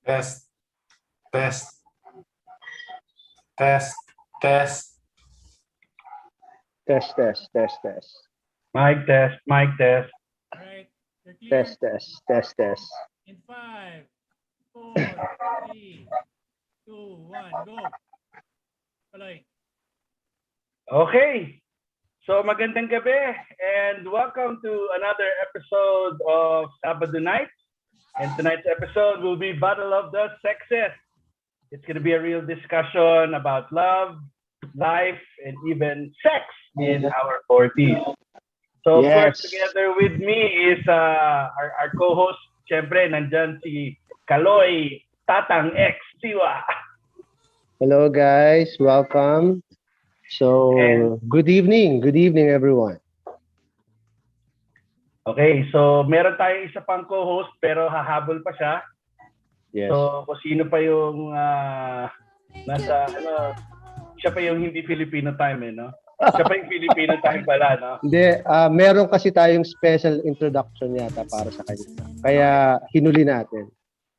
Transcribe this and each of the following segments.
Test, test, test, test. Test. Mic test, mic test. All right. You're clear. Test. In 5, 4, 3, 2, 1, go. Caloy. Okay. So magandang gabi and welcome to another episode of Sabado Nights. And tonight's episode will be Battle of the Sexes. It's going to be a real discussion about love, life, and even sex in our 40s. So of course, together with me is our co-host. Siyempre, nandyan si Caloy, Tatang X Siwa. Hello guys, welcome. So, good evening everyone. Okay, so meron tayong isa pang co-host pero hahabol pa siya. Yes. So, kung sino pa yung siya pa yung hindi Filipino time no? Siya pa yung Filipino time pala, no? Hindi, meron kasi tayong special introduction yata para sa kanya. Kaya hinuli natin.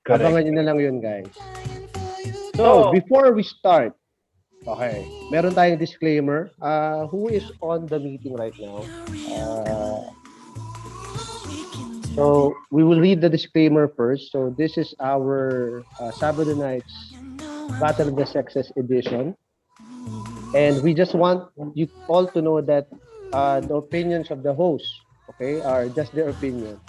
Correct. Abangan nyo na lang yun, guys. So, before we start, okay, meron tayong disclaimer. Who is on the meeting right now? So, we will read the disclaimer first. So, this is our Sabado Nights Battle of the Sexes edition. And we just want you all to know that the opinions of the host, okay, are just their opinion.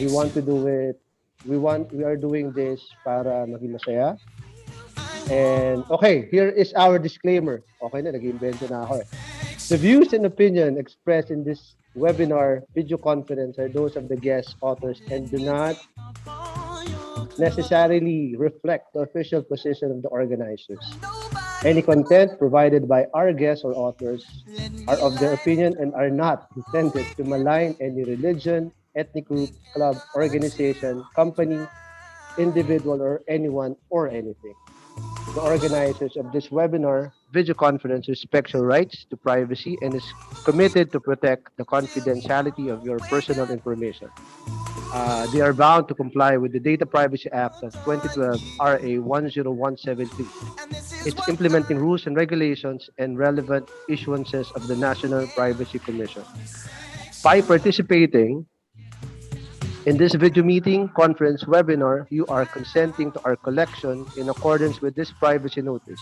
We want to do it. We are doing this para maging masaya. And okay, here is our disclaimer. Okay na, nag-invento na ako eh. The views and opinion expressed in this webinar video conference are those of the guest authors and do not necessarily reflect the official position of the organizers. Any content provided by our guests or authors are of their opinion and are not intended to malign any religion, ethnic group, club, organization, company, individual, or anyone or anything. The organizers of this webinar video conference respects your rights to privacy and is committed to protect the confidentiality of your personal information. They are bound to comply with the Data Privacy Act of 2012 RA 10173. Its implementing rules and regulations and relevant issuances of the National Privacy Commission. By participating in this video meeting, conference, webinar, you are consenting to our collection in accordance with this privacy notice.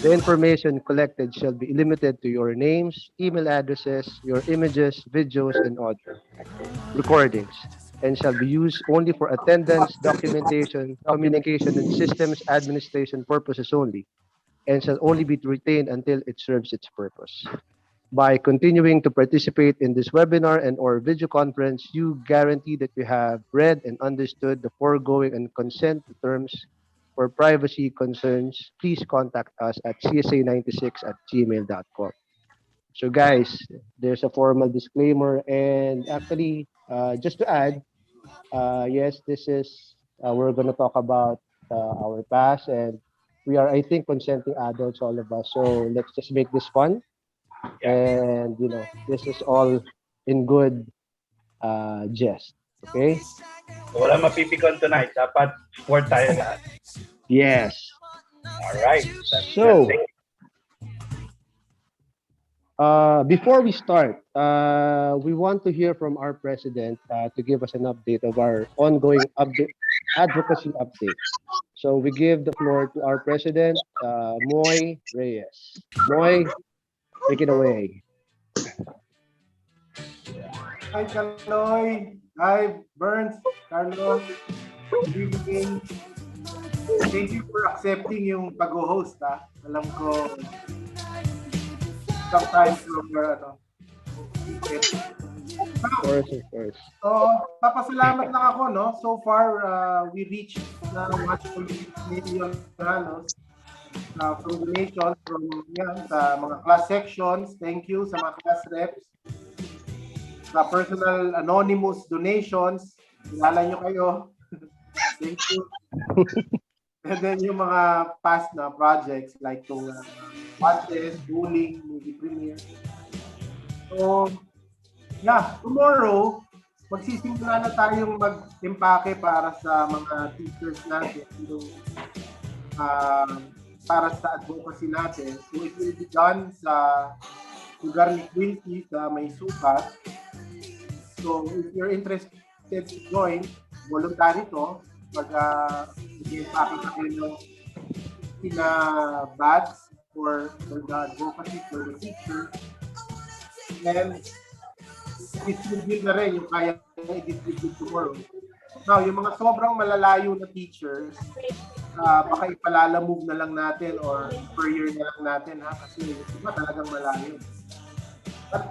The information collected shall be limited to your names, email addresses, your images, videos, and audio recordings, and shall be used only for attendance, documentation, communication, and systems administration purposes only, and shall only be retained until it serves its purpose. By continuing to participate in this webinar and or video conference, you guarantee that you have read and understood the foregoing and consent to terms. For privacy concerns, please contact us at CSA96@gmail.com. So guys, there's a formal disclaimer, and actually, just to add, yes, this is, we're going to talk about our past, and we are, I think, consenting adults, all of us. So let's just make this fun. And, you know, this is all in good jest. Okay? Wala mapipikon tonight. Dapat sport tayo lahat. Yes. Alright. So, before we start, we want to hear from our president to give us an update of our ongoing advocacy update. So we give the floor to our president, Moy Reyes. Moy, take it away. Hi, Caloy. Hi, Burns, Carlos. Good evening. Thank you for accepting yung pag-host, ha. Alam ko, sometimes you're, Of course. So, papasalamat lang ako, no? So far, we reached na 1.6 million halos from donations from sa mga class sections. Thank you sa mga class reps. Sa personal anonymous donations, kilala nyo kayo. Thank you. And then yung mga past na projects like itong watches, bullying, movie premiere. So, yeah, tomorrow, magsisimula na tayong mag-impake para sa mga teachers natin, yung, para sa advocacy natin. So it will be done sa lugar ni Quincy sa may sukat. So if you're interested to join, voluntary to, mag-impake na kayo ng bags for the advocacy for the teacher. And i-distribute na rin yung kaya i-distribute tomorrow. Now, yung mga sobrang malalayo na teachers, baka ipalalamove na lang natin or per year na lang natin, ha? Kasi iba talagang malayo. But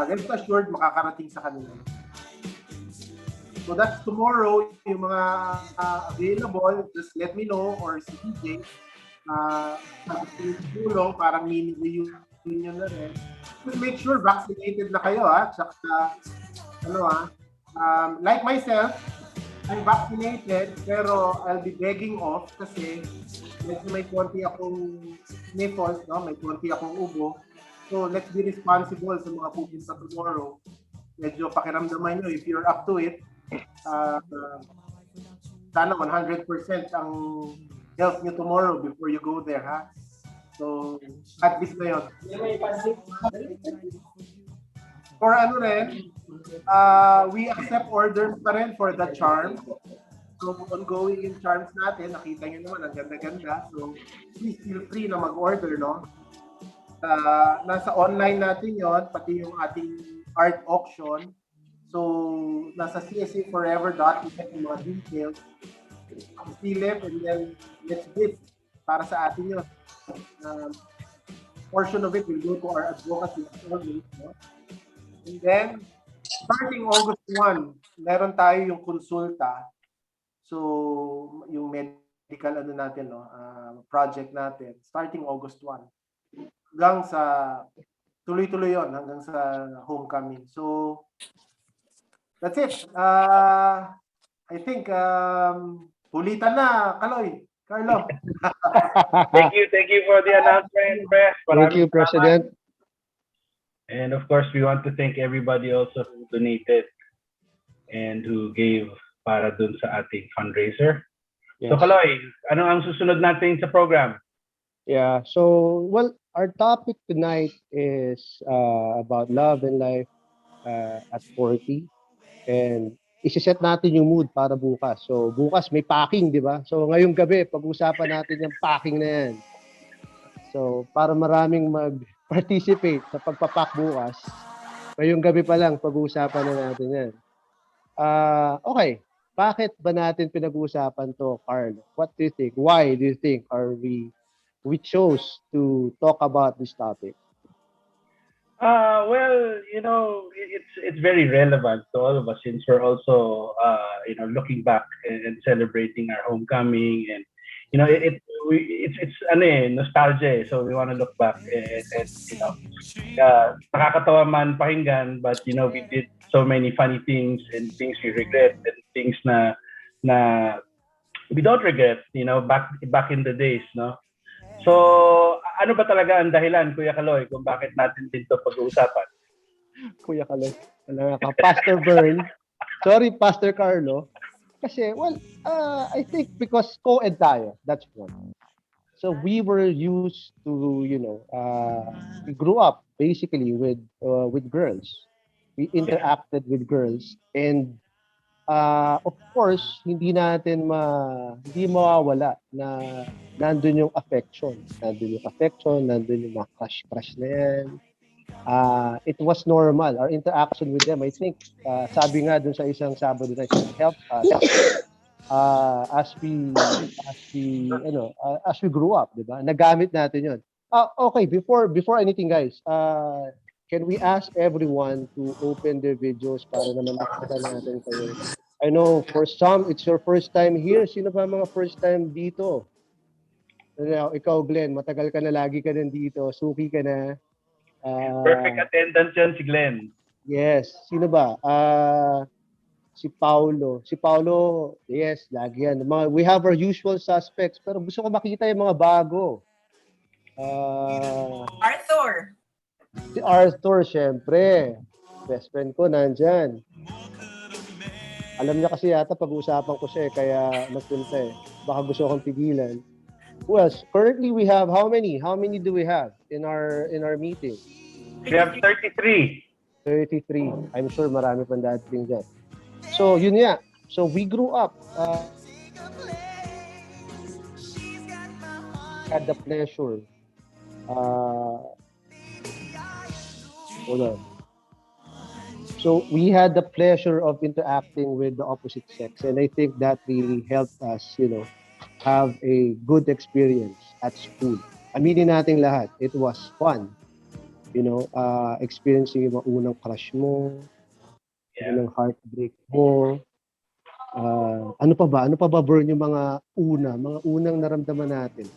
rest assured, makakarating sa kanila. So that's tomorrow. Yung mga available, just let me know, or si DJ, tulong, parang mini reunion na rin. Make sure vaccinated na kayo, ha? Tsaka, like myself, I'm vaccinated, pero I'll be begging off kasi medyo may konti akong sniffles, no? May konti akong ubo. So, let's be responsible sa mga pupunta tomorrow. Medyo pakiramdaman nyo, if you're up to it, sana 100% ang health nyo tomorrow before you go there, ha? So, at least na yun. For ano rin, we accept orders pa rin for the charm. So, ongoing yung charms natin, nakita nyo naman, ang ganda-ganda. So, please feel free na mag-order, no? Nasa online natin yon, pati yung ating art auction. So, nasa CSA4ever.net yung mga details. Silip, and then let's bid para sa atin yun. Portion of it will go to our advocacy always, no? And then, starting August 1, meron tayo yung konsulta. So, yung medical natin, no, project natin, starting August 1. Hanggang sa, tuloy-tuloy yon hanggang sa homecoming. So, that's it. I think, ulitan na, Caloy. Carlo. Thank you for the announcement, Press. Thank you, President. And of course, we want to thank everybody also who donated and who gave para dun sa ating fundraiser. Yes. So, Caloy, ano ang susunod natin sa program? Yeah, so, well, our topic tonight is about love and life at 40. And isiset natin yung mood para bukas. So, bukas may packing, di ba? So, ngayong gabi, pag-usapan natin yung packing na yan. So, para maraming mag-participate sa pagpapak bukas, ngayong gabi pa lang, pag-uusapan na natin yan. Okay, bakit ba natin pinag-uusapan to, Carl? What do you think? Why do you think we chose to talk about this topic? Well, it's very relevant to all of us since we're also, looking back and celebrating our homecoming, and it's nostalgia. So we want to look back and nakakatawa man pakinggan, but we did so many funny things and things we regret and things na we don't regret. Back in the days, no. So, ano ba talaga ang dahilan, Kuya Caloy, kung bakit natin dito pag-uusapan? Kuya Caloy, Pastor Bern. Sorry, Pastor Carlo. Kasi, well, I think because co-ed tayo, that's one. So, we were used to, we grew up basically with girls. We interacted with girls. And, of course, hindi mawawala na nandun yung affection. Nandun yung mga crush na yan. It was normal. Our interaction with them, I think, sabi nga dun sa isang Sabado Nights, helped us as we grew up, di ba? Nagamit natin yun. Okay, before anything, guys, can we ask everyone to open their videos para naman makita natin kayo? I know for some, it's your first time here. Sino ba mga first time dito? Ikaw, Glenn, matagal ka na, lagi ka nandito. Suki ka na. Perfect attendance yan si Glenn. Yes. Sino ba? Si Paulo. Yes, lagi yan. We have our usual suspects, pero gusto ko makita yung mga bago. Arthur. Si Arthur, syempre. Best friend ko, nandyan. Alam niya kasi yata pag-uusapan ko siya kaya nagpunta Baka gusto akong pigilan. Well, currently we have how many? How many do we have in our meeting? We have 33. 33. I'm sure marami pang dating dyan. So, yun nga. So, we grew up. Had the pleasure. Hold on. So, we had the pleasure of interacting with the opposite sex. And I think that really helped us, have a good experience at school. Aminin natin lahat. It was fun. Experiencing yung mga unang crush mo, unang heartbreak mo. Ano pa ba, Bern, yung mga unang naramdaman natin?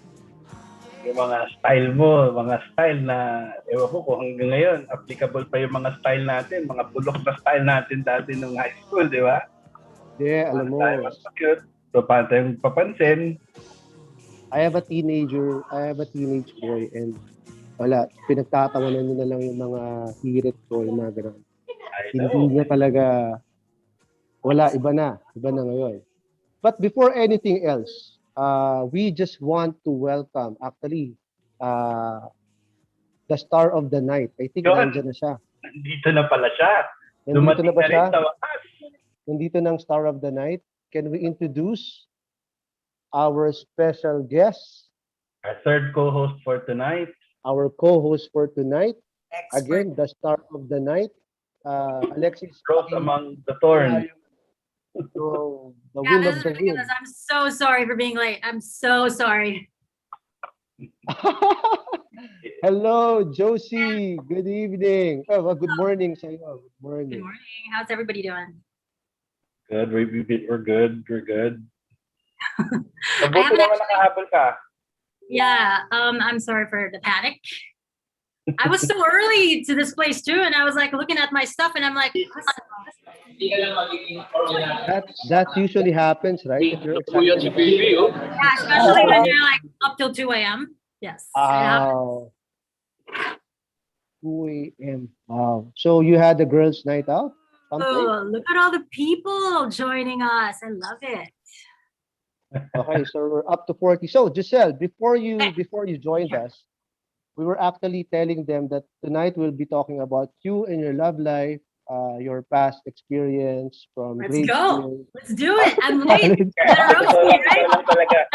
Yung mga style mo, mga style na, ewan ko kung hanggang ngayon, applicable pa yung mga style natin, mga bulok na style natin dati nung high school, di ba? Yeah, alam mo. Mas cute. So, paano tayong papansin? I have a teenage boy and wala, pinagtatawanan niya na lang yung mga hirit ko, yung mga gano'n. Hindi niya talaga, iba na ngayon. But before anything else, we just want to welcome, actually, the star of the night. I think nandiyan na siya. Nandito na pala siya. Nandito na ba siya? Sa wakas. Nandito ng star of the night. Can we introduce our special guest? Our third co-host for tonight. Our co-host for tonight. Again, the star of the night. Alexis. Rose among the thorns. So, the will of the wind. I'm so sorry for being late. I'm so sorry. Hello, Josie. Good evening. Oh, well, good morning sa iyo. Good morning. Good morning. How's everybody doing? Good. We're good. We're good. I Mabuti haven't naman nakahabol ka. Yeah, I'm sorry for the panic. I was so early to this place too, and I was like looking at my stuff, and I'm like, That usually happens, right? If you're excited. yeah, especially when you're like up till 2 a.m. Yes. it happens. 2 a.m. Wow. So you had the girls' night out? Something? Oh, look at all the people joining us. I love it. Okay, so we're up to 40. So Josell, before you joined us, we were actually telling them that tonight we'll be talking about you and your love life, your past experience from Let's grade go. school. Let's do it. I'm late. Better roast me, right?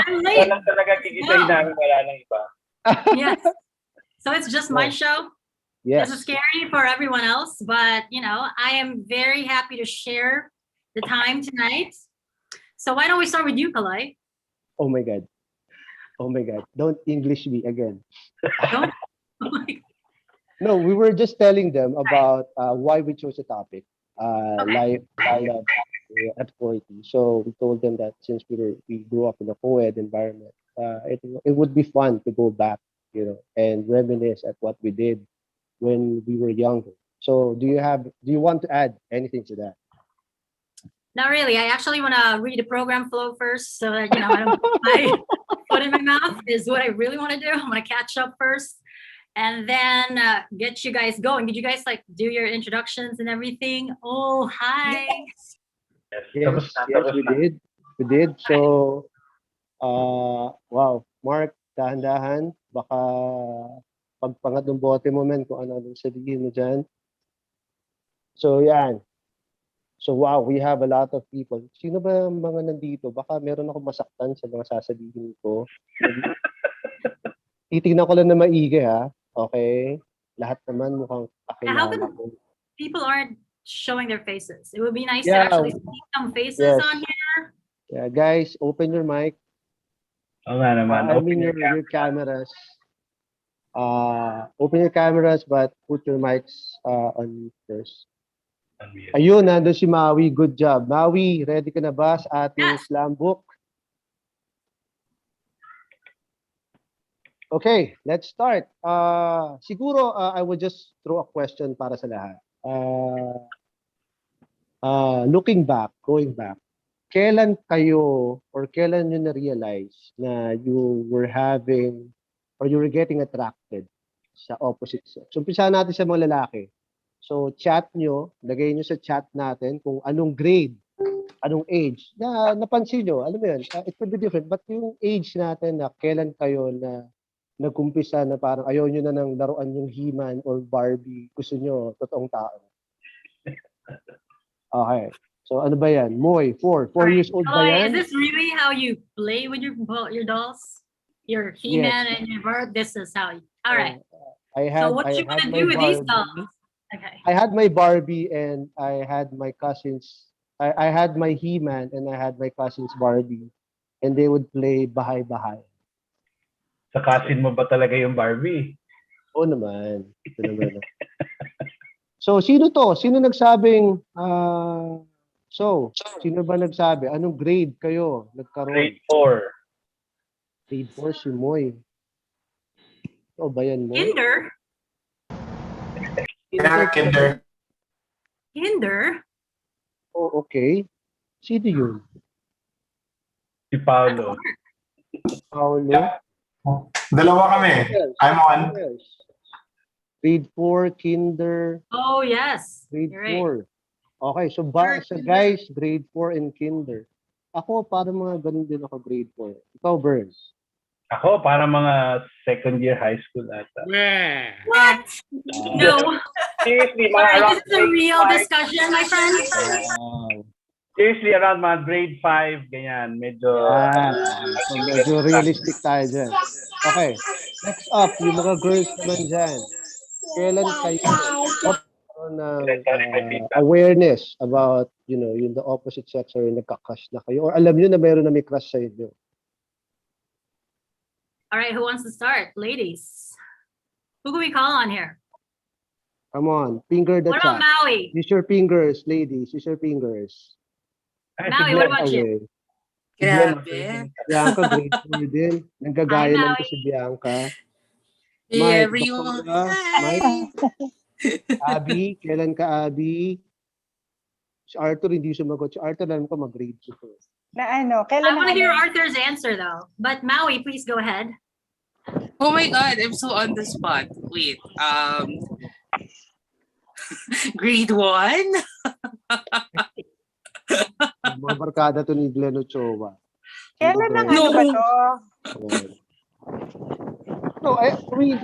I'm late. Walang talaga kikisay namin, wala nang iba. Yes. So it's just my show. Yes. This is scary for everyone else, but I am very happy to share the time tonight. So why don't we start with you, Caloy? Oh my God. Don't English me again. Don't. No, we were just telling them about why we chose the topic, Okay. life at 40. So we told them that since we grew up in a co-ed environment, it would be fun to go back, and reminisce at what we did when we were younger. So do you want to add anything to that? Not really. I actually want to read the program flow first, so that I don't put my foot in my mouth. Is what I really want to do. I want to catch up first, and then get you guys going. Did you guys do your introductions and everything? Oh, hi. Yes, we did. So, wow, Mark, dahan-dahan, baka pagpangat ng bote mo men kung ano sabihin mo dyan. So, yan. So, wow, we have a lot of people. Sino ba ang mga nandito? Baka meron ako masaktan sa mga sasabihin ko. Titignan ko lang na maigi, ha? Okay? Lahat naman mukhang How kakilala come ko. people aren't showing their faces? It would be nice to actually see some faces on here. Yeah, guys, open your mic. Oo nga naman. I mean your cameras. Open your cameras, but put your mics on first. Ayun, nandun si Maui. Good job. Maui, ready ka na ba sa ating slam book? Okay, let's start. Siguro, I would just throw a question para sa lahat. Looking back, going back, kailan kayo or kailan nyo na-realize na you were having or you were getting attracted sa opposite sex? So, umpisa natin sa mga lalaki. So, chat nyo, lagay nyo sa chat natin kung anong grade Anong age? Napansin nyo, alam mo yun, it could be different, but yung age natin na kailan kayo na nagkumpisa na parang ayaw nyo na ng laruan yung He-Man or Barbie, gusto nyo totoong tao. Okay. So ano ba yan? Moy, 4 years old ba Caloy, yan? is this really how you play with your dolls? Your He-Man and your bird? This is how you... All right. So what you want to do with these dolls? Okay. I had my Barbie and I had my cousins. I had my He-Man and I had my cousins Barbie. And they would play bahay-bahay. Sa cousin mo ba talaga yung Barbie? Oo naman. Ito naman. So, sino to? Sino nagsabing, sino ba nagsabi? Anong grade kayo nagkaroon? Grade 4. Grade 4 si Moy. O ba yan, Moy? Kinder? Kinder. Kinder? Oh, okay. Sino yun? Si Paolo. Paulo? Yeah. Dalawa kami. I'm on. Yes. Grade 4, kinder, Oh, yes. grade You're right. 4. Okay, so guys, grade 4 and kinder. Ako, parang mga ganun din ako grade 4. Ikaw, Burns. Ako, para mga second year high school ata. What? No. Seriously, mga Sorry, around this is a grade real 5. discussion, my friend. Wow. Seriously, around mga grade 5, ganyan. Medyo... So medyo realistic tayo dyan. Okay, next up, yung mga girls naman dyan. Kailan kayo ng awareness about, yung the opposite sex or nagka-crush na kayo? Or alam nyo na meron na may crush sa inyo? All right, who wants to start? Ladies. Who can we call on here? Come on, finger the What about chat. Maui? Use your fingers, ladies. Use your fingers. Maui, what about you? Grabe. Bianca, grade 4 din. Nanggagaya Hi, lang Maui. to si Bianca. Hey, Mike, everyone. Bakura, Mike, Abby, kailan ka, Abby? Si Arthur hindi sumagot. Si Arthur, alam ko mag-grade 2. I want to hear Arthur's answer, though. But Maui, please go ahead. Oh my God, I'm so on the spot. Wait, grade 1? Mga barkada to ni Glenn Ochoa. Kailan ang No. ano ba to? No,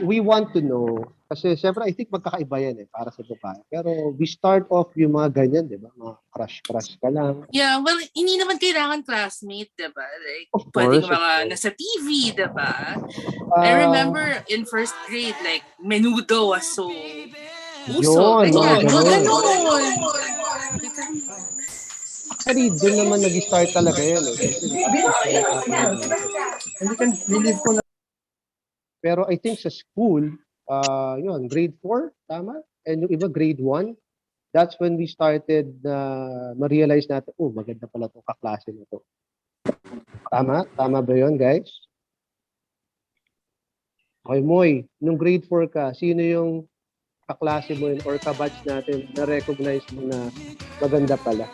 we want to know. Kasi siyempre, I think magkakaiba yan para sa babae. Pero we start off yung mga ganyan, di ba? Mga crush ka lang. Yeah, well, hindi naman kailangan classmate, diba? Like, Of pwedeng course, of mga course. nasa TV, diba? I remember in first grade, like, menudo was so uso. Yun, mga Ganyan, ganun. Actually, doon naman nag-start talaga yan. Pero I think sa school, yun, grade 4, tama? And yung iba, grade 1. That's when we started na ma-realize natin, maganda pala itong kaklase na to. Tama? Tama ba yun, guys? Okay, Moy, nung grade 4 ka, sino yung kaklase mo yun or kabatch natin na recognize mo na maganda pala?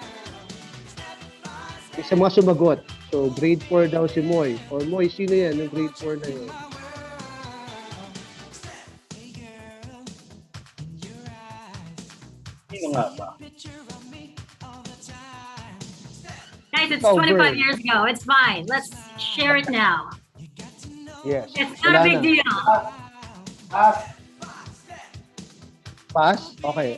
Sa mga sumagot. So, grade 4 daw si Moy. O Moy, sino yan? Yung grade 4 na yun. Sino nga ba? Guys, it's Oh, 25 Bird. years ago. It's fine. Let's share it now. Yes. It's not a big deal. Pass? Okay.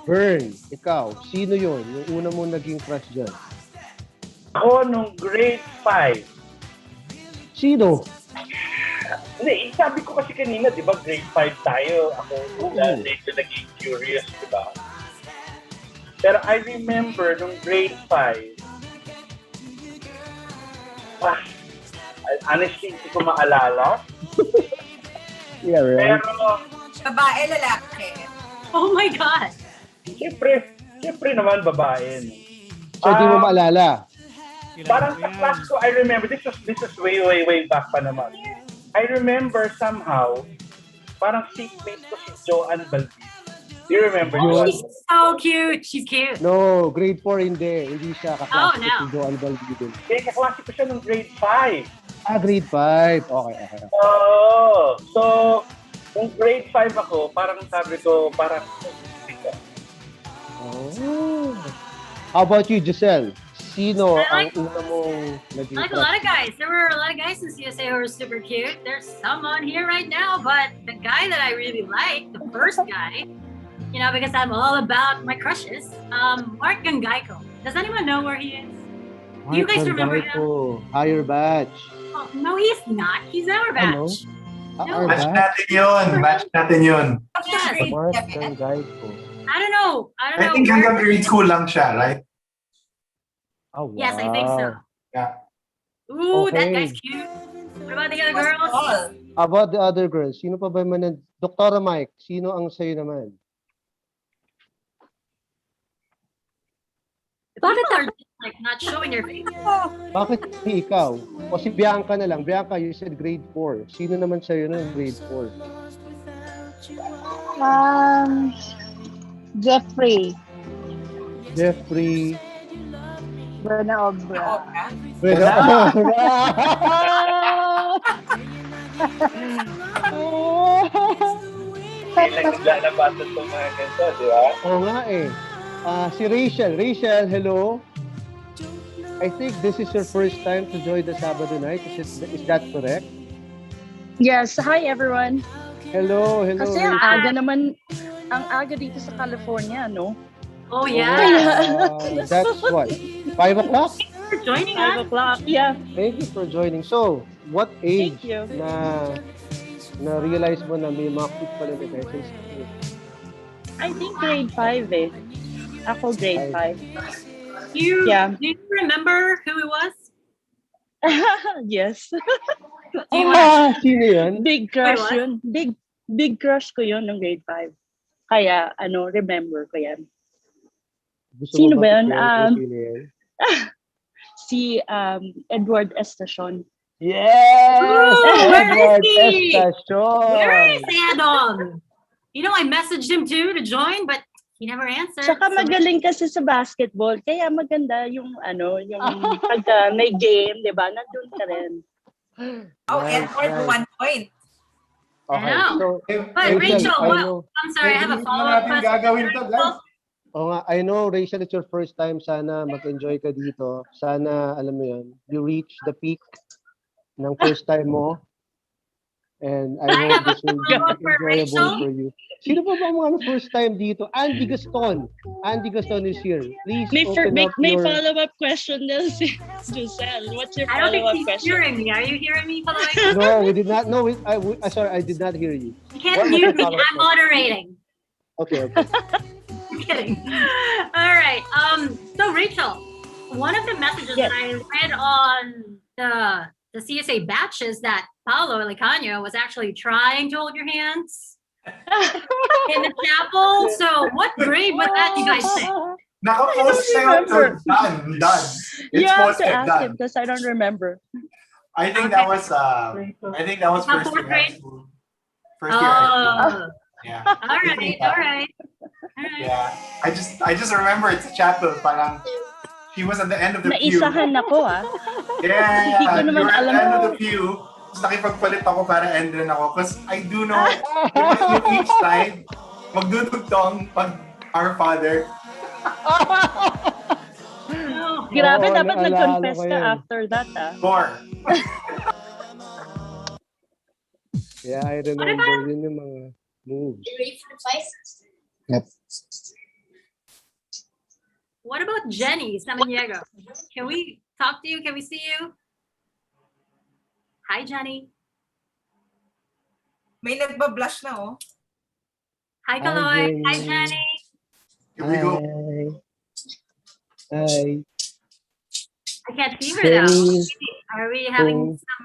Vern, ikaw, sino yun? Yung una mo naging crush dyan? Ako nung grade 5. Sino? Hindi, sabi ko kasi kanina, di ba, grade 5 tayo. Ako, medyo naging curious, di ba? Pero I remember nung grade 5, honestly, hindi ko maalala. Yeah, right? Pero, Babae, lalaki. Oh my God. siyempre naman babae. No? So, di mo maalala? Parang sa class ko, I remember, this is way back pa naman. I remember somehow, parang seatmate ko si Joanne Balbis. Do you remember Joanne? She's so cute. She's cute. No, grade 4 hindi. Hindi siya kaklase no. si Joel Balbidin. Kaya kaklase ko siya nung grade 5. Grade 5. Okay. Oo. So, nung grade 5 ako, parang sabi ko, parang, Oh. How about you, Josell? Sino I ang una mong naging like a lot of guys. There were a lot of guys in CSA who were super cute. There's some on here right now, but the guy that I really like, the first guy, you know, because I'm all about my crushes, Mark Gangaico. Does anyone know where he is? Do you guys remember him? Higher batch. Oh, no, he's not. He's our Ano? batch. Our Batch batch? natin yun. Batch natin yun. Yes. Mark Gangaico. I don't know. I don't I know. think where- hanggang grade school lang siya, right? Oh, wow. Yes, I think so. Yeah. Ooh, that Okay. guy's cute. What about the other girls? How about the other girls? Sino pa ba man? Dr. Mike, sino ang sa'yo naman? Bakit are like not showing their face? Bakit hindi ikaw? O si Bianca na lang. Bianca, you said grade 4. Sino naman sa'yo nun grade 4? Jeffrey. Jeffrey. Buena obra. Buena obra. Kailan naglalabasan itong mga ganito, di ba? Oo nga eh. Si Rachel. Rachel, hello. I think this is your first time to join the Sabado Night. Is that correct? Yes, hi everyone. Hello, hello. Kasi ang Rachel. aga naman, ang aga dito sa California, no? Oh yeah. That's what? 5 o'clock? Thanks for joining 5 us. o'clock, yeah. Thank you for joining. So, what age Thank you. na realize mo na may mga cute pala na guys? I think grade 5 eh. Ako grade 5. Do you remember who it was? Yes. Sino yan? Big crush Wait, what? yun. Big crush ko yun ng grade 5. Kaya, remember ko yan. Gusto Sino mo ba yun? i-share kung sino yan? Si Edward Estacion. Yes! Ooh, where Edward is he? Estacion. Where is Adam? You know, I messaged him too to join, but he never answered. Tsaka So- magaling kasi sa basketball. Kaya maganda yung yung pagka may game, di ba? Nandun ka rin. Oh, Nice, Edward, nice. 1 point. Okay, I know. so, But Rachel, I what? know, I'm sorry, I have a Hindi na follow-up natin question. gagawin to, guys. I know, Rachel, it's your first time. Sana mag-enjoy ka dito. Sana, alam mo yun, you reach the peak ng first time mo. And I hope this will be follow-up for enjoyable Rachel. for you. Sino ba ang mga first time dito? Andy Gaston. Andy Gaston is here. Please open up May your... follow-up question din si Josell. What's your I don't think follow-up he's question? hearing me. Are you hearing me, following? No, we did not. No, sorry, I did not hear you. You can't What was mute your me. follow-up I'm moderating. Okay. I'm kidding. All right. So Rachel, one of the messages Yes. that I read on the CSA batches that Paolo Licano was actually trying to hold your hands in the chapel. So what grade was that, you guys think? Naka-post siya yun. So done. It's You have to posted, ask him done. because I don't remember. I think that was first year high school. First year high school. Oh, Yeah. all right, all right. Yeah. I just remember it's a chapel. Parang he was at the end of the pew. Naisahan ako Yeah. Hindi ko You naman were at the alam. end of the pew. Tapos nakipagpalit ako para end rin ako. Because I do know yung each side, magdudugtong pag Our Father. Grabe, Oo, dapat naalala nag-confess ko ka yun. after that, More. Yeah, I remember yun yung mga moves. What about Jenny Santiago? Can we talk to you? Can we see you? Hi, Jenny. May nagbablush na, oh. Hi, Caloy. Hi, Jenny. Jenny. Here we go. Hi. I can't see her though. Jenny. Are we having some?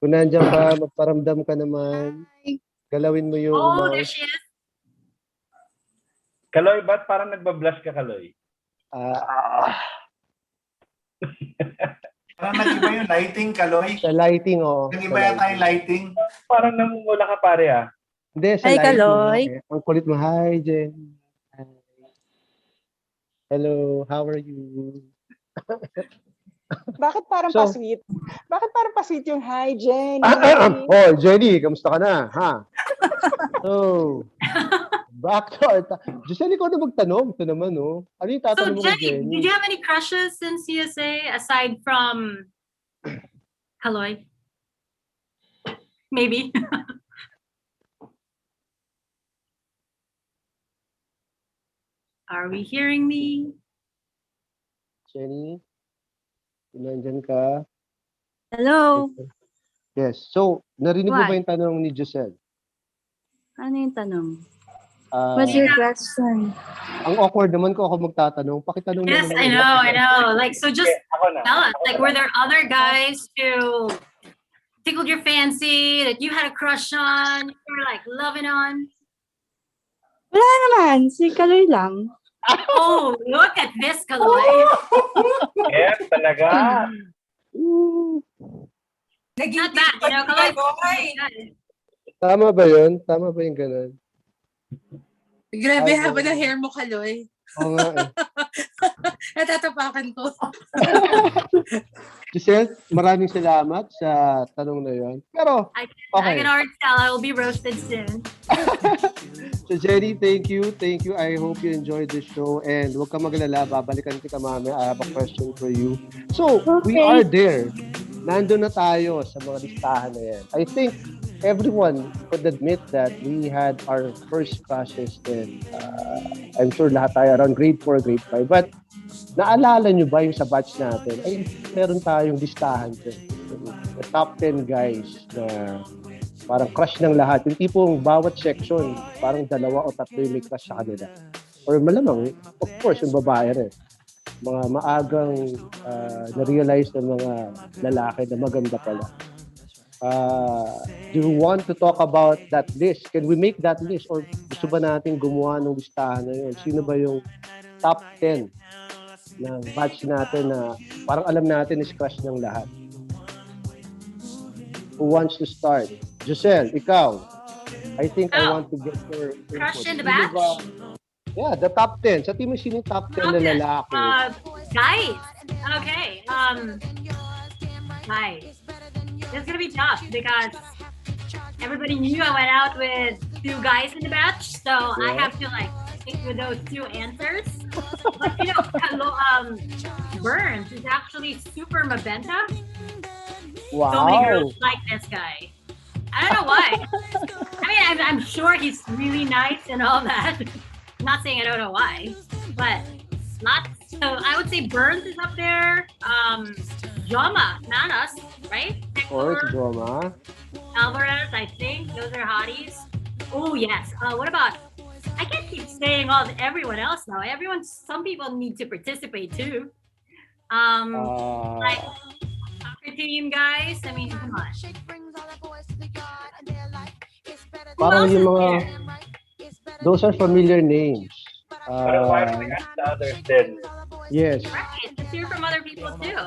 Kung nandiyan ka, magparamdam ka naman. Galawin mo yung Oh, there mouse. she is. Caloy, ba't parang nagbablush ka, Caloy? Parang nag-iba yung lighting, Caloy. Sa lighting, oo. Nag-iba yata yung lighting. Parang namumula ka, pare, ah. Hindi, sa Hi, lighting. Caloy. Okay. Ang kulit mo. Hi, Jen. Hi. Hello, how are you? Bakit parang So- pa-sweet? Bakit parang pa-sweet yung hi, Jenny? Oh, Jenny, kamusta ka na? Ha? So, Back to our Josell, ikaw na magtanong. Ito naman, oh. Ano yung So tatanong mo kay Jenny, Jenny? did you have any crushes in CSA aside from Caloy? Maybe. Are we hearing me? Jenny? Nandyan ka? Hello. Yes. So, narinig mo What? ba yung tanong ni Josell? Ano yung tanong? Ah, What's your question? ang awkward naman ko ako magtatanong. Pakitanong Yes, naman. I know. Like, so just tell us, like, were there other guys who tickled your fancy that you had a crush on, you were like loving on? Wala naman. Si Caloy lang. Oh, look at this, Caloy. Yes, talaga. Not bad, you know, Caloy. Tama ba yun? Tama ba yung ganun? Grabe, Ay, haba na hair mo, Caloy. Oo nga eh. Natatapakan ko. Josell, maraming salamat sa tanong na yun. Pero, I okay. can already tell I will be roasted soon. So Jenny, thank you. Thank you. I hope you enjoyed the show. And huwag ka maglala, babalikan kita mamaya. I have a question for you. So, we are there. Nandun na tayo sa mga listahan na yan. I think everyone could admit that we had our first crushes then. I'm sure lahat tayo around grade 4, grade 5. But naalala nyo ba yung sa batch natin? Ay, meron tayong listahan dyan. The top 10 guys na parang crush ng lahat. Yung tipong bawat section, parang 2 o 3 yung may crush sa kanila. Or malamang, of course, yung babae rin. Mga maagang na-realize ng mga lalaki na maganda pala. Do you want to talk about that list? Can we make that list? Or gusto ba natin gumawa ng listahan na yun? Sino ba yung top 10 ng batch natin na parang alam natin is crush ng lahat? Who wants to start? Josell, ikaw. I think I want to get your Crush in the Sino batch? ba? Yeah, the top 10. Sa team mo, sino yung top 10 na lalaki? Guys. Okay. Guys. It's gonna be tough because everybody knew I went out with 2 guys in the batch, so I have to like stick with those 2 answers. But you know, Burns is actually super mabenta. Wow. So many girls like this guy. I don't know why. I mean, I'm sure he's really nice and all that. I'm not saying I don't know why, but lots. So I would say Burns is up there. Joma, Nanas, right? Or Joma. Alvarez, I think those are hotties. Oh yes. What about? I can't keep saying everyone else now. Some people need to participate too. Like soccer team guys. I mean, come on. Parang yung mga, those are familiar names. Pero why don't we ask the others then? Yes. Right. Let's hear from other people too.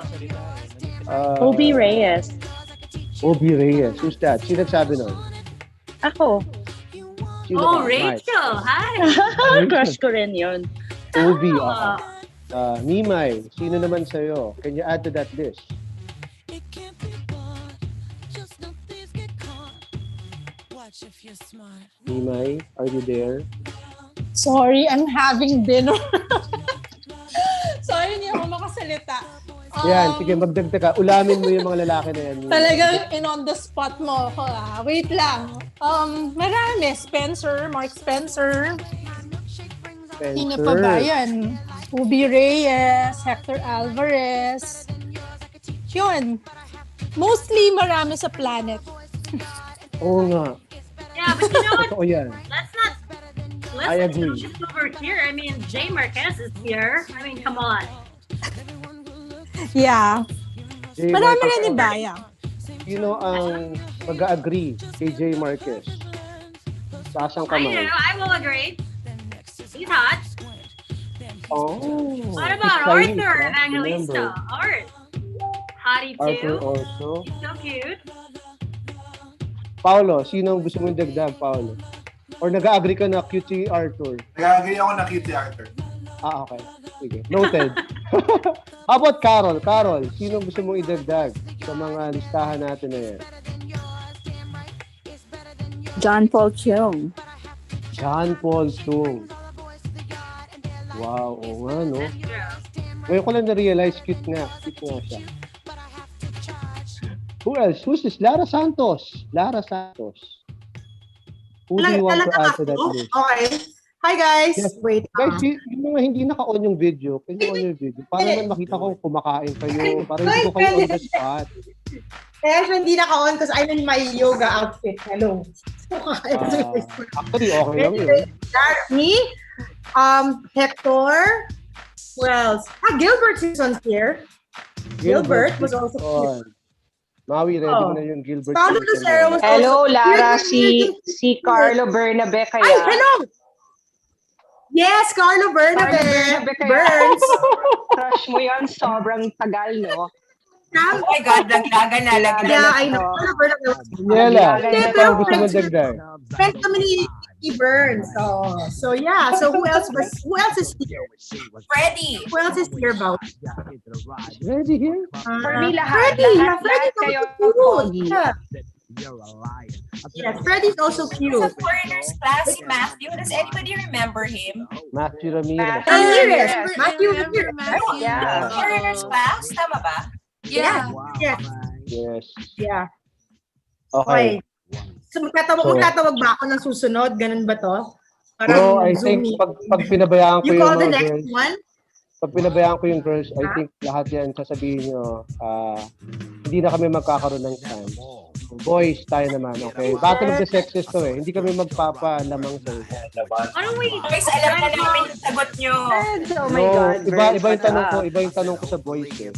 Obi Reyes. Obi Reyes. Who's that? Sino nagsabi nun? Ako. Sino Oh, ba? Rachel. Hi. Crush ko rin yun. Obi. Nimay. Sino naman sa'yo? Can you add to that list? Nimay, are you there? Sorry, I'm having dinner. Sorry, hindi ako makasalita. Yan, sige, magdagdag ka. Ulamin mo yung mga lalaki na yan. Talagang in on the spot mo ako. Wait lang. Marami. Mark Spencer. Sino pa ba yan? Ubi Reyes, Hector Alvarez. Yun. Mostly marami sa planet. Oo nga. Yeah, but you know what? Totoo yan. Let's not I listen agree. to just over here. I mean, Jay Marquez is here. I mean, come on. Yeah. Jay Marami Marquez. rin iba, yeah. Sino ang mag-agree kay Jay Marquez? Sasang I kamay. know, I will agree. He's hot. Oh. What about he's Chinese, Arthur huh? Evangelista? Remember. Art. Hottie Arthur too. also. He's so cute. Paolo, sino ang gusto mong dagdag, Paolo? Or nag-agree ka na cute si Arthur? Nag-agree ako na cute si Arthur. Okay. Sige. Noted. How about Carol? Carol, sino ang gusto mong idagdag sa mga listahan natin na yan? John Paul Cheong. John Paul Chung. Wow, oo nga, no? Ngayon ko lang na-realize, cute nga siya. Who else? Who's this? Lara Santos. Who do you want to add to that list? Okay. Hi guys. Yes. Wait. Guys, yung mga hindi naka-on yung video, can you on your video? Para naman makita ko kumakain kayo, para hindi ko kayo on the spot. Kaya siya hindi naka-on because I'm in my yoga outfit. Hello. Actually, okay lang yun. Me, Hector, who else? Gilbert is on here. Gilbert was also here. Maui, ready mo na yung Gilbert. Paulo Lucero was Hello, also Lara. here. Si Carlo Bernabe kaya. Ay, hello! Yes, Carlo Bernabe. Burns. Crush mo yun. Sobrang tagal, no? Oh my God, laglagan na. Yeah, I know. Carlo Bernabe. Daniela, ikaw gusto mo dagdag? Friend kami ni Burns. So yeah. So who else is here? Freddie. Who else is here about? Ready here? For me, lahat. Freddie. Lahat kayo. Yeah. Yeah, Freddie's also cute. Sa foreigners class, si Matthew. Does anybody remember him? Matthew Ramirez. Matthew Ramirez. Yeah. Foreigners class, tama ba? Yeah. Yes. Yes. Yeah. Okay. So magtatawag ba ako ng susunod? Ganun ba to? No, I think pag pinabayaan ko you yung call the mga next girls, one? pag pinabayaan ko yung girls, I think lahat yan sasabihin nyo, hindi na kami magkakaroon ng chance. Boys tayo naman, okay? Battle of the sexes to eh. Hindi kami magpapalamang sa isa. Ano wait? Guys, alam na namin yung sagot nyo. Oh my God. Iba yung tanong ko sa boys eh.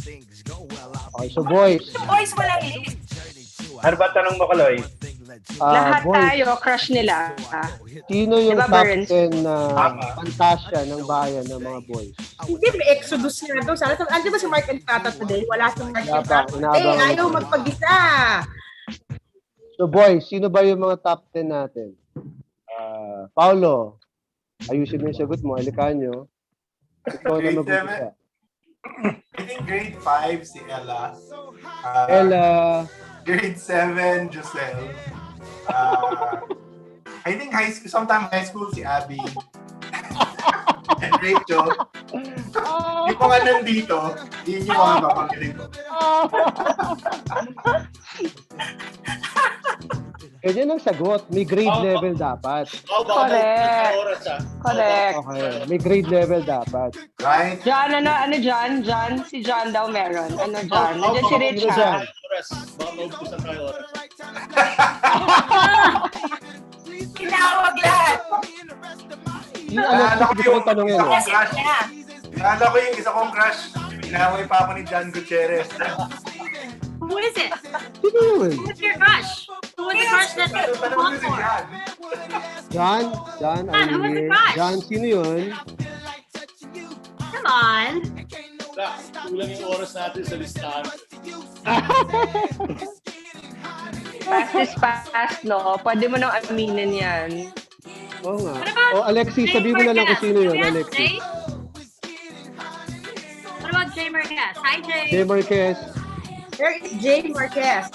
Okay, so boys. Boys, walang list. Ano ba tanong mo, Caloy? Lahat boys, tayo, crush nila. sino yung Diba, top Burns? 10 na fantasya ng bayan ng mga boys? Hindi, may Exodus na doon. Sana, di ba si Mark and Tata today? Wala si Mark and Tata. Ayaw magpag-isa. So boys, sino ba yung mga top 10 natin? Paulo, ayusin mo yung sagot mo, Alicanyo. Ikaw na mag-umpisa. I think grade 5 si Ella. Ella. Grade 7, Josell. I think sometime high school si Abby. And Rachel. Yung mga nandito, yun yung mga papanggiling ko. Ganyan ang sagot. May grade level dapat. Correct. Okay. May grade level dapat. Right? John, ano John? John? Si John daw meron. Ano John? Nandiyan si Rich, Sino dyan? Tinawag lahat. Naalala ko Gusto kong tanongin. Naalala ko yung isa kong crush. Pinaway pa ako ni John Gutierrez. Who is it? Sino yun? Who's your crush? Who was the crush that you Tanong mo fought si for? John. John, who was the here. crush? John, sino yun? Come on. Kulang yung oras natin sa listahan. Fast is fast, no? Pwede mo nang aminin yan. Oo nga. What about Alexis, Jay sabihin mo na lang kung Marquez? sino yun, Do we have Alexis. Jay? What about Jay Marquez? Hi, Jay. Jay Marquez. There is Jay Marquez.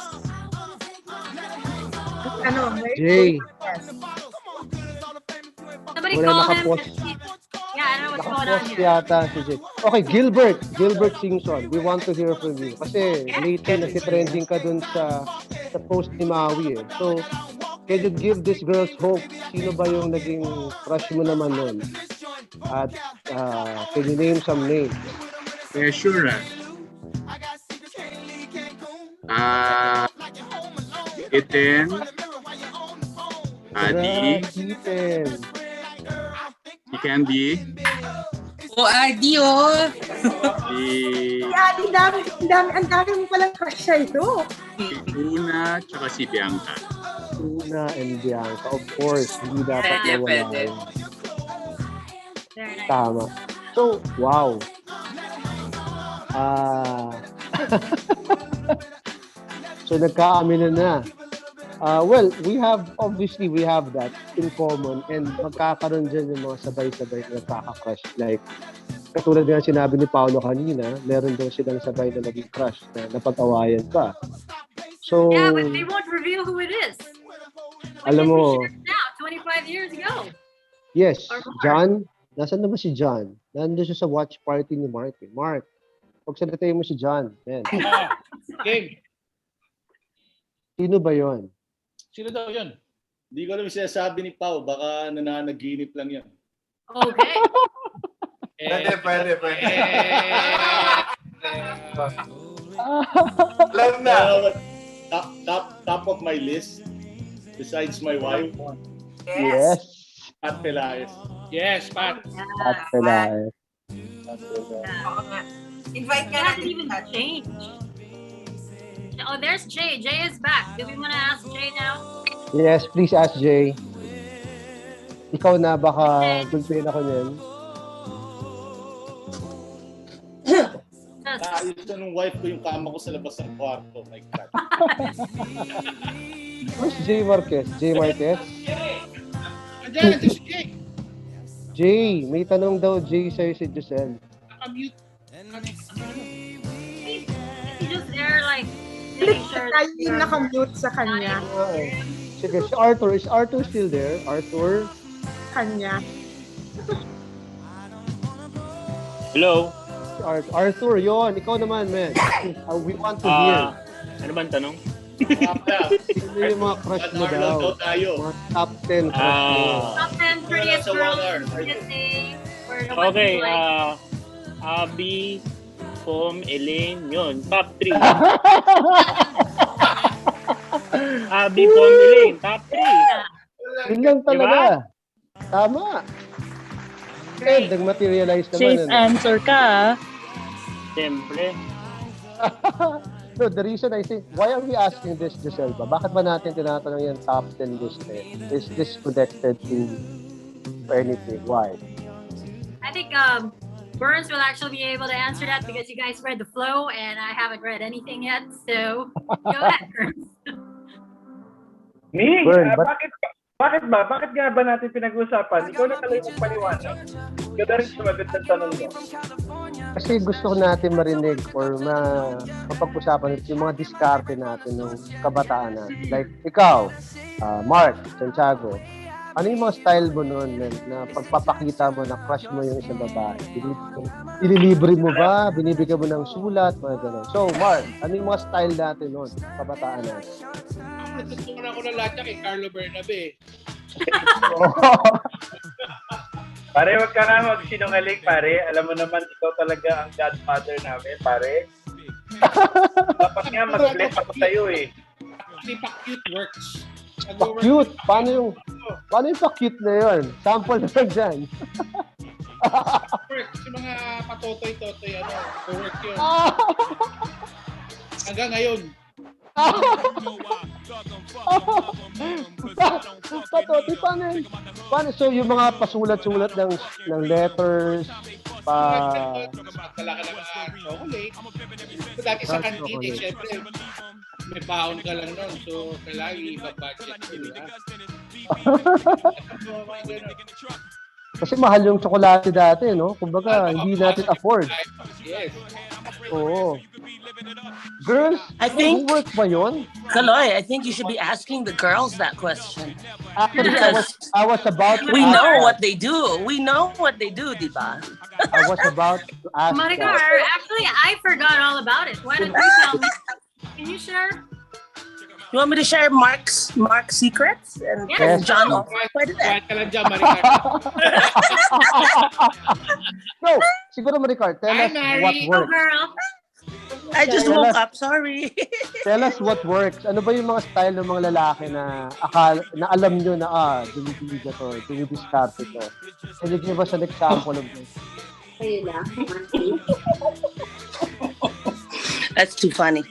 Where is Jay. Marquez? Somebody Wala call him. nakapost. Yeah, I don't know what's going on Nakapost here. yata si Jay. Okay, Gilbert Simpson. We want to hear from you. Kasi lately nag-trending ka dun sa post ni Maui eh. So, can you give these girls hope? Sino ba yung naging crush mo naman nun? At can you name some names? Yeah, sure. Iten, Adi, Ethan. si Candy, Adi, oh. si Ang dami mo palang crush sa'yo. Una, tsaka si Bianca. Una and Bianca. Of course, hindi dapat Pwede, nawala pwede. yun. Very nice. Tama. So, wow. So, nagkaamina na. Well, we have that in common and magkakaroon dyan yung mga sabay-sabay na nagkaka-crush. Like, katulad nga sinabi ni Paolo kanina, meron daw silang sabay na naging crush na napag-awayan pa. So, Yeah, but they won't reveal who it is. alam mo, Now, 25 years ago. Yes, Or Mark? John. Nasaan na ba si John? Nandun siya sa watch party ni Mark. Mark, pag salitayin mo si John. Yan. King, Sino ba yon? sino daw yun? Hindi ko alam yung sinasabi ni Pao. Baka nananaginip lang yan. Okay. Pwede. Alam na. Top of my list, besides my wife, Yes. Pat Pelaez. Yes, Pat. At Pelaez. Oo nga. Invite It nga hasn't natin even Pat. changed. Oh, there's Jay. Jay is back. Do we want to ask Jay now? Yes, please ask Jay. Ikaw na, baka gulpin ako niyan. Yes. Ayos na nung wife ko yung kama ko sa labas ng kwarto. My God. Where's Jay Marquez? Jay Marquez? Andiyan si Jake. Jay, may tanong daw Jay sa'yo si Josell. Nakamute. He's just there, like, making sure Tayo yung nakamute sa kanya. Sige, si Arthur. Is Arthur still there? Arthur? Kanya. Hello? Si Arthur, yon. Ikaw naman, man. We want to hear. Ano ba ang tanong? Sino yung mga crush mo daw? Mga top 10 crush mo. top 10 prettiest girls in CSA. Okay, Abby, Pom, Elaine, yun. Top 3. Abby, Pom, Elaine, top 3. Yun lang talaga. Tama. And nag-materialize naman. Safe answer ka. Siyempre. No, the reason I think, why are we asking this, Josell ba? Bakit ba natin tinatanong yung top 10 list eh? Is this connected to anything? Why? I think Burns will actually be able to answer that because you guys read the flow and I haven't read anything yet. So go ahead, Burns. Me? Burn, but- Bakit nga ba natin pinag-usapan? Ikaw na talaga yung paliwanag. Ikaw na rin sumagot ng tanong mo. Kasi gusto ko natin marinig or mapag-usapan yung mga diskarte natin ng kabataan natin. Like, ikaw, Mark, Santiago, ano yung mga style mo noon, man, na pagpapakita mo na crush mo yung isang babae? Ililibre mo ba? Binibigyan mo ng sulat? Mga ganun. So, Mark, ano yung mga style natin noon, kabataan natin? Natutunan ako ng lahat niya kay Carlo Bernabe. Pare, wag ka nga magsinungaling, pare. Alam mo naman, ikaw talaga ang godfather namin, pare. Dapat nga mag-bless ako sa'yo eh. Actually, pa-cute works. Pa-cute? Paano yung pa-cute na yun? Sample na dyan. Works. Yung mga patotoy-totoy, work yun. Hanggang ngayon. Patotoy, paano yun? So, yung mga pasulat-sulat ng letters, Magdala ka ng chocolate. So, dati sa canteen, syempre, may baon ka lang nun. So, kailangan i-budget nila. Kasi mahal yung tsokolate dati, no? Kumbaga, hindi natin afford. Yes. Oo. Girls, I think, work ba yun? Caloy, I think you should be asking the girls that question. Actually, I was about to We ask know that. what they do. We know what they do, diba? I was about to ask Maricar, that. actually, I forgot all about it. Why don't you tell me? Can you share? You want me to share Mark's secrets and Yes. John? Kahit ka lang dyan, Maricar. No, siguro Maricar, tell us what Oh, works. girl. I just woke up, sorry. Tell us what works. Ano ba yung mga style ng mga lalaki na alam nyo na dinidiga to, dinidiskarte to? Can you give us an example of this? That's too funny.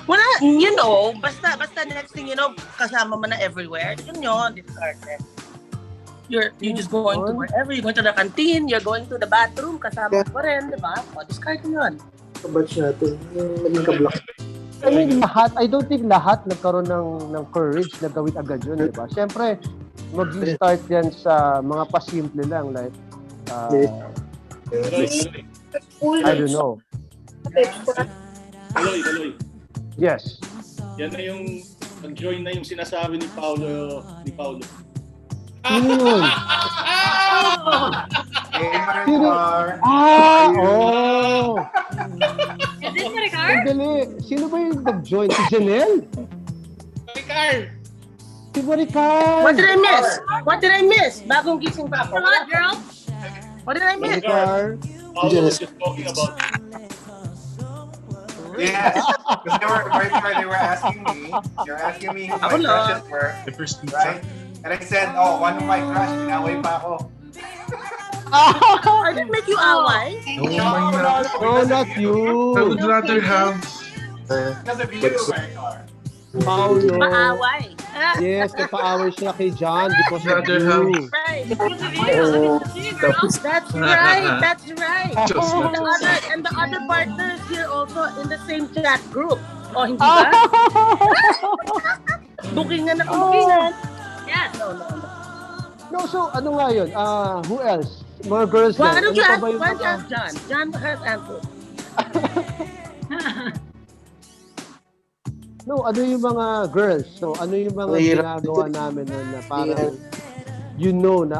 Wala, basta next thing you know, kasama mo na everywhere. Yun, discarded. You're just going to wherever, you're going to the canteen, you're going to the bathroom, kasama mo rin, di ba? O, discard mo yun. Kabatch natin, yung naging kablock. I mean, I don't think lahat nagkaroon ng courage na gawin agad yun, di ba? Siyempre, mag-start yan sa mga pasimple lang, like, I don't know. Caloy. Yes. Yan na yung nag-join na yung sinasabi ni Paulo. Sino yun? Hey, Sino? Maricar. Oh! Is this Maricar? Sandali. Sino ba yung nag-join? Si Janelle? Maricar! Si Maricar! What did I miss? What did I miss? Bagong gising pa ako. Come on, girl. What did I miss? Maricar. Paolo was just talking about Yes. Because they were asking me. They were asking me who my crushes were. The first Right? And I said, oh, one of my crushes, inaway pa ako. I didn't make you away. No, not you. I would rather have Because of you, Maricar. Paulo. Maaway. Yes, napaaway siya kay John because of rather have you. Right. Because of you. Look at you, girl. That's right. That's right. Just like And the other partners here also in the same chat group. Oh, hindi ba? Bookingan ako. Bookingan. Yes. No, so ano nga yun? Who else? More girls Why then. don't you Ano pa ask, ba yung why don't you mga- ask John? John has answered. No, ano yung mga girls? So, ano yung mga ginagawa namin na parang you know na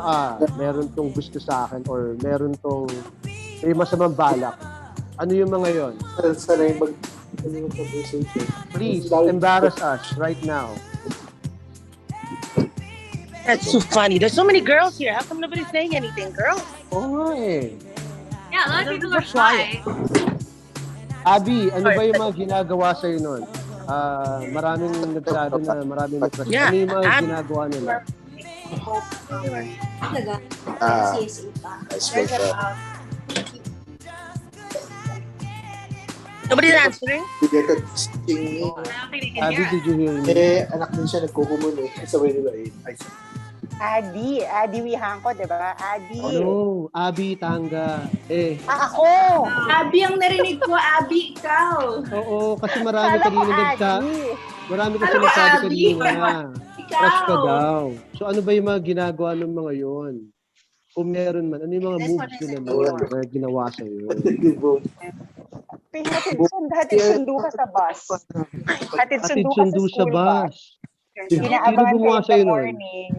meron tong gusto sa akin or meron tong may masamang balak. Ano yung mga yon? Sanay conversation. Please, embarrass us right now. That's so funny. There's so many girls here. How come nobody's saying anything, girls? Oo nga eh. Yeah, a lot of people are shy. Abby, ano ba yung mga ginagawa sa'yo nun? Maraming nagsabi na maraming nagsabi. Yeah. Ano yung mga ginagawa nila? I spoke up. Nobody's answering? Hindi ka sing. I don't think they can Abby, hear did us. you hear me? Anak din siya nagkukumun eh. Sabay nila eh. Adi Wihangko, di ba? Adi. Ano? Abby, Tanga. Ako! Abi ang narinig ko, Abi, ikaw. Oo, kasi marami Kala ko kanina Adi. marami kasi Kala ko nagsabi Abby. kanina. Ikaw. Crush ka daw. So ano ba yung mga ginagawa ng mga yon? Kung meron man, ano yung mga moves nila na ginawa sa'yo? Hatid sundo ka sa bus. Hatid sundo ka sa bus. Sino Inaabangan gumawa ka sa'yo in the nun? morning.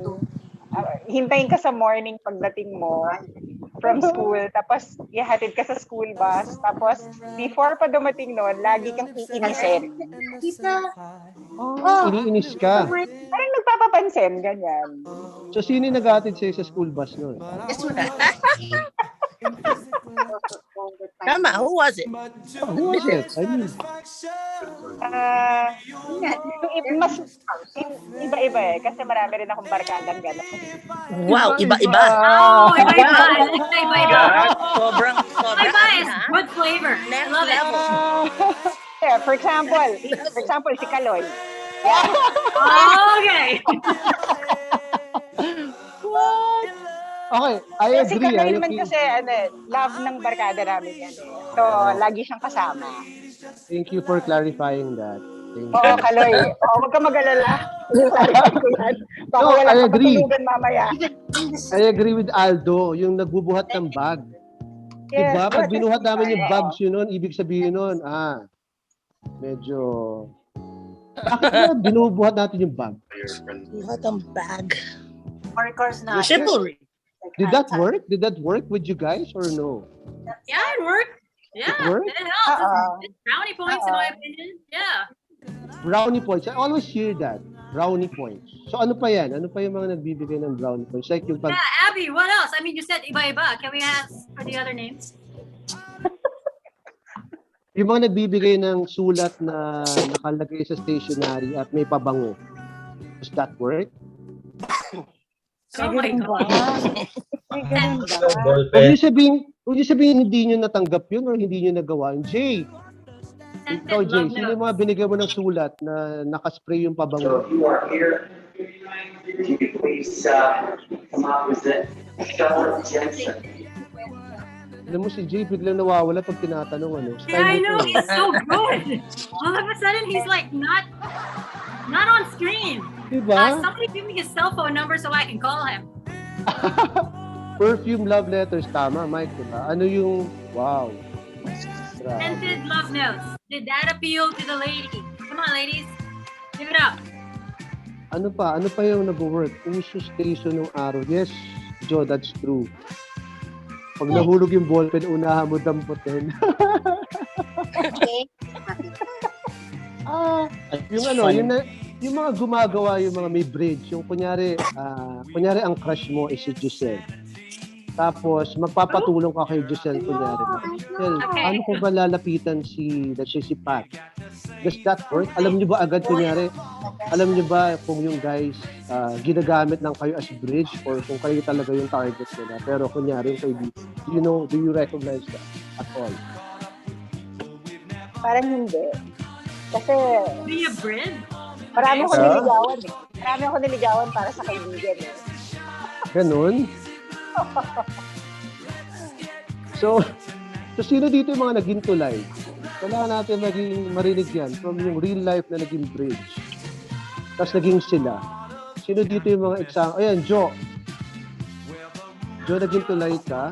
Hintayin ka sa morning pagdating mo from school. Tapos, ihatid ka sa school bus. Tapos, before pa dumating nun, lagi kang iinisin. Iniinis ka. Parang nagpapapansin, ganyan. So sino yung nag-atid sa'yo sa school bus nun? Tama, who was it? Who was it? I mean, Mas iba-iba eh. Kasi marami rin akong barkadang gano'n. Wow, iba-iba. Oh, iba-iba. Iba-iba. Sobrang, Iba is good flavor. I love it. Yeah, for example, si Caloy. Okay. okay, I Si agree. Caloy naman kasi, love ng barkada namin yan. So, lagi siyang kasama. Thank you for clarifying that. Thank you. Oo, Caloy. Huwag ka mag-alala. Clarify ko yan. Baka No, wala I kang agree. matulugan mamaya. I agree with Aldo, yung nagbubuhat ng bag. Yes, Diba? Pag but- binuhat namin yung bags yun nun, ibig sabihin nun, medyo... Bakit na binubuhat natin yung bag? What a bag. Markers na. Chivalry. Did that work? Did that work with you guys or no? Yeah, it worked. Yeah, It worked? it helps. It's brownie points in my opinion. Yeah. Brownie points. I always hear that. Brownie points. So ano pa yan? Ano pa yung mga nagbibigay ng brownie points? Like yung pag... Yeah, Abby, what else? I mean, you said iba-iba. Can we ask for the other names? Yung mga nagbibigay ng sulat na nakalagay sa stationery at may pabango. Does that work? Oh my God. Huwag niyo sabihin hindi niyo natanggap yun or hindi niyo nagawa yun. Jay, ikaw Jay, sino yung mga binigay mo ng sulat na nakaspray yung pabango? You are here. Can you please come out with it? Charlotte Jensen. Alam mo si Jay biglang nawawala pag tinatanong ano. Yeah, I know. He's so good. All of a sudden, he's like not on screen. Diba? Somebody give me his cell phone number so I can call him. Perfume love letters, tama Mike, diba? Ano yung, wow. Grabe. Scented love notes. Did that appeal to the lady? Come on, ladies. Give it up. Ano pa yung nag-work? Uso station ng araw. Yes, Joe, that's true. Pag nahulog yung ballpen, unahan mo damputin. Yung ano, yung mga gumagawa, yung mga may bridge, yung kunyari ang crush mo is si Josell. Tapos, magpapatulong ka kay Josell, kunyari. Josell, paano ko ba lalapitan si Pat? Does that work? Alam niyo ba agad, kunyari, alam niyo ba kung yung guys ginagamit lang kayo as bridge or kung kayo talaga yung target nila? Pero kunyari, yung kaibigan, do you recognize that at all? Parang hindi. Kasi, Be a bridge? marami akong niligawan eh. Marami akong niligawan para sa kaibigan eh. Ganun? So, sino dito yung mga naging tulay? Kailangan natin marinig yan from yung real life na naging bridge. Tapos naging sila. Sino dito yung mga example? Ayan, Jo. Jo, naging tulay ka?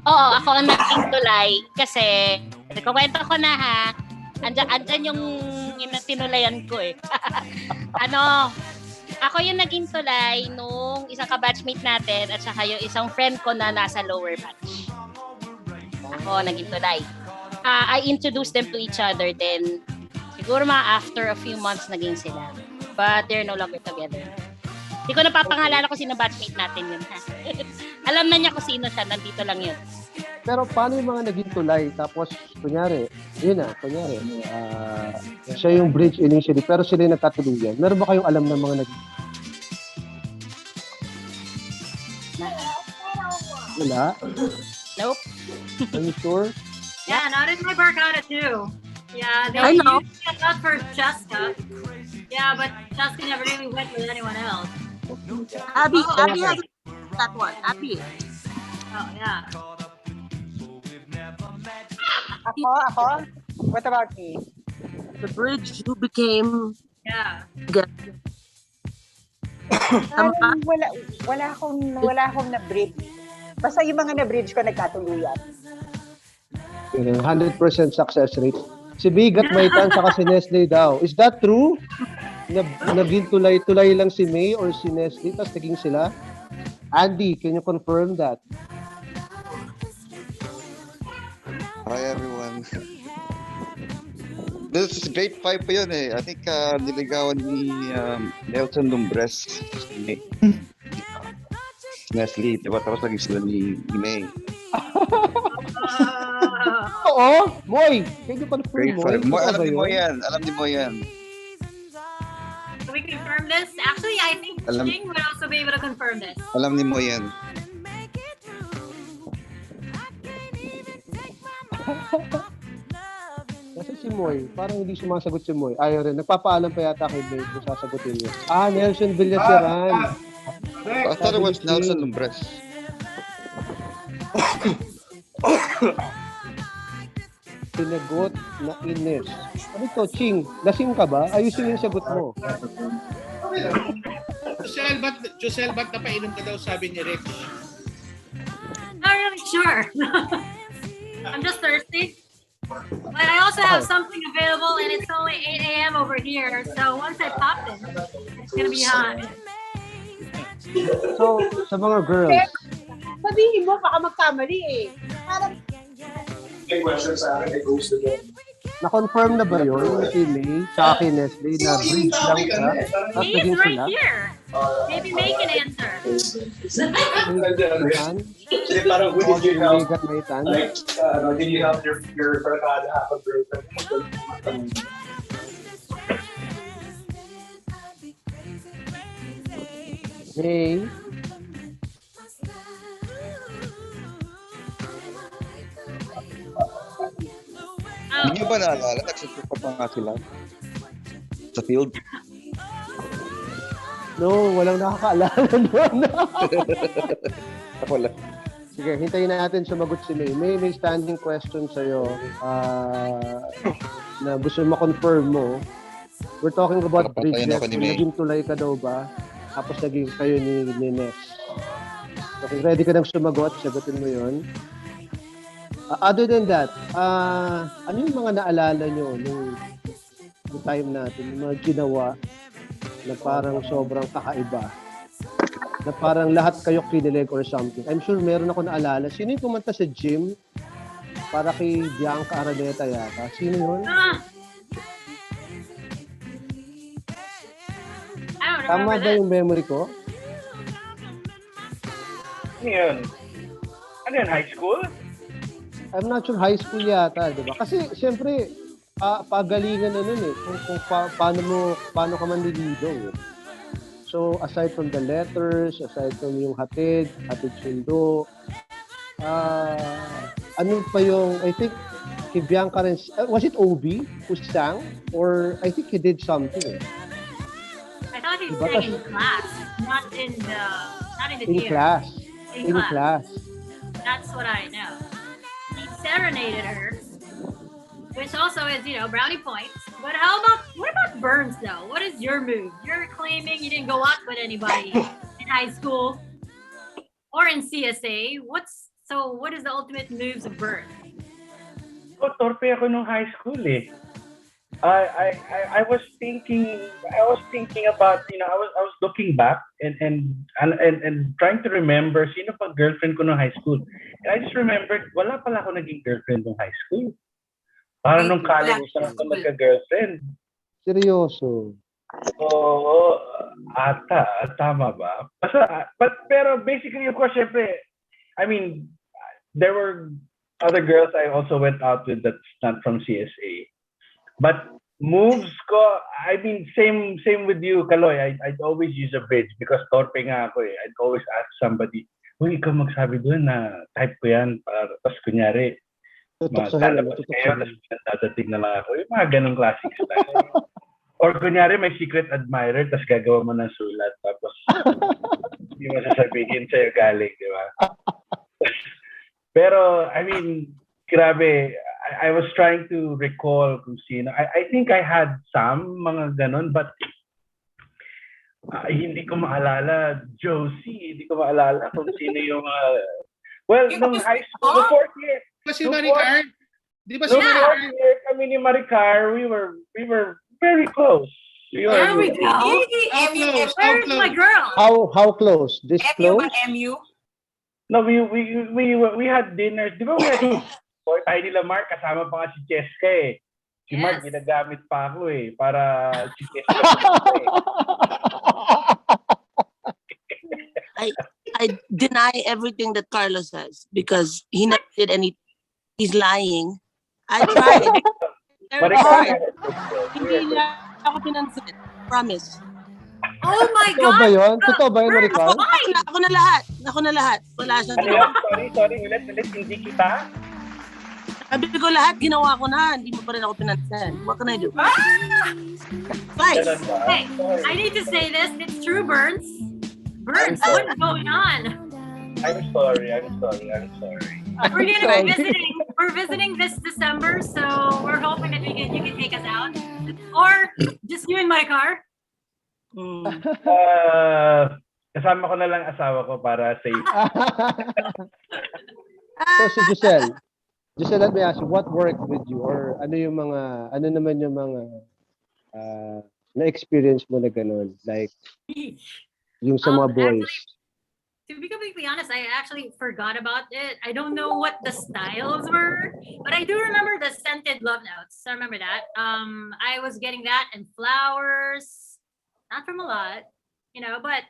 Oo, ako ang naging tulay kasi kukwento ko na ha. Andyan yung tinulayan ko eh. Ako yung naging tulay nung isang ka-batchmate natin at saka yung isang friend ko na nasa lower batch. Ako naging tulay. I introduced them to each other then siguro after a few months naging sila. But they're no longer together. Hindi ko napapangalala kung sino batchmate natin yun. Alam na niya kung sino siya, nandito lang yun. Pero paano yung mga naging tulay? Tapos, kunyari, siya yung bridge initially, pero sila yung nagkatuluyan. Meron ba kayong alam ng mga naging? Wala? Nope. Are you sure? Yeah, not in my Barcada too. Yeah, they I know. used to get that for Jessica. Yeah, but Jessica never really went with anyone else. Abby has that one. Abby. Oh, yeah. Ako? What about me? The bridge who became... Yeah. Wala akong na-bridge. Basta yung mga na-bridge ko nagkatuluyan. 100% success rate. Si Bigat Maitan saka si Nestle daw. Is that true? Naging tulay lang si May or si Nestle tapos naging sila? Andy, can you confirm that? Hi everyone. This is grade 5 pa yun eh. I think niligawan ni Nelson Lumbres si Nestle, diba? Tapos naging sila ni May. Oo, Moy! Can you confirm, Grade 5. Moy? Alam ni mo yan. Can we confirm this? Actually, I think Ching would also be able to confirm this. Alam ni mo yan. Kasi si Moy, parang hindi sumasagot si Moy. Ayaw rin. Nagpapaalam pa yata kay Blake kung sasagutin niya. Nelson Villaseran. I thought it was Nelson Lumbres. Sinagot na Ines. Ano ito, Ching? Lasing ka ba? Ayusin yung sagot mo. Josell, ba't napainom ka daw sabi ni Rich? Not really sure. I'm just thirsty. But I also have something available and it's only 8 a.m. over here. So once I pop it, it's gonna be hot. So, sa mga girls. Sabihin mo, baka magkamali eh. Parang... May question sa akin, I ghosted them. Na-confirm na ba yun? Si May, sa akin Nestle, na bridge lang ka? At He is naging right sila? here. Maybe May can answer. Parang who did you help? Bigat Maitan? Like, did you help your barkada have a girlfriend? May? Hindi nyo ba naalala? Nagsusupport pa nga sila sa field. No, walang nakakaalala doon. Ako lang. Sige, hintayin natin sumagot si May. May standing question sa'yo na gusto ma-confirm mo. We're talking about bridges. Naging tulay ka daw ba? Tapos naging kayo ni Nes. So, kung ready ka nang sumagot, sagutin mo yun. Other than that, ano yung mga naalala nyo nung time natin, yung mga ginawa na parang sobrang kakaiba. Na parang lahat kayo kinilig or something. I'm sure meron ako naalala. Sino yung kumanta sa gym? Para kay Bianca Araneta yata. Sino yun? Tama ba yung memory ko? Ano yun? Ano yun, high school? I'm not sure, high school yata, di ba? Kasi, siyempre, pagalingan na nun eh. Kung paano ka manliligaw eh. So, aside from the letters, aside from yung hatid sundo, ano pa yung, I think, kay Bianca rin, was it OB who sang? Or I think he did something eh. I thought he sang in class, not in the In theater. class. In class. That's what I know. He serenaded her, which also is, brownie points. But what about Burns though? What is your move? You're claiming you didn't go out with anybody in high school or in CSA. What is the ultimate moves of Burns? Torpe ako nung high school eh. I was thinking about, I was looking back and trying to remember sino pa girlfriend ko nung high school. And I just remembered, wala pala ako naging girlfriend nung high school. Parang nung college na ako nagka-girlfriend. Seryoso? Oo, tama ba? Pero basically, of course, syempre, I mean, there were other girls I also went out with that's not from CSA. But moves ko, I mean, same with you, Caloy. I'd always use a bridge because torpe nga ako eh. I'd always ask somebody, uy, ikaw magsabi doon na type ko yan. Tapos kunyari, maglalabas kayo, tapos dadating na lang ako. Yung mga ganong classic style. Or kunyari, may secret admirer, tapos gagawa mo ng sulat. Tapos, hindi mo sasabihin sa'yo galing, di ba? Pero, I mean, grabe, I was trying to recall kung sino. I think I had some mga ganon, but hindi ko maalala. Josie, hindi ko maalala kung sino yung well, nung high school, the fourth year. Si Maricar? Di ba si Maricar? Maricar? Fourth year kami ni Maricar, we were very close. There we go. Where's my girl? How close? This close? MU? No, we had dinners. Di ba we had tayo nila Mark, kasama pa nga si Cheska eh. Si Mark, ginagamit pa ako eh, para si Cheska. I deny everything that Carlos says because he never did anything. He's lying. I tried. Very hard. Hindi niya ako pinansin. Promise. Oh my God! Totoo ba yun? Totoo ba yun, Maricar? Ako na lahat. Wala siyang ginawa. Sorry, ulit, hindi kita. Sabi ko lahat, ginawa ko na. Hindi mo pa rin ako pinansin. What can I do? Hey, I need to say this. It's true, Burns. Burns, what is going on? I'm sorry. We're gonna be visiting this December, so we're hoping that you can take us out. Or just you in my car. Kasama ko na lang asawa ko para safe. So si Josell, let me ask you, what worked with you? Or ano naman yung mga na-experience mo na gano'n? Like, yung sa mga boys. Actually, to be completely honest, I actually forgot about it. I don't know what the styles were, but I do remember the scented love notes. I remember that. I was getting that and flowers, not from a lot, but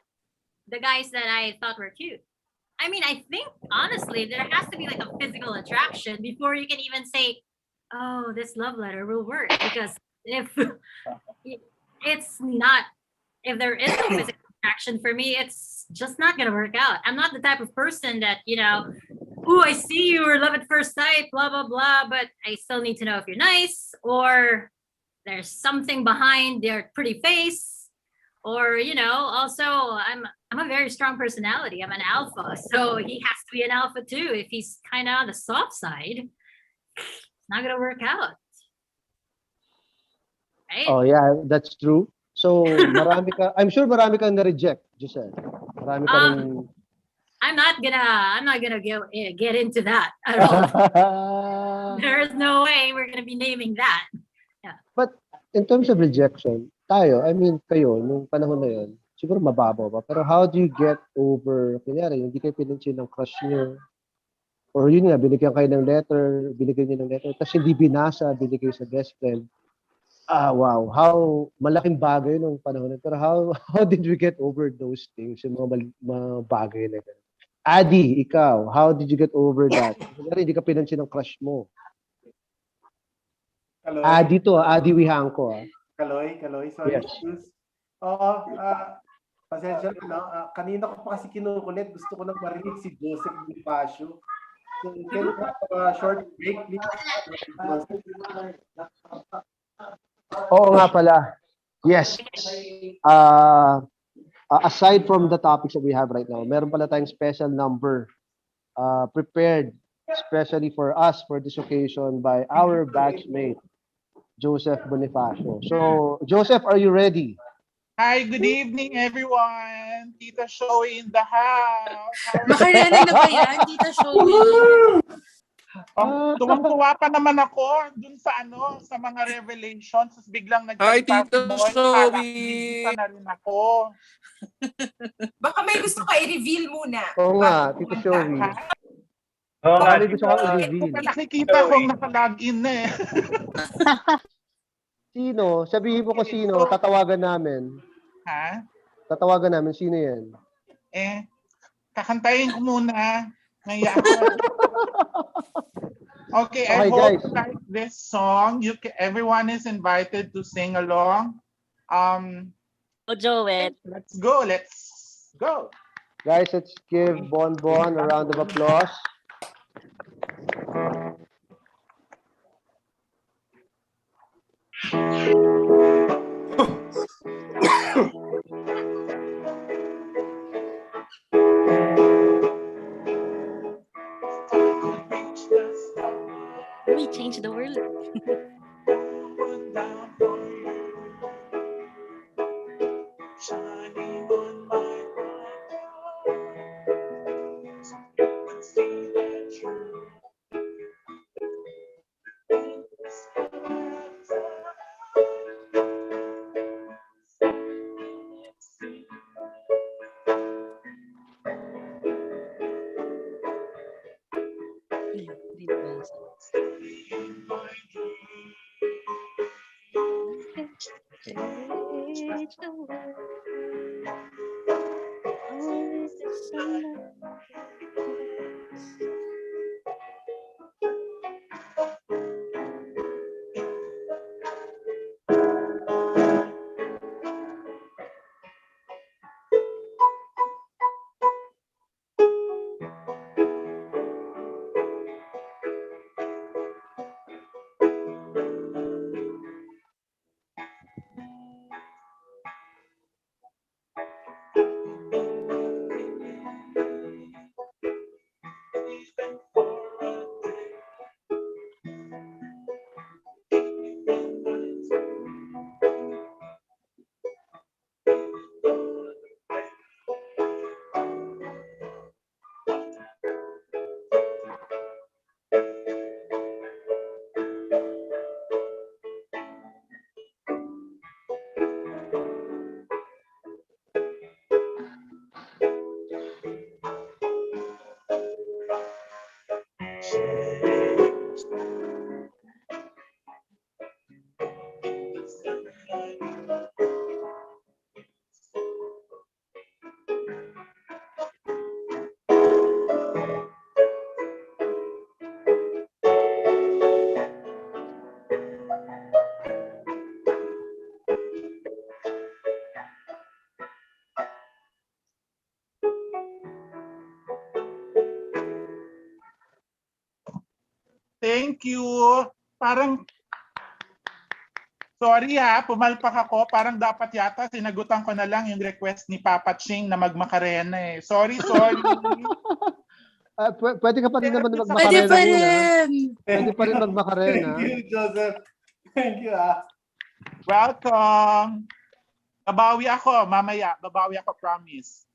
the guys that I thought were cute. I mean, I think honestly, there has to be like a physical attraction before you can even say, "Oh, this love letter will work." Because if there is no physical attraction for me, it's just not gonna work out. I'm not the type of person that I see you or love at first sight, blah blah blah. But I still need to know if you're nice or there's something behind their pretty face. Or, also I'm a very strong personality. I'm an alpha. So he has to be an alpha too. If he's kind of on the soft side, it's not going to work out. Right? Oh yeah, that's true. So I'm sure marami kang na-reject, Josell. Marami ka rin... I'm not gonna get into that at all. There's no way we're gonna be naming that. Yeah. But in terms of rejection, tayo, I mean, kayo, nung panahon na yun, siguro mababaw pa. Pero how do you get over, kunyari, hindi kayo pinansin ng crush nyo, or yun nga, binigyan kayo ng letter, binigyan nyo ng letter, tapos hindi binasa, binigay sa best friend. Wow. How, malaking bagay nung panahon na. Pero how did we get over those things, yung mga bagay na ganun? Adi, ikaw, how did you get over that? Kunyari, hindi ka pinansin ng crush mo. Caloy? Adi Wihangko. Caloy, sorry. Yes. Oo, pasensya na, no? Kanina ko pa kasi kinukulit. Gusto ko nang marinig si Joseph Bonifacio. So, can we have a short break, please? Oo nga pala. Yes. Aside from the topics that we have right now, meron pala tayong special number prepared especially for us for this occasion by our batchmate, Joseph Bonifacio. So, Joseph, are you ready? Hi, good evening, everyone. Tita Showy in the house. Makarena na ba yan, Tita Showy? Tuwang-tuwa pa naman ako dun sa sa mga revelations. Tapos biglang Hi, Tita Showy. Isa na rin ako. Baka may gusto ka i-reveal muna. Oo nga, Tita Showy. Oo nga, Baka may gusto kang i-reveal. Nakikita kong nakalagin na eh. Sino? Sabihin mo ko sino, tatawagan namin. Ha? Tatawagan namin, sino yan? Kakantayin ko muna. Okay, I hope guys. you like this song. Everyone is invited to sing along. Joel. Let's go. Guys, let's give Bonbon a round of applause. We change the world. Shining on my eyes, you can see that truth. Thank you. Parang, sorry pumalpak ako. Parang dapat yata sinagutan ko na lang yung request ni Papa Ching na magmakarena eh. Sorry. Pwede ka pa rin naman magmakarena Pwede pa muna. rin. Pwede pa rin magmakarena. Thank you, Joseph. Thank you, Welcome. Babawi ako mamaya. Babawi ako, promise.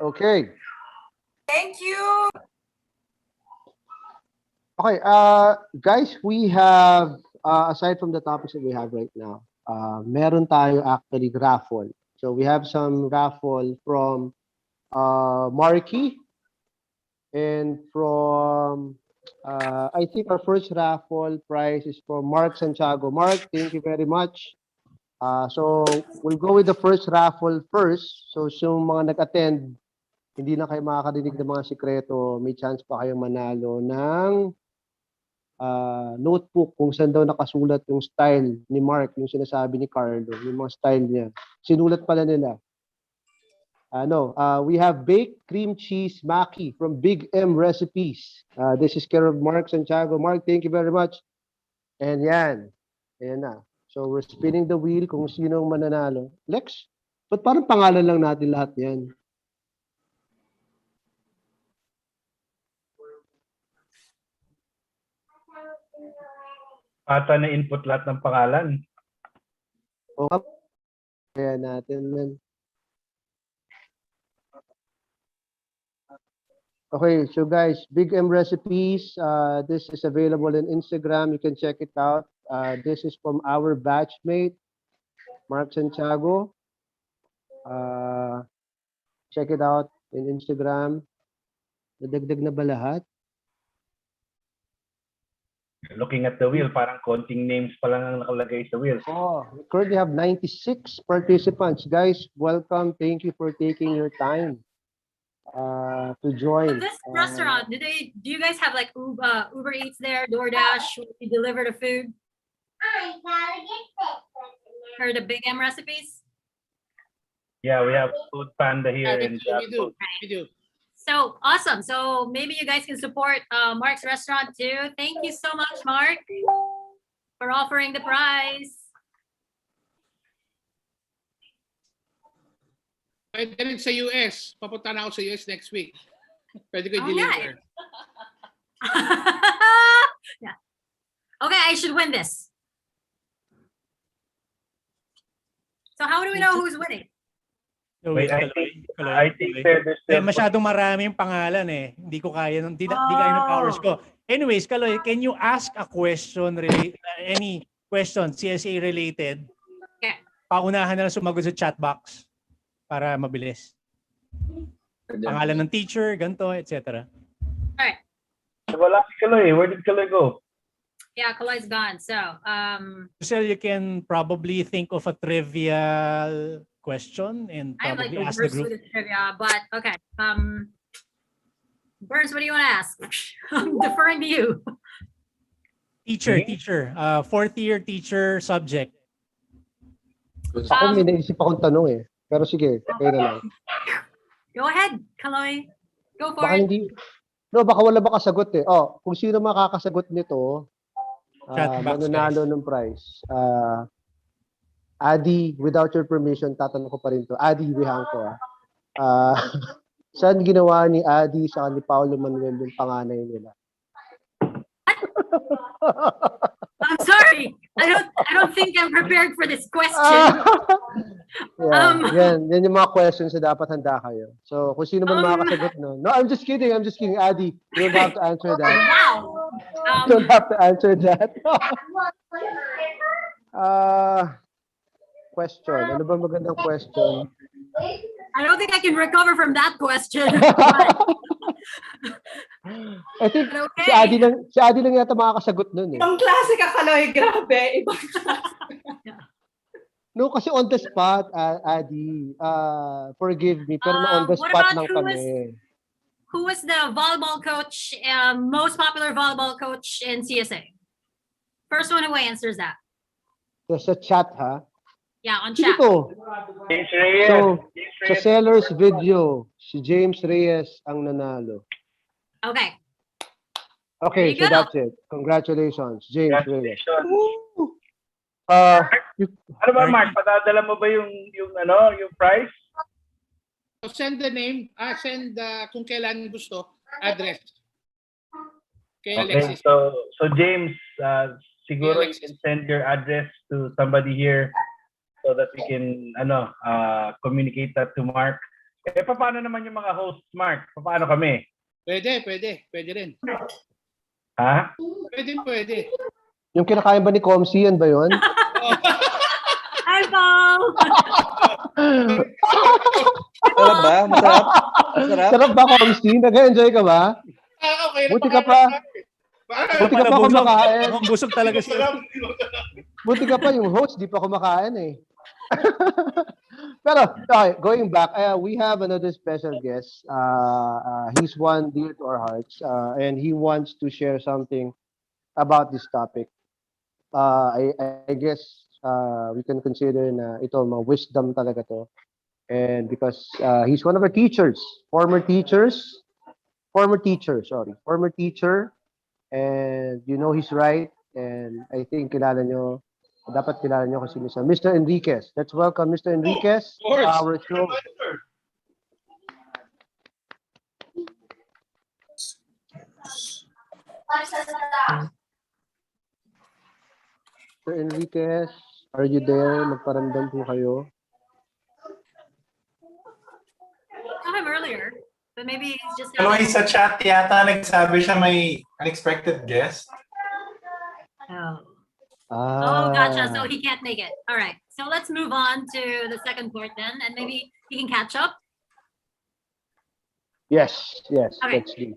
Okay. Thank you. Okay, guys, we have, aside from the topics that we have right now, meron tayo actually raffle. So we have some raffle from Marky and from I think our first raffle prize is from Mark Santiago. Mark, thank you very much. So we'll go with the first raffle first. So yung mga nag-attend, hindi na kayo makakarinig ng mga sikreto, may chance pa kayong manalo ng notebook kung saan daw nakasulat yung style ni Mark, yung sinasabi ni Carlo, yung mga style niya. Sinulat pala nila. We have baked cream cheese maki from Big M Recipes. This is care of Mark Santiago. Mark, thank you very much. And yan. Ayan na. So we're spinning the wheel kung sino ang mananalo. Lex, ba't parang pangalan lang natin lahat yan? Ata na input lahat ng pangalan. O, kaya natin, man. Okay, so guys, Big M Recipes, this is available in Instagram. You can check it out. This is from our batchmate, Mark Santiago. Check it out in Instagram. Nadagdag na ba lahat? Looking at the wheel, parang konting names pa lang ang nakalagay sa wheel. Oh, we currently have 96 participants. Guys, welcome. Thank you for taking your time to join. This restaurant, do you guys have like Uber Eats there, DoorDash, you deliver the food? Or the Big M Recipes? Yeah, we have Food Panda here. We do. So awesome. So maybe you guys can support Mark's restaurant too. Thank you so much, Mark, for offering the prize. Pwede rin sa US. Papunta na ako sa US next week. Pwede ko i-deliver. Yeah. Okay, I should win this. So how do we know who's winning? Wait, I think there's masyadong marami yung pangalan eh. Hindi ko kaya, hindi kaya ng powers ko. Anyways, Caloy, can you ask a question, any question CSA related? Okay. Paunahan na lang sumagot sa chat box para mabilis. Pangalan ng teacher, ganito, etc. Alright. Wala si Caloy. Where did Caloy go? Yeah, Caloy's gone. So, Josell, you can probably think of a trivial question and I'm like probably the ask the worst group. with the trivia, but okay. Burns, what do you want to ask? I'm deferring to you. Teacher, fourth year teacher subject. Ako may naisip akong tanong eh. Pero sige, kayo na lang. Go ahead, Caloy. Go for Baka it. hindi, baka wala makasagot eh. Oh, kung sino makakasagot nito, mananalo ng prize. Adi, without your permission, tatanong ko pa rin to. Adi, bihang ko. Saan ginawa ni Adi sa ni Paulo Manuel yung panganay nila? I'm sorry. I don't think I'm prepared for this question. Yan yung mga questions na dapat handa kayo. So, kung sino man makakasagot no. No, I'm just kidding. Adi, you don't have to answer that. Wow. You don't have to answer that. Question. Ano ba magandang question? I don't think I can recover from that question. I think si Adi lang yata makakasagot nun eh. Ibang klase ka, Caloy. Grabe. Ibang klase. No, kasi on the spot, Adi, forgive me, pero na on the spot lang kami. Who was the volleyball coach, most popular volleyball coach in CSA? First one who answers that. Sa chat, ha? Yeah, on chat. Ito. James Reyes. So, sa seller's video, si James Reyes ang nanalo. Okay. Okay, so that's it. Congratulations, James Reyes. Ano ba, Mark? Padadala mo ba yung prize? So send the name, send kung kailan gusto, address. Kay Alexis. Okay, so James, siguro you can send your address to somebody here so that we can communicate that to Mark. Eh, paano naman yung mga hosts, Mark? Paano kami? Pwede rin. Ha? Pwede. Yung kinakain ba ni Comsti, yan ba yun? Sarap ba? Masarap? Masarap? Sarap ba, Comsti? Nag-enjoy ka ba? Okay, Buti ka pa. Buti ka pa kumakain. Mukhang busog talaga siya. Buti ka pa, yung host, di pa kumakain eh. Pero, okay, going back, we have another special guest. He's one dear to our hearts, and he wants to share something about this topic. I guess we can consider na ito, mga wisdom talaga to. And because he's one of our teachers, former teacher, and you know he's right, and I think dapat kilala nyo kung sino siya. Mr. Enriquez. Let's welcome Mr. Enriquez to our show. Mr. Enriquez, are you there? Magparamdam po kayo. Saw him earlier, but maybe he's just. Caloy, sa chat yata nagsabi siya may unexpected guest. Oh. Oh, gotcha. So he can't make it. All right. So let's move on to the second part then, and maybe he can catch up. Yes. Okay. Let's do.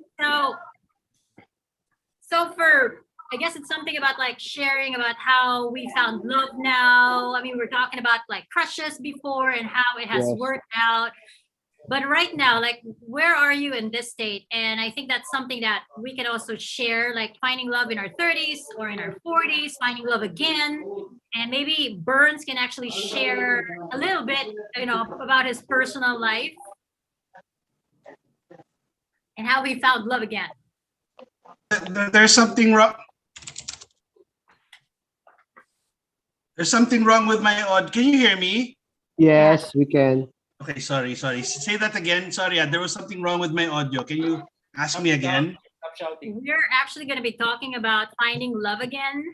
So for, I guess it's something about like sharing about how we found love now. I mean, we're talking about like crushes before and how it has worked out. But right now, like, where are you in this state? And I think that's something that we can also share, like finding love in our 30s or in our 40s, finding love again. And maybe Burns can actually share a little bit, about his personal life and how he found love again. There's something wrong. There's something wrong with my audio. Can you hear me? Yes, we can. Okay, sorry. Say that again. Sorry, there was something wrong with my audio. Can you ask me again? Stop shouting. We're actually going to be talking about finding love again.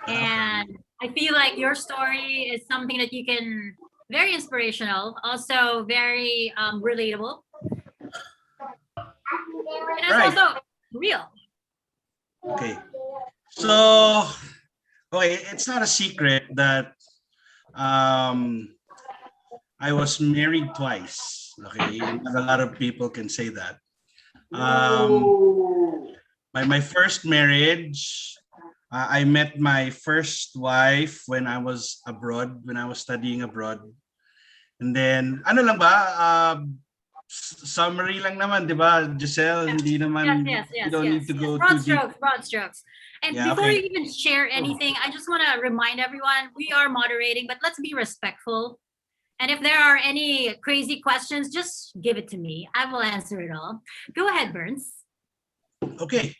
And I feel like your story is something that you can, very inspirational, also very relatable. And it's also real. Okay. So, it's not a secret that I was married twice. Okay, not a lot of people can say that. My first marriage, I met my first wife when I was abroad, when I was studying abroad. And then, ano lang ba? Summary lang naman, di ba, Josell? Hindi naman, you don't need to go too deep. Broad strokes. And before you even share anything, I just want to remind everyone, we are moderating, but let's be respectful. And if there are any crazy questions, just give it to me. I will answer it all. Go ahead, Burns. Okay.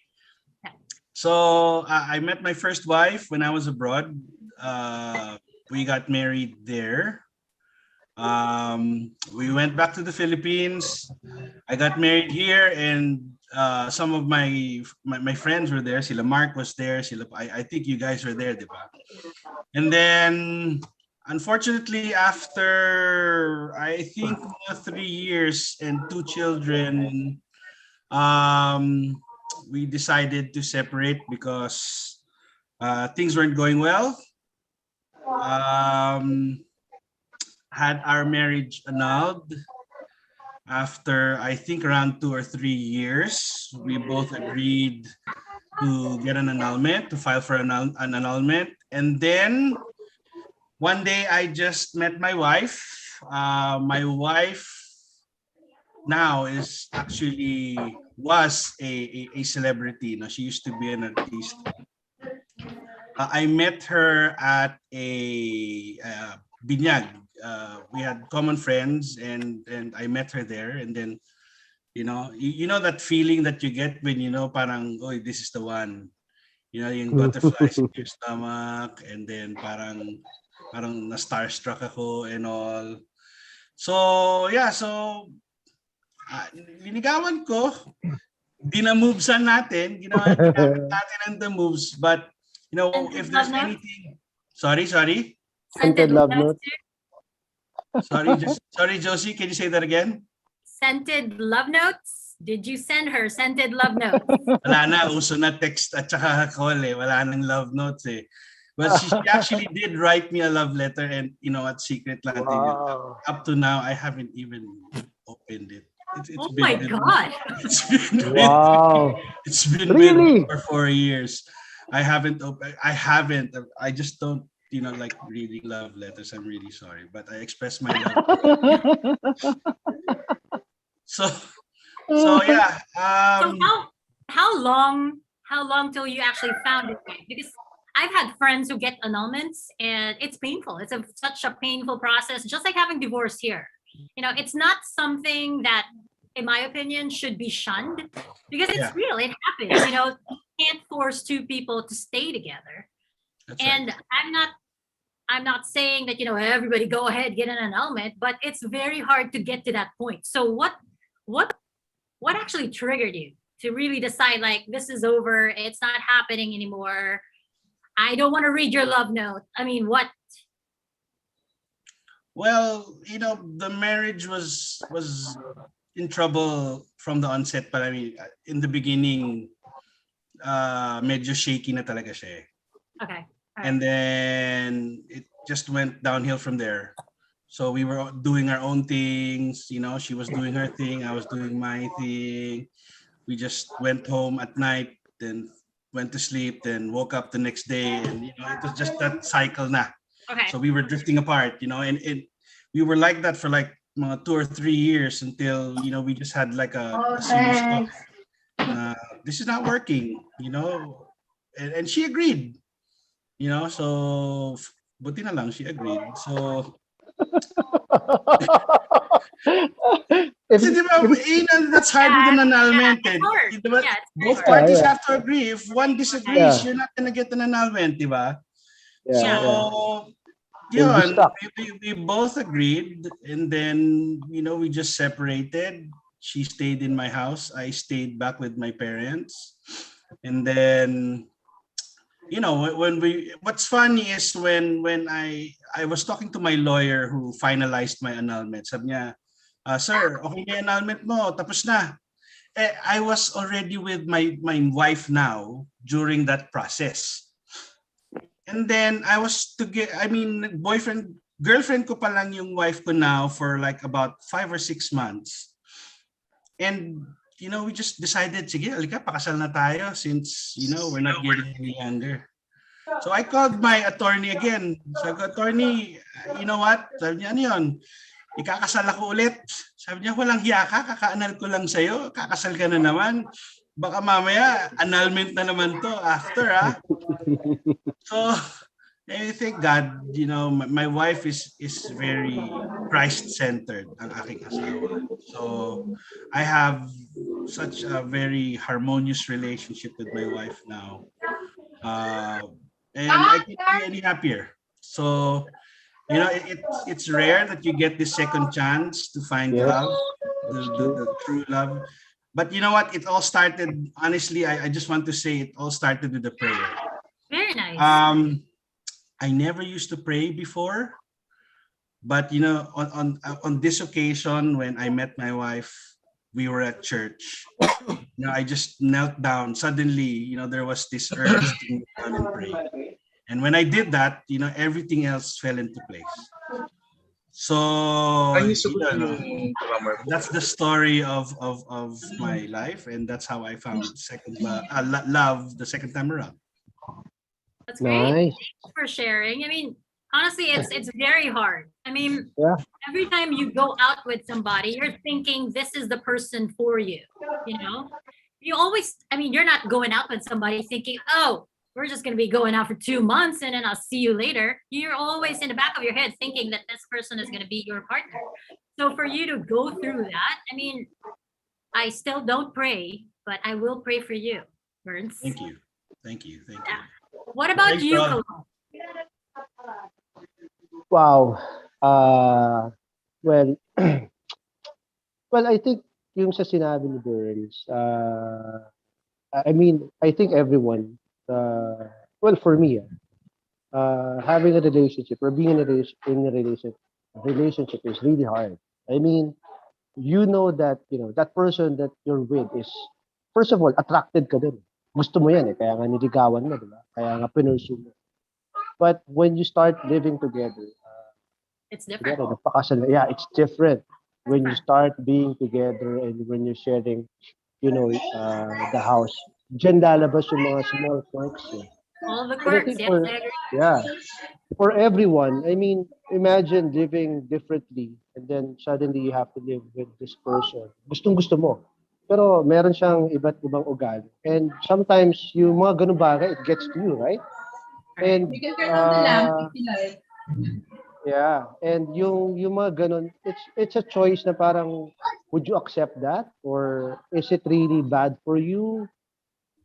So I met my first wife when I was abroad. We got married there. We went back to the Philippines. I got married here, and some of my friends were there. Sila Mark was there. I think you guys were there, diba? And then, unfortunately, after I think 3 years and 2 children, we decided to separate because things weren't going well. Had our marriage annulled after I think around 2 or 3 years. We both agreed to get an annulment, to file for an annulment, and then one day I just met my wife. My wife now was a celebrity. No, she used to be an artist. I met her at a binyag. We had common friends, and I met her there. And then, you know that feeling that you get when parang, oh, this is the one. Yung butterflies in your stomach, and then parang na starstruck ako and all. So linigawan ko, dinamovesan natin, ginamit natin ang the moves, but if there's anything, sorry. Scented love note. Sorry, Josie, can you say that again? Scented love notes? Did you send her scented love notes? Wala na, uso na text at saka call eh. Wala nang love notes eh. But she actually did write me a love letter, and you know what, secret lang din yun. Wow. Up to now, I haven't even opened it. It's Oh been my with God. it's been Wow. it's been with Really? me for 4 years. I haven't opened. I haven't. I just don't, you know, like reading love letters. I'm really sorry, but I express my love. So yeah. So how long till you actually found it? Because I've had friends who get annulments and it's painful. It's such a painful process, just like having divorce here. You know, it's not something that, in my opinion, should be shunned because it's Yeah. real. It happens. You know, you can't force two people to stay together. That's And right. I'm not saying that, you know, everybody go ahead, get an annulment, but it's very hard to get to that point. So what actually triggered you to really decide like this is over, it's not happening anymore? I don't want to read your love note. I mean, what? Well, you know, the marriage was in trouble from the onset, but I mean, in the beginning, medyo shaky na talaga siya. Okay. And then it just went downhill from there. So we were doing our own things, you know, she was doing her thing, I was doing my thing. We just went home at night, then went to sleep, then woke up the next day, and you know, it was just that cycle na. Okay. So we were drifting apart, you know, and we were like that for like 2 or 3 years until, you know, we just had like a serious talk. This is not working, you know, and she agreed, you know, so buti na lang she agreed. So kasi di ba, that's hard with an annulment. Di ba? Both parties have to agree. If one disagrees, you're not gonna get an annulment, di ba? So yun, we both agreed, and then, you know, we just separated. She stayed in my house, I stayed back with my parents. And then, you know, what's funny is when I was talking to my lawyer who finalized my annulment. Sabi niya, sir, okay na yung annulment mo, tapos na. I was already with my wife now during that process. And then I was girlfriend ko pa lang yung wife ko now for like about 5 or 6 months. And, you know, we just decided, sige, alika, pakasal na tayo since, you know, we're not getting any younger. So I called my attorney again. Sabi ko, attorney, you know what? Sabi niya, ano yun? Ikakasal ako ulit. Sabi niya, walang hiya ka, kakaanal ko lang sa'yo, kakasal ka na naman. Baka mamaya, annulment na naman to after, ha? So, thank God, you know, my wife is very Christ-centered, ang aking asawa. So, I have such a very harmonious relationship with my wife now. And I can't be any happier. So, you know, it's rare that you get this second chance to find love, the true love. But you know what? It all started, honestly, I just want to say it all started with a prayer. Very nice. I never used to pray before, but you know, on this occasion when I met my wife, we were at church. You know, I just knelt down. Suddenly, you know, there was this urge to kneel down and pray. And when I did that, you know, everything else fell into place. So you know, that's the story of my life, and that's how I found love the second time around. That's great. Thanks for sharing. I mean, honestly, it's very hard. I mean, every time you go out with somebody, you're thinking this is the person for you. You know, you always, I mean, you're not going out with somebody thinking, oh, we're just going to be going out for 2 months and then I'll see you later. You're always in the back of your head thinking that this person is going to be your partner. So for you to go through that, I mean, I still don't pray, but I will pray for you, Burns. Thank you. Thank you. Thank you. What about you, Caloy? Wow. Well, well, I think yung sa sinabi ni Burns, I mean, I think everyone, well, for me, having a relationship or being in a relationship is really hard. I mean, you know that person that you're with is, first of all, attracted ka din. Gusto mo yan eh, kaya nga niligawan mo, di ba? Kaya nga pinursue mo. But when you start living together, It's different. yeah, it's different. When you start being together and when you're sharing, the house, dyan lalabas yung mga small quirks. All the And I quirks, think yes, I agree. for everyone, I mean, imagine living differently and then suddenly you have to live with this person. Gustong-gusto mo. Pero meron siyang iba't ibang ugali. And sometimes, yung mga ganun bagay, it gets to you, right? And, yeah, and yung mga ganun, it's a choice na parang, would you accept that? Or is it really bad for you?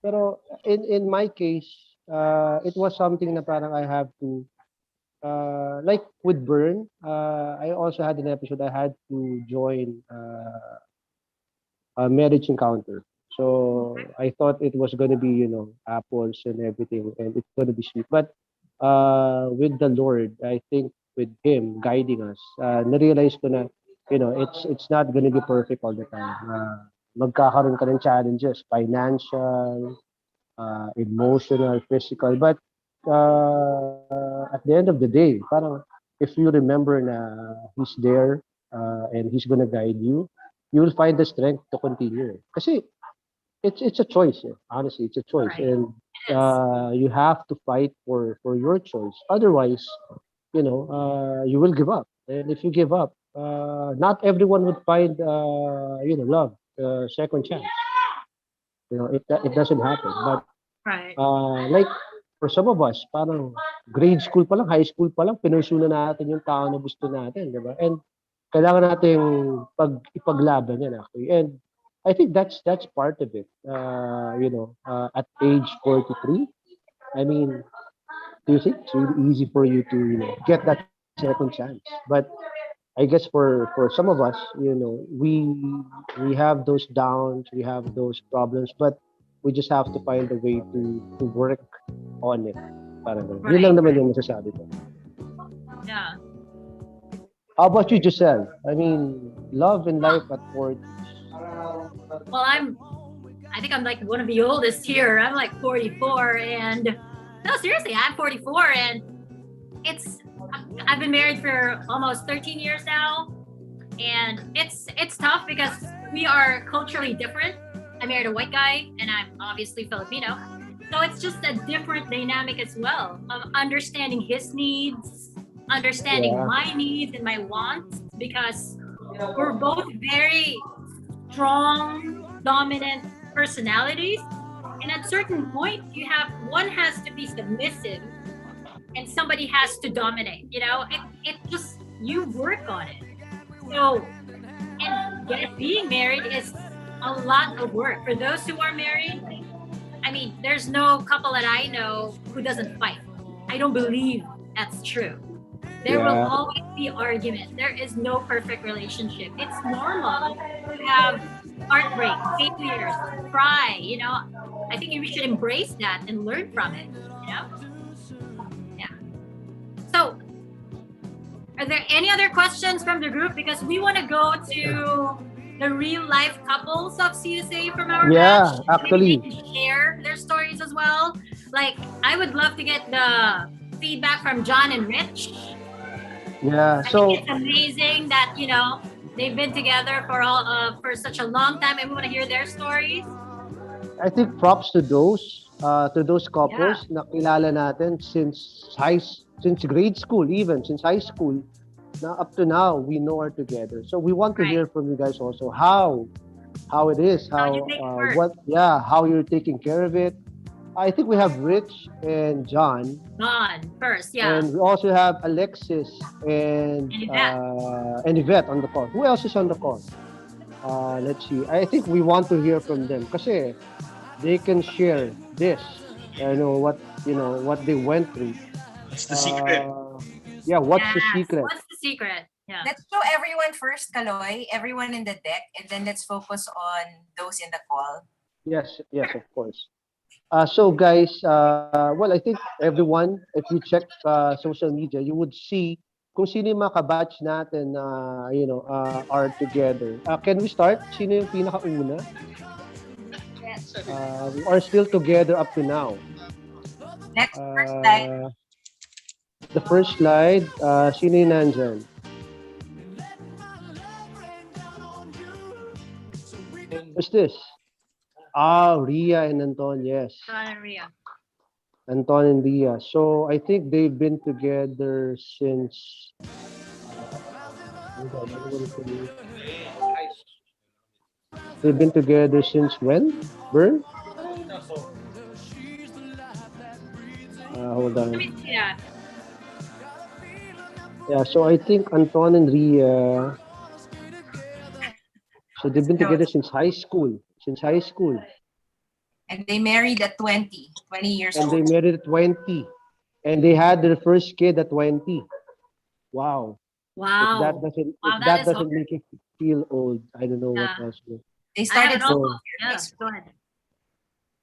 Pero in my case, it was something na parang I have to, like with Burn, I also had an episode I had to join a marriage encounter. So I thought it was going to be, apples and everything, and it's going to be sweet. But with the Lord, I think with Him guiding us, na-realize ko na, it's not going to be perfect all the time. Magkakaroon ka ng challenges, financial, emotional, physical. But at the end of the day, parang if you remember na He's there and He's gonna guide you, you will find the strength to continue. Kasi it's a choice. Honestly, it's a choice, and you have to fight for your choice. Otherwise, you will give up. And if you give up, not everyone would find love, second chance. It doesn't happen. But like for some of us, parang grade school pa lang, high school pa lang, pinursu na natin yung tao na gusto natin, di ba? And kailangan natin ipaglaban yan actually. And I think that's part of it. At age 43, I mean, do you think it's really easy for you to, get that second chance? But I guess for some of us, we have those downs, we have those problems, but we just have to find a way to work on it. Parang ganun. Yun lang naman yung masasabi ko. Yeah. How about you, Josell? I mean, love and life at 40. Well, I think I'm like one of the oldest here. I'm like 44, and no, seriously, I'm 44, and I've been married for almost 13 years now, and it's tough because we are culturally different. I married a white guy, and I'm obviously Filipino, so it's just a different dynamic as well of understanding his needs, understanding my needs and my wants, because we're both very strong, dominant personalities, and at certain point, one has to be submissive and somebody has to dominate. It just, you work on it. So, and being married is a lot of work. For those who are married, I mean, there's no couple that I know who doesn't fight. I don't believe that's true. There will always be argument. There is no perfect relationship. It's normal to have heartbreak, failures, cry. I think we should embrace that and learn from it. So, are there any other questions from the group? Because we want to go to the real life couples of CSA from our batch. Actually. Maybe they can share their stories as well. Like, I would love to get the feedback from John and Rich. Yeah, I think it's amazing that, they've been together for such a long time, and we want to hear their stories. I think props to those couples na kilala natin since grade school, even since high school. Now up to now, we know are together. So we want to hear from you guys also how it is, how you're taking care of it. I think we have Rich and John. John first, yeah. And we also have Alexis and Yvette on the call. Who else is on the call? Let's see. I think we want to hear from them kasi they can share this. What they went through. What's the secret? What's the secret? What's the secret? Yeah. Let's show everyone first, Caloy, everyone in the deck, and then let's focus on those in the call. Yes, of course. So guys, I think everyone, if you check social media, you would see kung sino yung mga kabatch natin na, are together. Can we start? Sino yung pinakauna? We are still together up to now. Next, first time. the first slide, sino yung nandyan? What's this? Ria and Anton, yes. Ria. Anton and Ria. So I think they've been together since. They've been together since when? Bern? Hold on. Let me see that. Yeah, so I think Anton and Ria. So they've been together since high school. Since high school. And they married at 20 years And old. they married at 20. And they had their first kid at 20. Wow. Wow. If that doesn't, Wow, if that that is doesn't hard. make you feel old, I don't know what Yeah. else will. They I started have an uncle. So, Yeah, go ahead.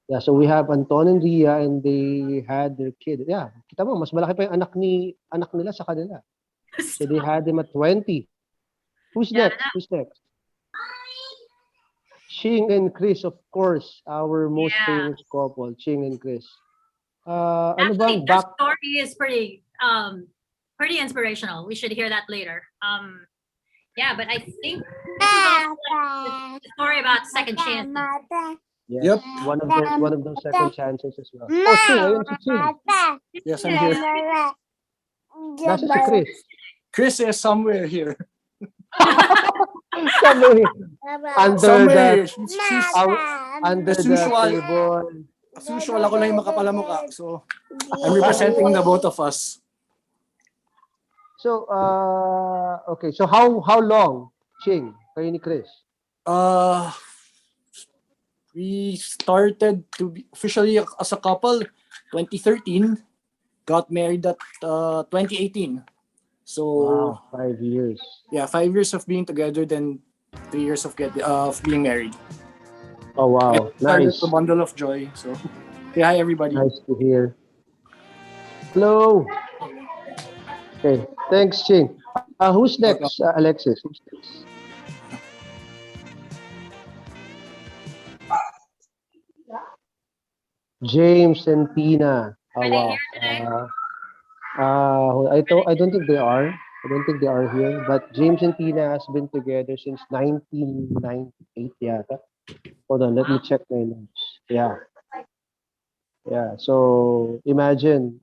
yeah, so we have Anton and Ria and they had their kid. Yeah, kita mo, mas malaki pa yung anak nila sa kanila. So they had them at 20. Who's next? Who's next? Ching and Chris, of course, our most famous couple, Ching and Chris. Ano bang Actually, their back? story is pretty inspirational. We should hear that later. Yeah, but I think this is also like the story about second chances. Yes, one of those second chances as well. Oh, Ching, ayun si Ching. Yes, I'm here. Nasa si Chris. Chris is somewhere here. Somewhere under Somewhere. under As the usual. table. As usual, ako lang yung makapalamuka. So, I'm representing the both of us. So, okay. So, how long, Ching, kayo ni Chris? We started to be officially as a couple 2013, got married at 2018. So, wow, 5 years. Yeah, 5 years of being together, then 3 years of being married. Oh, wow. Nice. A bundle of joy. So, say hi, everybody. Nice to hear. Hello. Okay. Thanks, Ching. Who's next, Alexis? Who's next? James and Tina. Oh, wow. I don't think they are. I don't think they are here. But James and Tina has been together since 1998 yata. Hold on, let me check my notes. Yeah. Yeah. So imagine,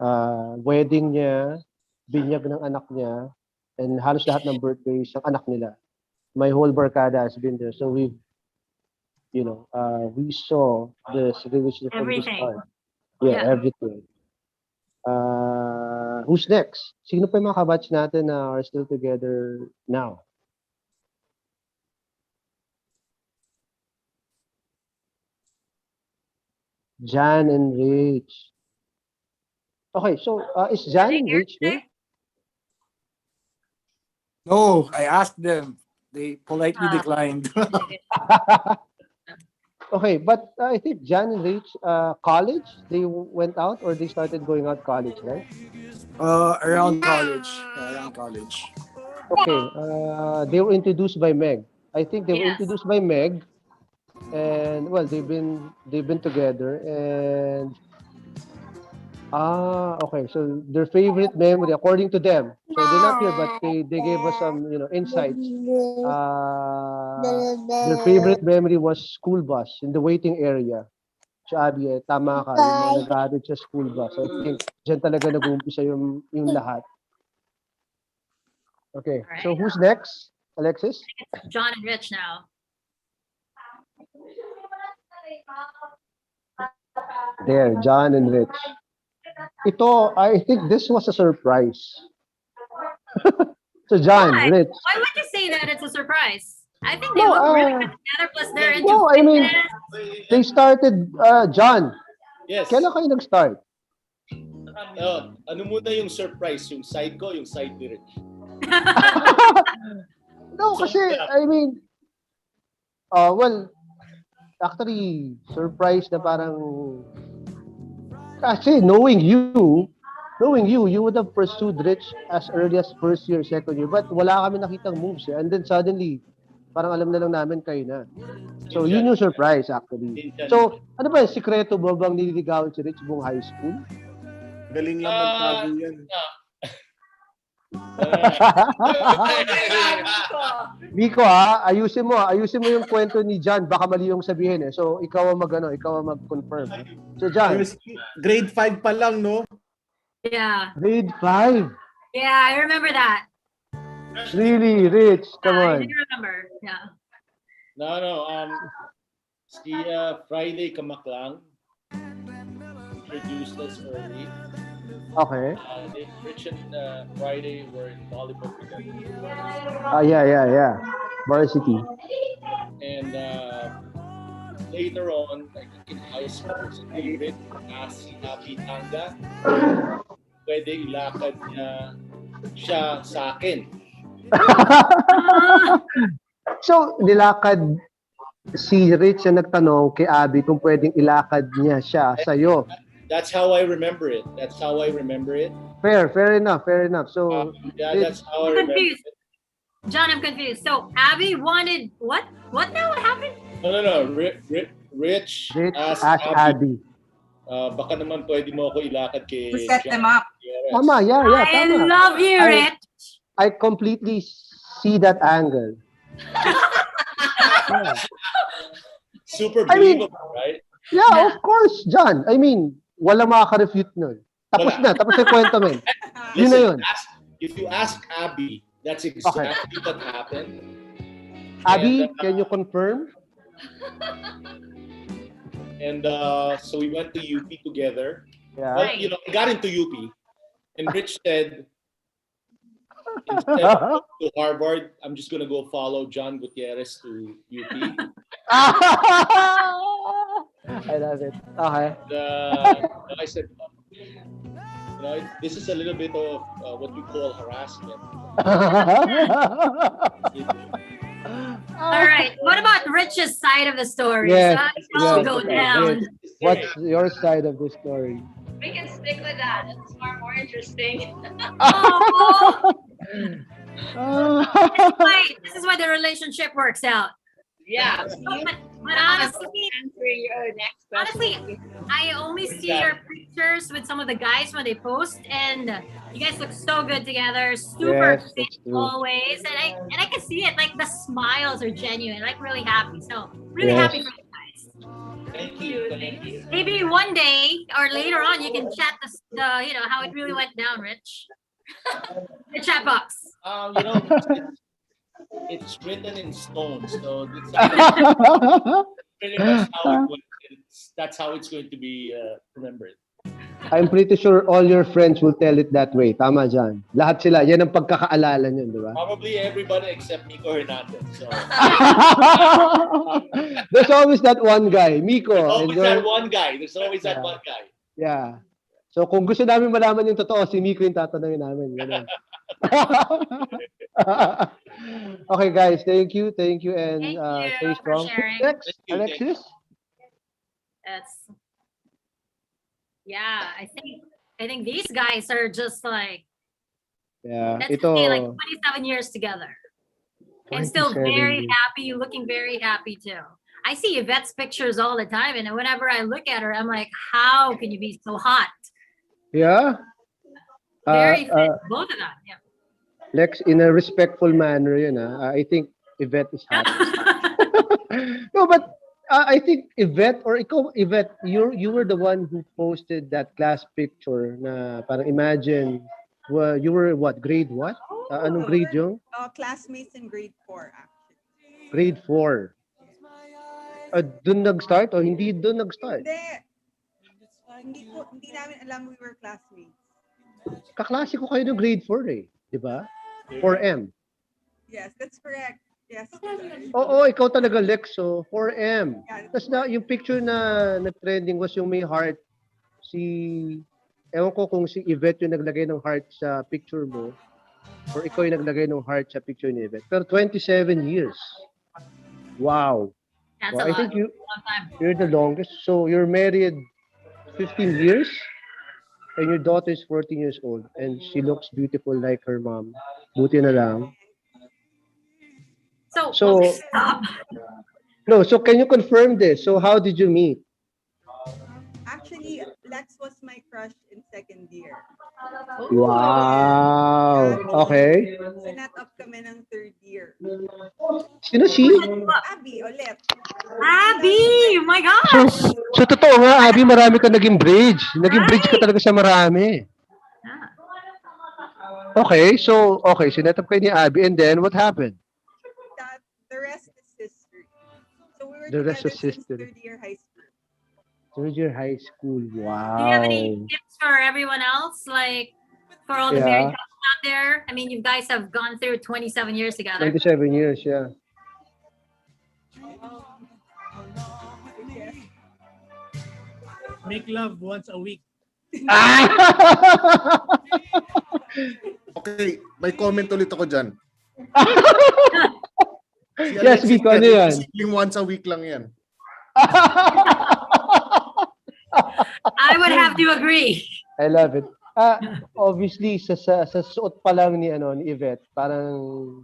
wedding niya, binyag ng anak niya, and halos lahat ng birthdays ng anak nila. My whole barkada has been there. So we saw this relationship from the start. Yeah, everything. Who's next? Sino pa yung mga kabatch natin na are still together now? Jan and Rach. Okay, so is Jan and Rach here? No, I asked them. They politely declined. Okay, but I think Jan and Rach, college, they went out or they started going out college, right? Around college. Around college. Okay, they were introduced by Meg. I think they were introduced by Meg, and well, they've been together, and okay. So their favorite memory, according to them, so they're not here, but they gave us some insights. Their favorite memory was school bus in the waiting area. Sabi, tama ka, yung mga nag-aadid sa school bus. I think dyan talaga nag-uumpisa yung lahat. Okay, right. So who's next? Alexis? John and Rich now. There, John and Rich. Ito, I think this was a surprise. So John, Rich. Why would you say that it's a surprise? I think they look really good together, plus they're into No, I mean, fitness. they started, John. Yes. Kailan kayo nag-start? Ano muna yung surprise? Yung side ko, yung side ni Rich? No, kasi, I mean, well, actually, surprise na parang, kasi knowing you would have pursued Rich as early as first year, second year, but wala kami nakitang moves. And then suddenly, parang alam na lang namin kayo na. So, yun yung surprise actually. So, ano ba yung sikreto ba bang nililigawan si Rich buong high school? Galing lang magtago yan. Miko ayusin mo yung kwento ni John, baka mali yung sabihin eh. So ikaw ang mag-confirm. So John, grade 5 pa lang, no? Yeah. Grade 5. Yeah, I remember that. Really, Rich? Come I on. do remember. Yeah. No. Si Friday Kamaklang introduced us early. Okay. Rich and Friday were in volleyball together. Yeah. Varsity. And later on, I think in high school, si Rich asked si Happy Tanga, pwede ilakad niya siya sa akin. So, nilakad si Rich na nagtanong kay Abby kung pwedeng ilakad niya siya sa'yo. That's how I remember it. Fair enough. So, that's how I remember it. John, I'm confused. So, Abby wanted what? What now? What happened? No. Rich asked Abby. Baka naman pwede mo ako ilakad kay To set them up. Tama, yeah, I tama. love you, Rich. I completely see that angle. Yeah. Super believable, right? Yeah, of course, John. I mean, wala makaka-refute nun. Tapos yung kwento, men. Yun na yun. If you ask Abby, that's exactly what happened. Abby, can you confirm? And so we went to UP together. Yeah. Well, we got into UP. And Rich said, instead of going to Harvard, I'm just going to go follow John Gutierrez to UP. I love it. Okay. I said, this is a little bit of what we call harassment. All right. What about Rich's side of the story? Yes, So I'll go down. What's your side of the story? We can stick with that. It's far more interesting. This is why the relationship works out. Yeah. But honestly, answering your next question. Honestly, I only see your pictures with some of the guys when they post, and you guys look so good together, super Yes, fit that's true. always, and I can see it. Like the smiles are genuine, like really happy. So really Yes. happy for you guys. Thank you. Maybe one day or later on, you can chat the how it really went down, Rich. The chat box. It's written in stone, so it's pretty much how it went. That's how it's going to be remembered. I'm pretty sure all your friends will tell it that way. Tama dyan. Lahat sila. Yan ang pagkakaalala nyo, di ba? Probably everybody except Nico Hernandez. So. There's always that one guy, Miko. There's always that one guy. Yeah. So kung gusto namin malaman yung totoo, si Miko yung tatanungin namin. Ganun. Okay, guys. Thank you, and stay strong. Next, Alexis. Yeah, I think these guys are just like, Yeah, let's ito. say like 27 years together, and still 27 very years. happy, looking very happy too. I see Yvette's pictures all the time, and whenever I look at her, I'm like, how can you be so hot? Yeah. Very fit, both of them. Yeah. Lex, in a respectful manner, yun. I think Yvette is happy. No, but I think Yvette, or ikaw, Yvette, you were the one who posted that class picture na parang imagine, you were what, grade what? Anong grade yung? Classmates in grade 4, actually. Grade 4. Doon nag-start o hindi doon nag-start? Hindi namin alam we were classmates. Kaklase ko kayo ng grade 4 eh. Di ba? 4M. Yes, that's correct. Yes. Oo, ikaw talaga, Lex. So, 4M. Tapos na, yung picture na nag-trending was yung may heart. Ewan ko kung si Yvette yung naglagay ng heart sa picture mo or ikaw yung naglagay ng heart sa picture ni Yvette. Pero 27 years. Wow. That's I a think long time. you're the longest. So, you're married 15 years and your daughter is 14 years old and she looks beautiful like her mom. Buti na lang. So stop. No, so can you confirm this? So how did you meet? Actually, Lex was my crush in second year. Wow. Okay. Sinat up kami ng third year. Sino si? Abby, ulit. Abby! Oh my So, gosh! so totoo nga, Abby, marami ka naging bridge. Naging bridge ka talaga sa marami. Okay, so, sinet up kayo ni Abby, and then, what happened? The rest is history. So we were The rest together is since history. third year high school. Third year high school, Do you have any wow. tips for everyone else? Like, for all the married couples out there? I mean, you guys have gone through 27 years together. 27 years, yeah. Make love once a week. Okay, may comment ulit ako dyan. Si Yes, Alexis Vico, ano yan? Simpleng once a week lang yan. I would have to agree. I love it. Obviously, sa suot pa lang ni Yvette, parang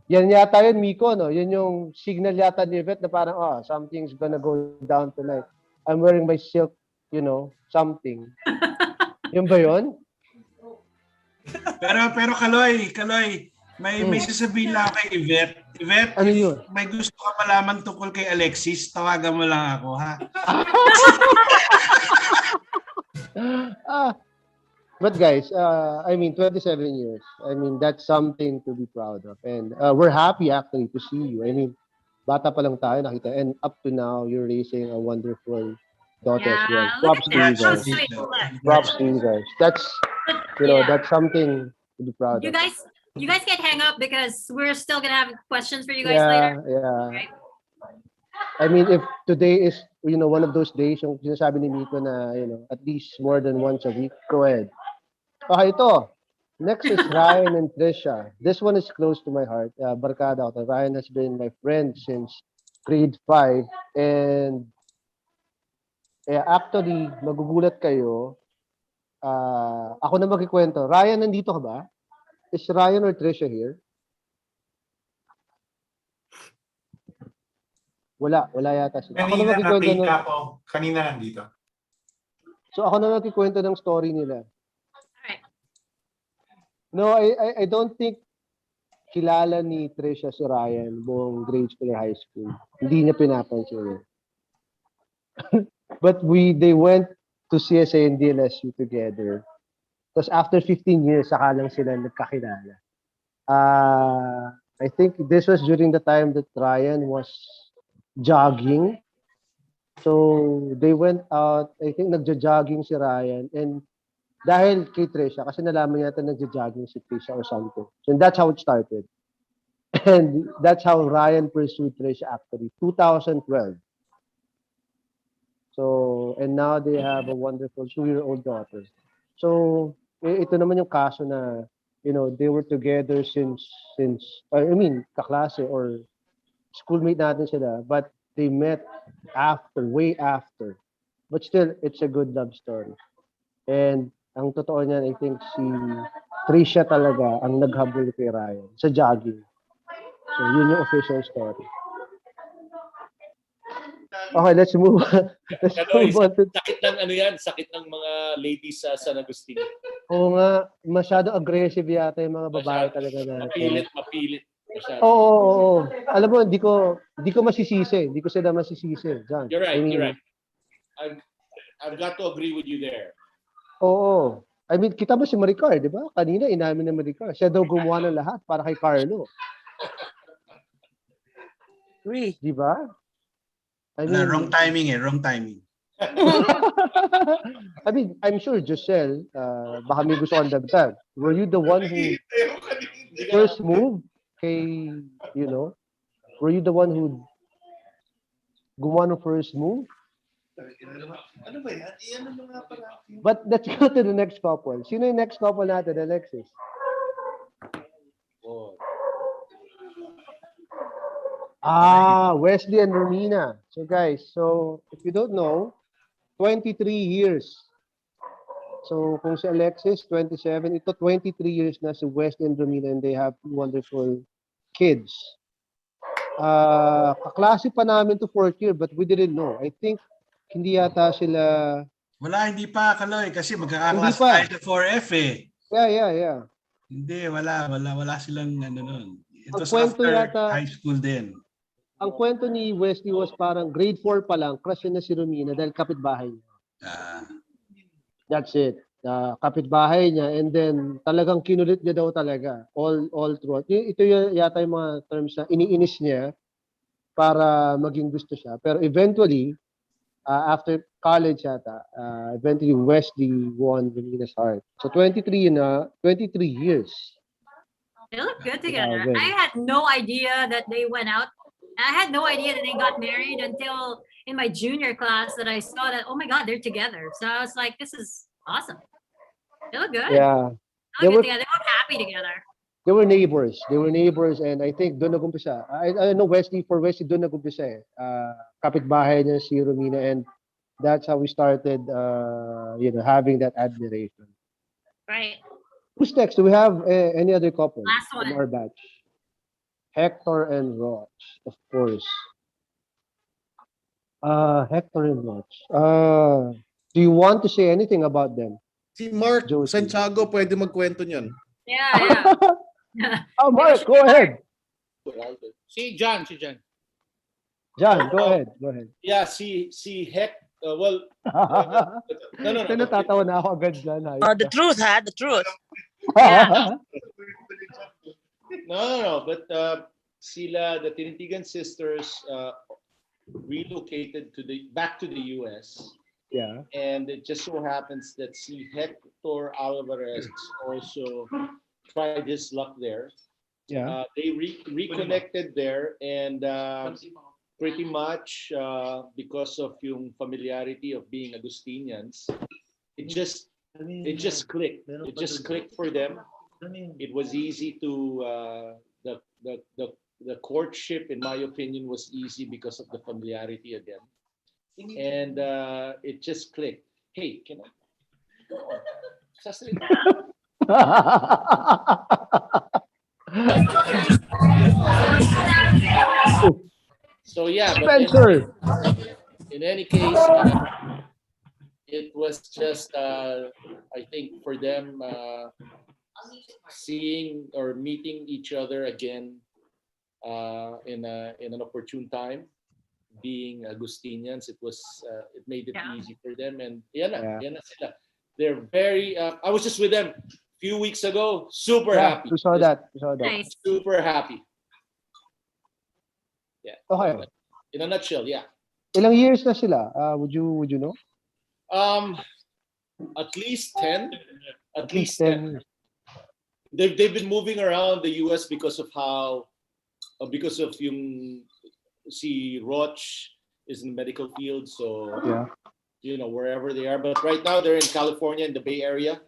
yan yata yun, Miko, no? Yun yung signal yata ni Yvette na parang, something's gonna go down tonight. I'm wearing my silk, something. Yun ba yun? Pero Caloy, may sasabihin lang kay Yvette. Yvette, ano yun? May gusto ka malaman tungkol kay Alexis, tawagan mo lang ako, ha? But guys, 27 years. That's something to be proud of. And we're happy actually to see you. Bata pa lang tayo nakita. And up to now, you're raising a wonderful daughter as well. Props to you guys. Props to you guys. That's, that's something to be proud of. You guys can't hang up because we're still gonna have questions for you guys later. Yeah. If today is, one of those days, yung sinasabi ni Miko na, at least more than once a week, go ahead. Okay, ito. Next is Ryan and Trisha. This one is close to my heart. Barkada ako. Ryan has been my friend since grade 5. And actually, magugulat kayo. Ako na magkikwento. Ryan, nandito ka ba? Is Ryan or Trisha here? Wala yata sila. Kanina nandito. So ako na magkikwento ng story nila. No, I don't think kilala ni Trisha si Ryan buong grade school or high school. Hindi niya pinapansin. But they went to CSA and DLSU together. Tapos after 15 years, saka lang sila nagkakilala. I think this was during the time that Ryan was jogging. So they went out, I think nagja-jogging si Ryan, and dahil kay Trisha, kasi nalaman yata nagja-jogging si Trisha or something. So that's how it started. And that's how Ryan pursued Trisha actually, 2012. So, and now they have a wonderful 2-year-old daughter. So, ito naman yung kaso na, they were together since kaklase or schoolmate natin sila, but they met way after. But still, it's a good love story. And ang totoo niyan, I think si Trisha talaga ang naghabol kay Ryan sa jogging. So, yun yung official story. Okay, let's move on. Sakit ng sakit ng mga ladies sa San Agustin. Oo nga, masyado aggressive yata yung mga babae talaga natin. Mapilit. Oo. Alam mo, hindi ko masisisi. Hindi ko sila masisisi. John. You're right. I've got to agree with you there. Oo. Kita mo si Maricar, di ba? Kanina, inamin na Maricar. Siya daw gumawa ng lahat para kay Carlo. Di ba? Wrong timing. I'm sure, Josell, baka may gusto kang dagdag. Were you the one who first moved kay, were you the one who gumawa ng first move? Ano ba yan? Iyan mo nga pala. But let's go to the next couple. Sino yung next couple natin, Alexis? Wesley and Romina. So guys, if you don't know, 23 years. So kung si Alexis, 27, ito 23 years na si Wesley and Romina, and they have two wonderful kids. Kaklase pa namin to 4th year, but we didn't know. I think hindi yata sila Wala, hindi pa, Caloy, kasi Hindi magkakaklase pa. tayo sa 4F eh. Yeah. Hindi, wala silang ano nun. It Ang was kwento after yata, high school din. ang kwento ni Wesley was parang grade 4 pa lang, crush niya na si Romina dahil kapitbahay niya. That's it. Kapitbahay niya, and then talagang kinulit niya daw talaga all throughout. Ito yata yung mga terms na iniinis niya para maging gusto siya. Pero eventually, after college yata, eventually Wesley won Romina's heart. So 23 years. They look good together. Grabe. I had no idea that they went out. I had no idea that they got married until in my junior class that I saw that, oh my God, they're together. So I was like, this is awesome. They look good. Yeah. They look good together. They look happy together. They were neighbors. And I think doon nagumpisa. I know for Wesley doon nagumpisa eh. Kapitbahay niya si Romina, and that's how we started having that admiration. Right. Who's next? Do we have any other couple Last one. from our batch? Hector and Roch, of course. Hector and Roch. Do you want to say anything about them? Si Mark Santiago pwede magkwento niyan. Yeah. Oh, Mark, go ahead. Si John. John, go ahead. Yeah, si Heck, no. Natatawa na ako agad dyan. The truth, the truth. No. But sila, the Tinintigan sisters, relocated back to the U.S. Yeah. And it just so happens that si Hector Alvarez also tried his luck there. Yeah. They reconnected there, and pretty much because of yung familiarity of being Agustinians, it just clicked. It just clicked for them. It was easy to the courtship, in my opinion, was easy because of the familiarity again, and it just clicked. Hey, can I? So yeah, but in any case, it was just I think for them seeing or meeting each other again in an opportune time, being Agustinians, it made it easy for them, and yan na sila. They're very. I was just with them a few weeks ago. Super happy. We saw that. Nice. Super happy. Yeah. Okay. In a nutshell, yeah. Ilang years na sila? Would you know? At least 10. At least 10. They've been moving around the US because of yung si Roch is in the medical field, so wherever they are. But right now they're in California in the Bay Area,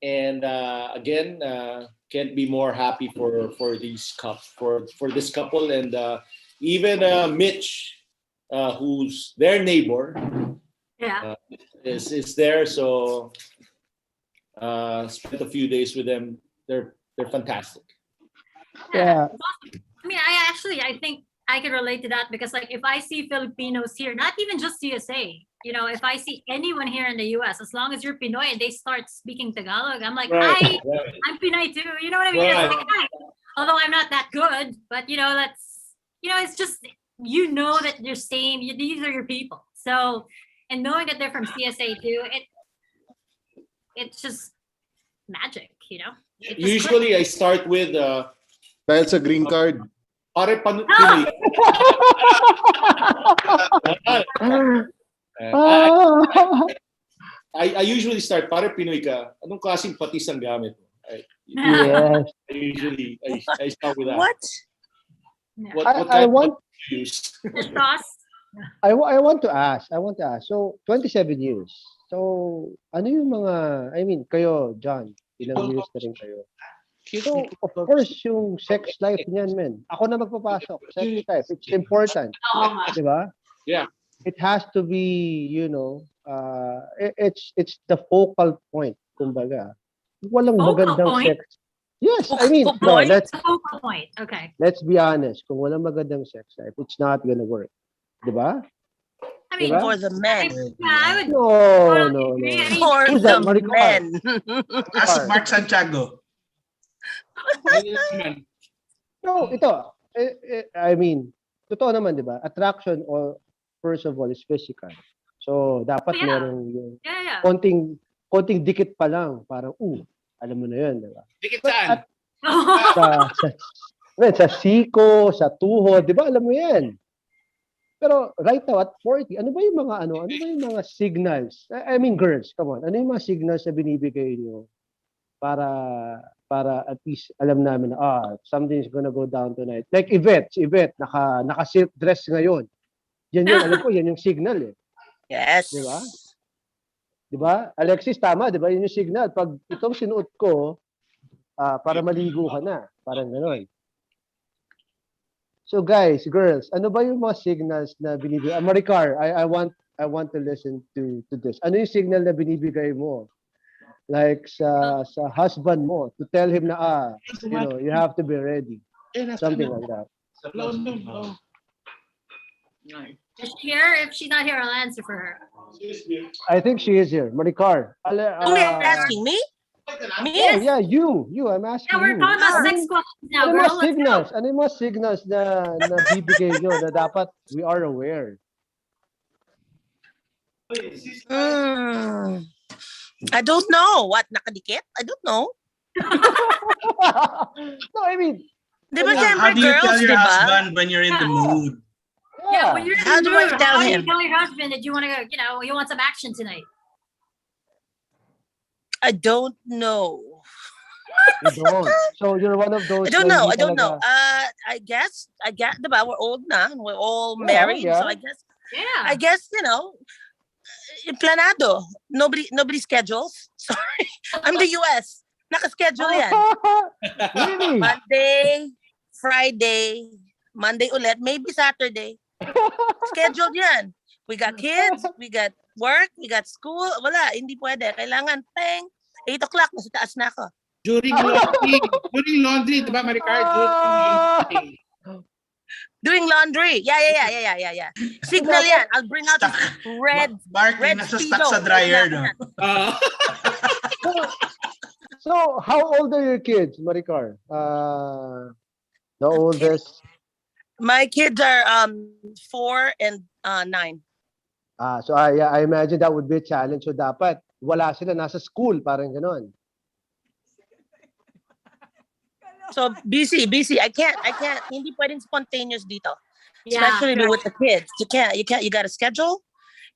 and again, can't be more happy for this couple, and even Mitch, who's their neighbor, is there. So spent a few days with them. They're fantastic. Yeah. I mean, I think I can relate to that because, like, if I see Filipinos here, not even just CSA, if I see anyone here in the US, as long as you're Pinoy and they start speaking Tagalog, I'm like, hi, I'm Pinoy too. You know what I mean? Right. It's like, hi. Although I'm not that good, but it's just, that you're same, these are your people. So, and knowing that they're from CSA too, it's just magic, It just Usually I start with dahil sa green card. Pare Pinoy. I usually start, pare Pinoy ka, anong klaseng patis ang gamit mo? Yes. I start with that. What? What I kind want of you use? I want to ask. So 27 years. So ano yung mga, kayo, John, ilang years na rin kayo? So, of course, yung sex life niyan, men. Ako na magpapasok. Sex life, it's important. Diba? Yeah. It has to be, it's the focal point, kumbaga. Walang magandang sex. Yes, focal point. Okay. Let's be honest. Kung walang magandang sex life, it's not gonna work. Diba? I mean, For the men. I would No. agree. I mean, For Who's the that? Maricar. men. Ask Mark Santiago. No, ito. I mean, totoo naman, di ba? Attraction or first of all is physical. So, dapat merong yung konting dikit pa lang. Parang, alam mo na yun, di ba? Dikit saan? Sa siko, sa tuhod, di ba? Alam mo yan. Pero right now, at 40, ano ba yung mga signals? I mean, girls, come on. Ano yung mga signals na binibigay niyo para at least alam namin na something's gonna go down tonight. Like Yvette, naka-silk dress ngayon. Yan yung, alam ko, yan yung signal eh. Yes. Di ba? Di ba? Alexis, tama, di ba? Yun yung signal. Pag itong sinuot ko, para maligo ka na. Parang gano'n. So guys, girls, ano ba yung mga signals na binibigay? Maricar, I want to listen to this. Ano yung signal na binibigay mo? Like sa husband mo to tell him na you have to be ready. Something like that. Is she here? If she's not here, I'll answer for her. I think she is here. Maricar. You're asking me? Me? Oh, yeah, you. I'm asking you. Yeah, we're talking about sex questions now, Ano girl. yung signals? Ano yung mga signals na bibigay nyo na dapat we are aware? I don't know. What, nakadikit? I don't know. No, I mean, Di ba siyempre How do you girls, tell your di ba? husband when you're in the mood? Yeah, when you're in How the do I mood, tell how do him? you tell your husband that you want to go, you want some action tonight? I don't know. You don't. So you're one of those. I don't know. na hindi talaga- I guess, diba, we're old na. We're all married. yeah. So I guess, planado. Nobody schedules. Sorry. I'm the US. Naka-schedule yan. Really? Monday, Friday, Monday ulit, maybe Saturday. Scheduled yan. We got kids, we got work, we got school. Wala, hindi pwede. Kailangan, 8 o'clock, nasa taas na ako. During laundry, di ba, Maricar? Doing laundry. Yeah. Signal yan. I'll bring out this red nasa Speedo. stuck sa dryer, no? So how old are your kids, Maricar? The oldest. My kids are 4 and 9. So I imagine that would be a challenge. So dapat wala sila nasa school, parang ganon. So busy. I can't. Hindi pwedeng spontaneous dito. Yeah, Especially with the kids. You can't. You got to schedule.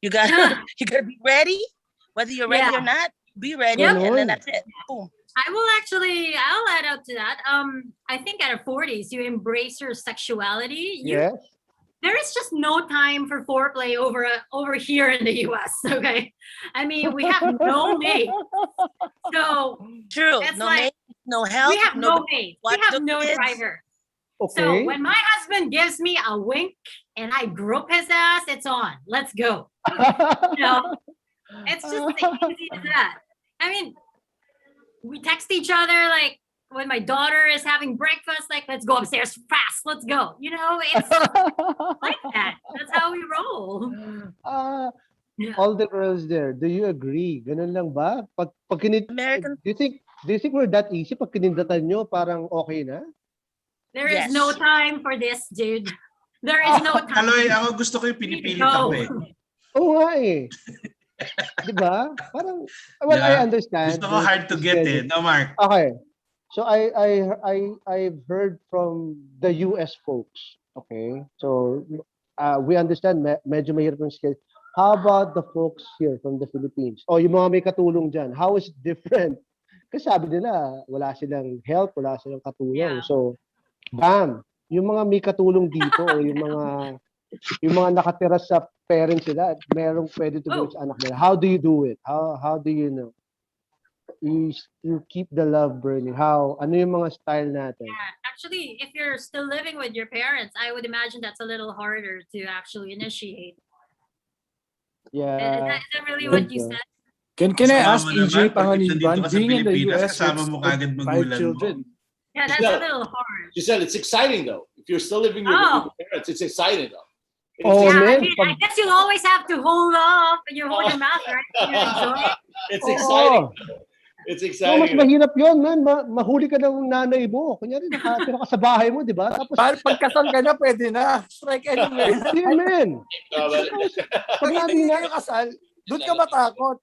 You got to be ready. Whether you're ready or not, be ready, and then that's it. Boom. I'll add up to that. I think at our 40s, you embrace your sexuality. Yes. There is just no time for foreplay over here in the US. Okay, I mean we have no maid, so true. It's No like, maid, no help. we have no maid. We have no kids. driver. Okay. So when my husband gives me a wink and I group his ass, it's on. Let's go. It's just easy as that. I mean, we text each other like when my daughter is having breakfast, like, let's go upstairs fast. Let's go. It's like that. That's how we roll. All the girls there, do you agree? Ganun lang ba? Pag American. Do you think we're that easy? Pag kinindatan nyo, parang okay na? There is no time for this, dude. There is no time. Caloy, ako gusto ko yung pinipilit ako eh. Oo nga eh. Diba? Parang, well, I understand. Gusto ko hard to get eh. No, Mark? Okay. So I've heard from the US folks. Okay. So we understand medyo mahirap yung schedule. How about the folks here from the Philippines? Yung mga may katulong dyan. How is it different? Kasi sabi nila, wala silang help, wala silang katulong. Yeah. So, bam! Yung mga may katulong dito o yung mga nakatira sa parents nila, merong pwede tumulong sa anak nila. How do you do it? How do you know? You keep the love burning. Ano yung mga style natin? Yeah, actually, if you're still living with your parents, I would imagine that's a little harder to actually initiate. Yeah. Is that really what you said? Can I ask Kasama mo EJ naman, pag Panganiban, nandito ka sa being in the Pilipinas, US kasama mo with kagad 5 magulang mo. children? Yeah, that's a little hard. Giselle, it's exciting though. If you're still living with your parents, it's exciting though. Oh, Yeah, I man. mean, I guess you'll always have to hold off and you hold your mouth, right? You enjoy it. It's Oo. exciting. It's So, mas exciting. mahirap yun, man. Mahuli ka ng nanay mo. Kunyari, nakatira ka sa bahay mo, di ba? Tapos, Pagkasal ka na, pwede na. Strike anywhere. hindi, man. Pag hindi kayo kasal, doon ka matakot.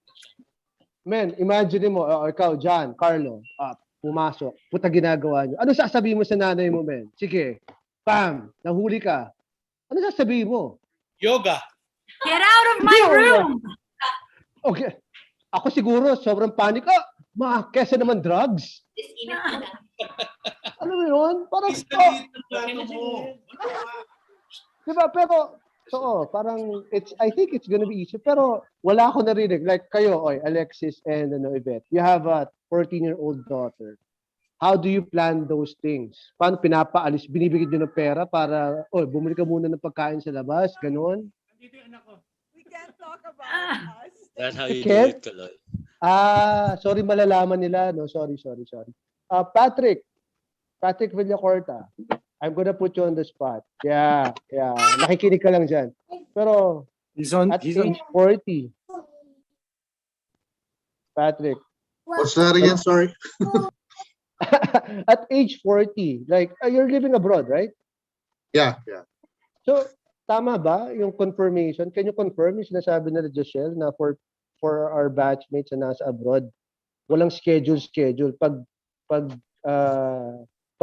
Man, imagine mo, ikaw, John, Carlo, pumasok, puta ginagawa nyo. Ano sasabihin mo sa nanay mo, man? Sige, bam, nahuli ka. Ano sasabihin mo? Yoga. Get out of my room! Okay. Ako siguro, sobrang panic. Kesa naman drugs. Ano mo yun? Parang, diba, pero, parang, I think it's gonna be easy. Pero, wala ako narinig. Like, kayo, Alexis and Yvette, you have a 14-year-old daughter. How do you plan those things? Paano pinapaalis? Binibigyan nyo ng pera para, bumili ka muna ng pagkain sa labas, ganon? We can't talk about us. That's how you do it, Caloy. Sorry, malalaman nila, no? Sorry. Patrick Villacorta, I'm gonna put you on the spot. Yeah. Nakikinig ka lang dyan. Pero, at age 40, Patrick. What's that again? Sorry. At age 40, like, you're living abroad, right? Yeah. So, tama ba yung confirmation? Can you confirm yung sinasabi nila Josell na for our batchmates na nasa abroad, walang schedule. Pag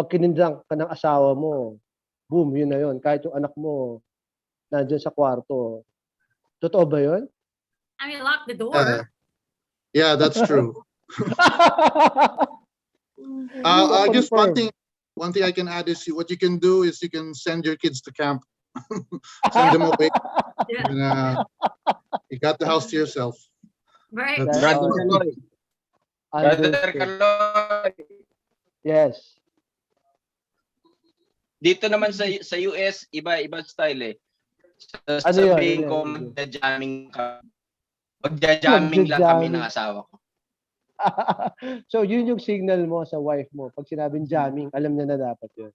kinindang ka ng asawa mo, boom, yun na yun. Kahit yung anak mo nandiyan sa kwarto. Totoo ba yun? I mean, lock the door. Yeah, that's true. Just one thing I can add is what you can do is you can send your kids to camp. Send them away. And, you got the house to yourself. Right. Brother Caloy. Yes. Dito naman sa US, iba style eh. Ano Sabihin yun? ko, magja-jamming lang kami ng asawa ko. So, yun yung signal mo sa wife mo. Pag sinabing jamming, alam niya na dapat yun.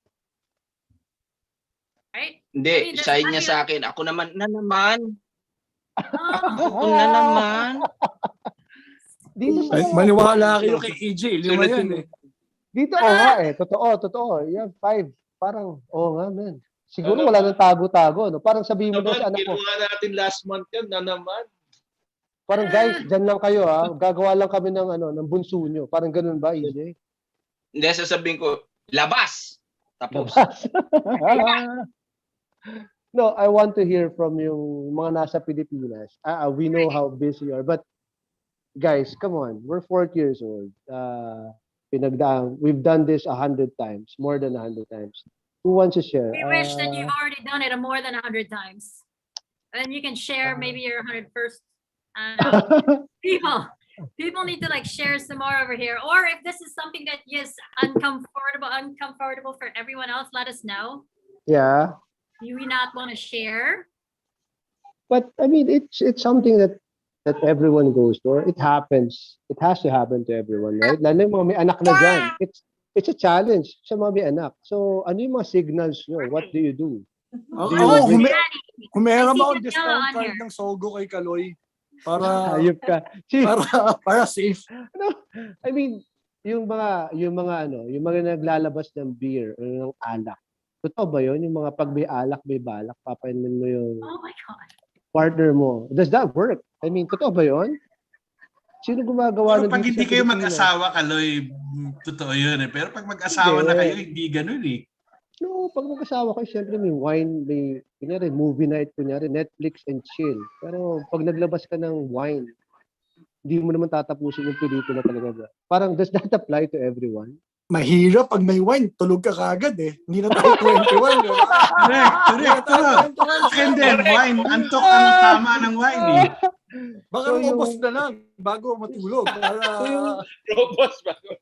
Right? Hindi, sign niya sa akin. Ako naman, na naman. Dito sa Maniwala kayo kay EJ. Lima yan eh. Dito, nga eh. Totoo. You have 5. Parang, nga, man. Siguro wala nang tago-tago. No? Parang sabihin mo na sa anak ko. Ginawa natin last month yan na naman. Parang, guys, dyan lang kayo, ha. Gagawa lang kami ng bunso nyo. Parang ganun ba, EJ? Hindi, sasabihin ko, labas! Tapos. No, I want to hear from yung mga nasa Pilipinas. We know how busy you are. But, guys, come on. We're 40 years old. We've done this 100 times. More than 100 times. Who wants to share? We wish that you've already done it more than 100 times. And you can share maybe your 101st. People need to like share some more over here. Or if this is something that is uncomfortable for everyone else, let us know. Yeah. Do we not want to share? But I mean, it's something that everyone goes through. It happens. It has to happen to everyone, right? Lalo yung mga may anak na dyan. It's a challenge sa mga may anak. So, ano yung mga signals nyo? What do you do? Meron ako discount card ng Sogo kay Caloy. Hayop ka. Para safe. No, I mean, yung mga naglalabas ng beer o ng alak. Totoo ba yun? Yung mga pag may alak, may balak, papainumin mo yung partner mo. Does that work? I mean, totoo ba yun? Sino gumagawa ng pag hindi kayo mag-asawa, Caloy, totoo yun eh. Pero pag mag-asawa na kayo, hindi ganun eh. No, pag mag-asawa kayo, syempre may wine, may kunyari, movie night, kunyari, Netflix and chill. Pero pag naglabas ka ng wine, hindi mo naman tatapusin yung pelikula talaga ba? Parang does that apply to everyone? Mahirap pag may wine, tulog ka kagad eh. Hindi na tayo 21. Correct. And then, wine. Antok ka ng tama ng wine eh. Baka robos na lang bago matulog. Robos bago.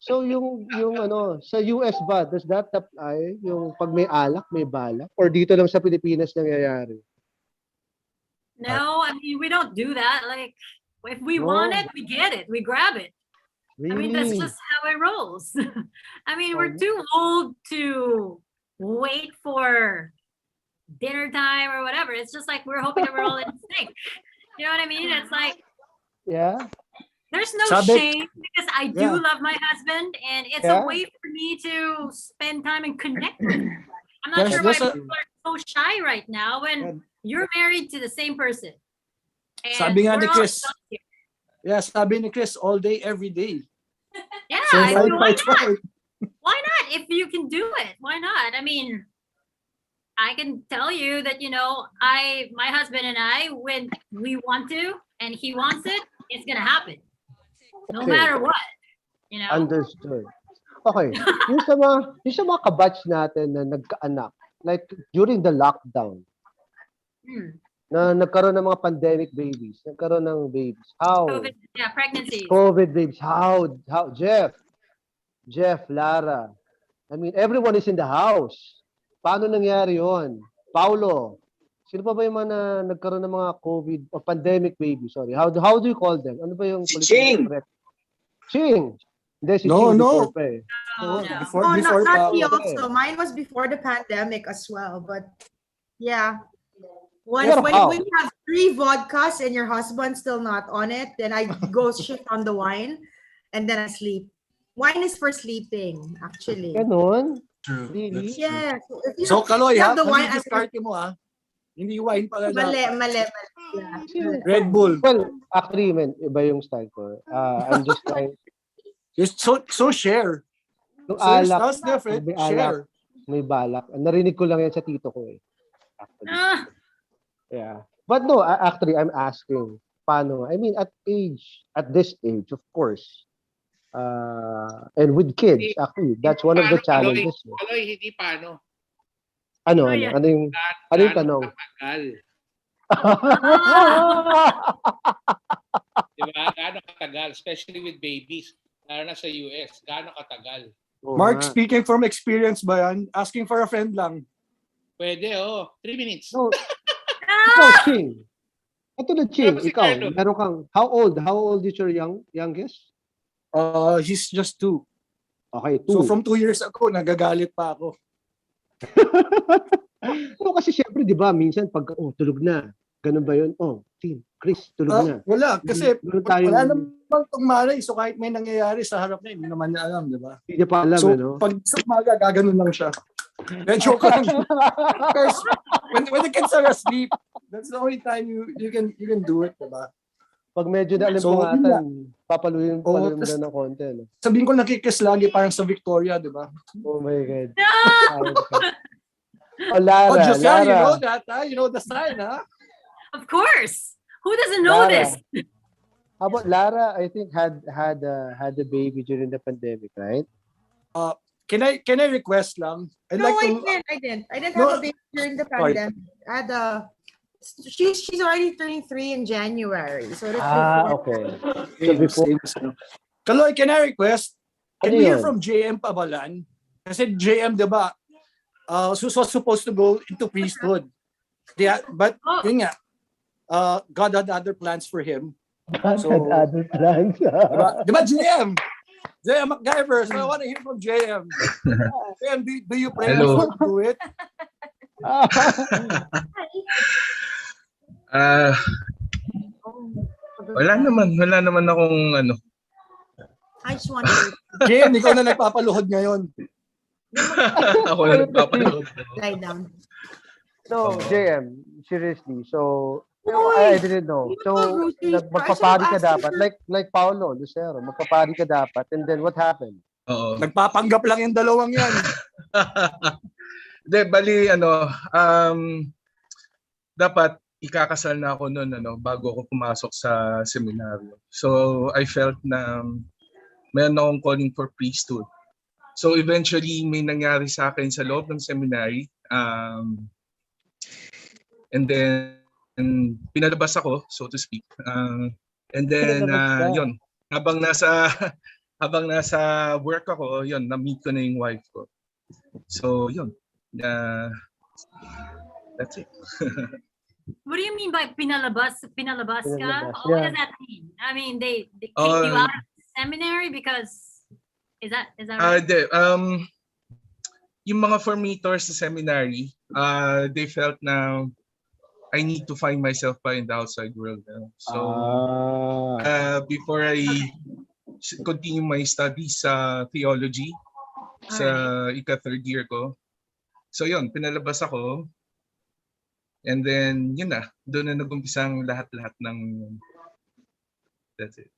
So yung sa US ba, does that apply? Yung pag may alak, may balak? Or dito lang sa Pilipinas nangyayari? No, I mean, we don't do that. Like, if we want it, we get it. We grab it. Really? I mean, that's just how it rolls. I mean, we're too old to wait for dinner time or whatever. It's just like we're hoping that we're all in sync. You know what I mean? It's like Yeah. there's no Sabi- shame because I do Yeah. love my husband, and it's Yeah. a way for me to spend time and connect with him. I'm not There's- sure why there's a- people are so shy right now when you're married to the same person. And Sabi nga we're ni all Chris. adults here. Yeah, sabi ni Chris, all day, every day. Yeah, So I mean, why fight, not? fight. Why not? If you can do it, why not? I mean, I can tell you that, you know, my husband and I, when we want to and he wants it, it's gonna happen. No Okay. matter what. You know? Understood. Okay. Yung sa mga kabatch natin na nagkaanak, like during the lockdown, na nagkaroon ng mga pandemic babies, nagkaroon ng babies. How? COVID, yeah, pregnancies. COVID babies. How? Jeff, Lara. I mean, everyone is in the house. Paano nangyari yon? Paulo, sino pa ba yung mga nagkaroon ng mga COVID o pandemic babies? Sorry. How do you call them? Ano ba yung Ching! Ching! Hindi, si No, Ching no. before pa eh. Before not pa. me also. Mine was before the pandemic as well. But yeah. When How? you have 3 vodkas and your husband's still not on it, then I go shift on the wine and then I sleep. Wine is for sleeping, actually. Ganon? True. Really? Yeah. So, if you So, Caloy, you ha? have the wine, Mali diskarte mo, ha? Hindi wine pala mali. dapat. Red Bull. Well, actually, man, iba yung style ko. I'm just trying. So share. Yung So your alak, style's different. may Share. alak, may balak. Narinig ko lang yan sa tito ko eh. Actually. Yeah. But no, actually, I'm asking, paano? I mean, at this age, of course, and with kids, actually, that's one of the challenges. Caloy, hindi paano. Ano yung tanong? Katagal. Diba? Gaano katagal? Especially with babies. Lalo na sa US. Gaano katagal? Mark, speaking from experience ba yan? Asking for a friend lang. Pwede, 3 minutes. No. Ikaw, Ching. Ito na, Ching. Si Ikaw, Carlo. meron kang, how old is your youngest? He's just 2. Okay, 2. So from 2 years ago, nagagalit pa ako. No, kasi syempre, di ba, minsan pag, tulog na. Ganun ba yun? Chris, tulog na. Wala, kasi wala naman itong malay. So kahit may nangyayari sa harap na, hindi naman niya alam, di ba? Hindi niya pa alam, so, no? pag sa umaga, gaganon lang siya. Medyo ka lang. Because when the kids are asleep, that's the only time you can do it, di ba? Pag medyo nalimpungatan, papaluin mo na ng konti. No? Sabihin ko nakikis lagi parang sa Victoria, di ba? Oh my God. Lara, Oh, Josell, Lara. you know that, huh? You know the sign, huh? Of course. Who doesn't know Lara. this? How about Lara? I think had a baby during the pandemic, right? Can I request lang? I didn't have a baby during the pandemic. I had she's already turning 3 in January. So that's okay. So before. Caloy, can I request? Can Ano we hear yun? from JM Pabalan? Kasi JM, di ba, was supposed to go into priesthood. Yeah, but yun nga, God had other plans for him. God had other plans. Diba, JM? JM MacGyver. So I want to hear from JM. JM, do you pray Hello. to do it? Wala naman akong ano. I just want to JM, ikaw na nagpapaluhod ngayon. Ako na nagpapaluhod. lie down. So, JM, seriously. So, I didn't know. So, magpapari ka dapat. Like Paolo Lucero, magpapari ka dapat. And then what happened? Oo. Nagpapanggap lang yung dalawang yan. Hindi, bali, dapat ikakasal na ako noon, bago ako pumasok sa seminaryo. So, I felt na meron akong calling for priesthood. So, eventually, may nangyari sa akin sa loob ng seminary. And then, pinalabas ako, so to speak. And then, yun, habang nasa work ako, yun, na-meet ko na yung wife ko. So, yun. That's it. What do you mean by pinalabas? Pinalabas ka? Pinalabas, What yeah. does that mean? I mean, they kicked you out of the seminary because is that right? yung mga formators sa seminary, they felt na I need to find myself pa in the outside world. So, before I continue my studies sa theology, sa ika-third year ko, so yun, pinalabas ako. And then, yun na, doon na nag-umpisang lahat-lahat ng, that's it.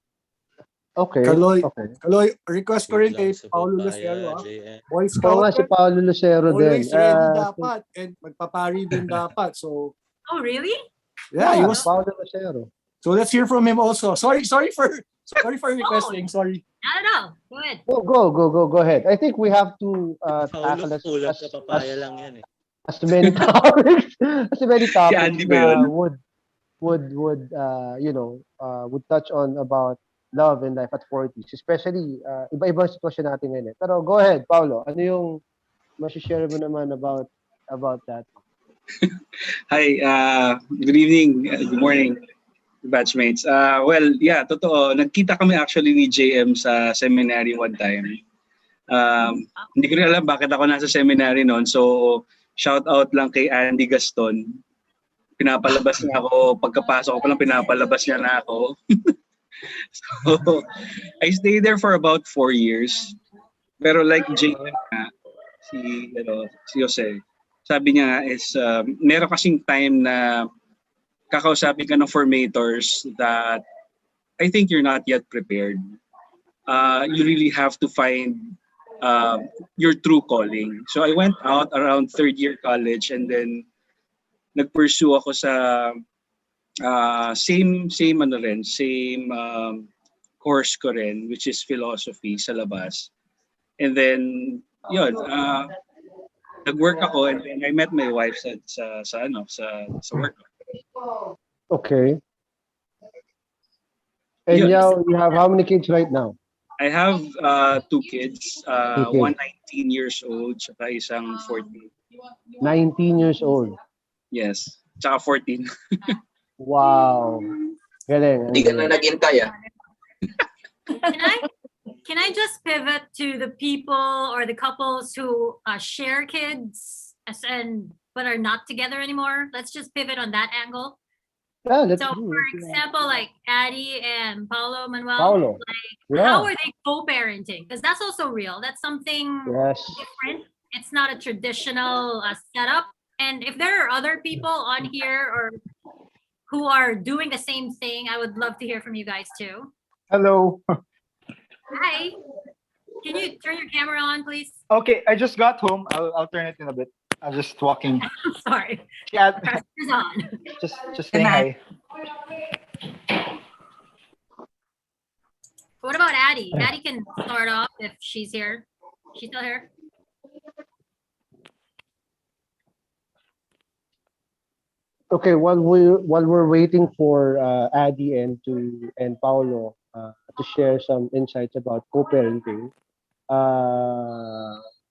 Okay. Caloy, Okay. Caloy, request ko rin kay Paulo Lucero. Boy Oo Scout nga, si yan. Paolo Lucero din. Always ready dapat. And magpapari din dapat. So, Oh, really? yeah, he was. Paolo Lucero. So let's hear from him also. Sorry for requesting. Sorry. Not at all. Go ahead. Go ahead. I think we have to tackle as many topics na would touch on about love and life at 40s, especially iba-iba sitwasyon natin ngayon. Pero go ahead, Paulo. Ano yung ma-share mo naman about that? Hi, good evening, good morning, batchmates. Well, yeah, totoo. Nagkita kami actually ni JM sa seminary one time. Hindi ko rin alam bakit ako nasa seminary noon. So, shout out lang kay Andy Gaston. Pinapalabas niya ako. Pagkapasok ko pa lang, pinapalabas niya na ako. So, I stayed there for about 4 years. Pero like JM nga, si Josell, sabi niya is meron kasing time na kakausapin ka ng formators that I think you're not yet prepared. You really have to find your true calling. So I went out around third year college and then nag-pursue ako sa same course ko rin, which is philosophy sa labas. And then yun, nag-work ako and then I met my wife sa work. Okay. And now you have how many kids right now? I have 2 kids. One 19 years old, tsaka isang 14. 19 years old. Yes, tsaka 14. Wow. Galing. Hindi ka na nag-intay Can I just pivot to the people or the couples who share kids but are not together anymore? Let's just pivot on that angle. Yeah, so, for example, like Addie and Manuel, how are they co-parenting? Because that's also real. That's something different. It's not a traditional setup. And if there are other people on here or who are doing the same thing, I would love to hear from you guys too. Hello. Hi. Can you turn your camera on, please? Okay, I just got home. I'll turn it in a bit. I'm just walking. I'm sorry. Yeah. Pressure's on. Just saying hi. What about Addie? Addie can start off if she's here. She's still here? Okay, while we're waiting for Addie and Paolo to share some insights about co-parenting,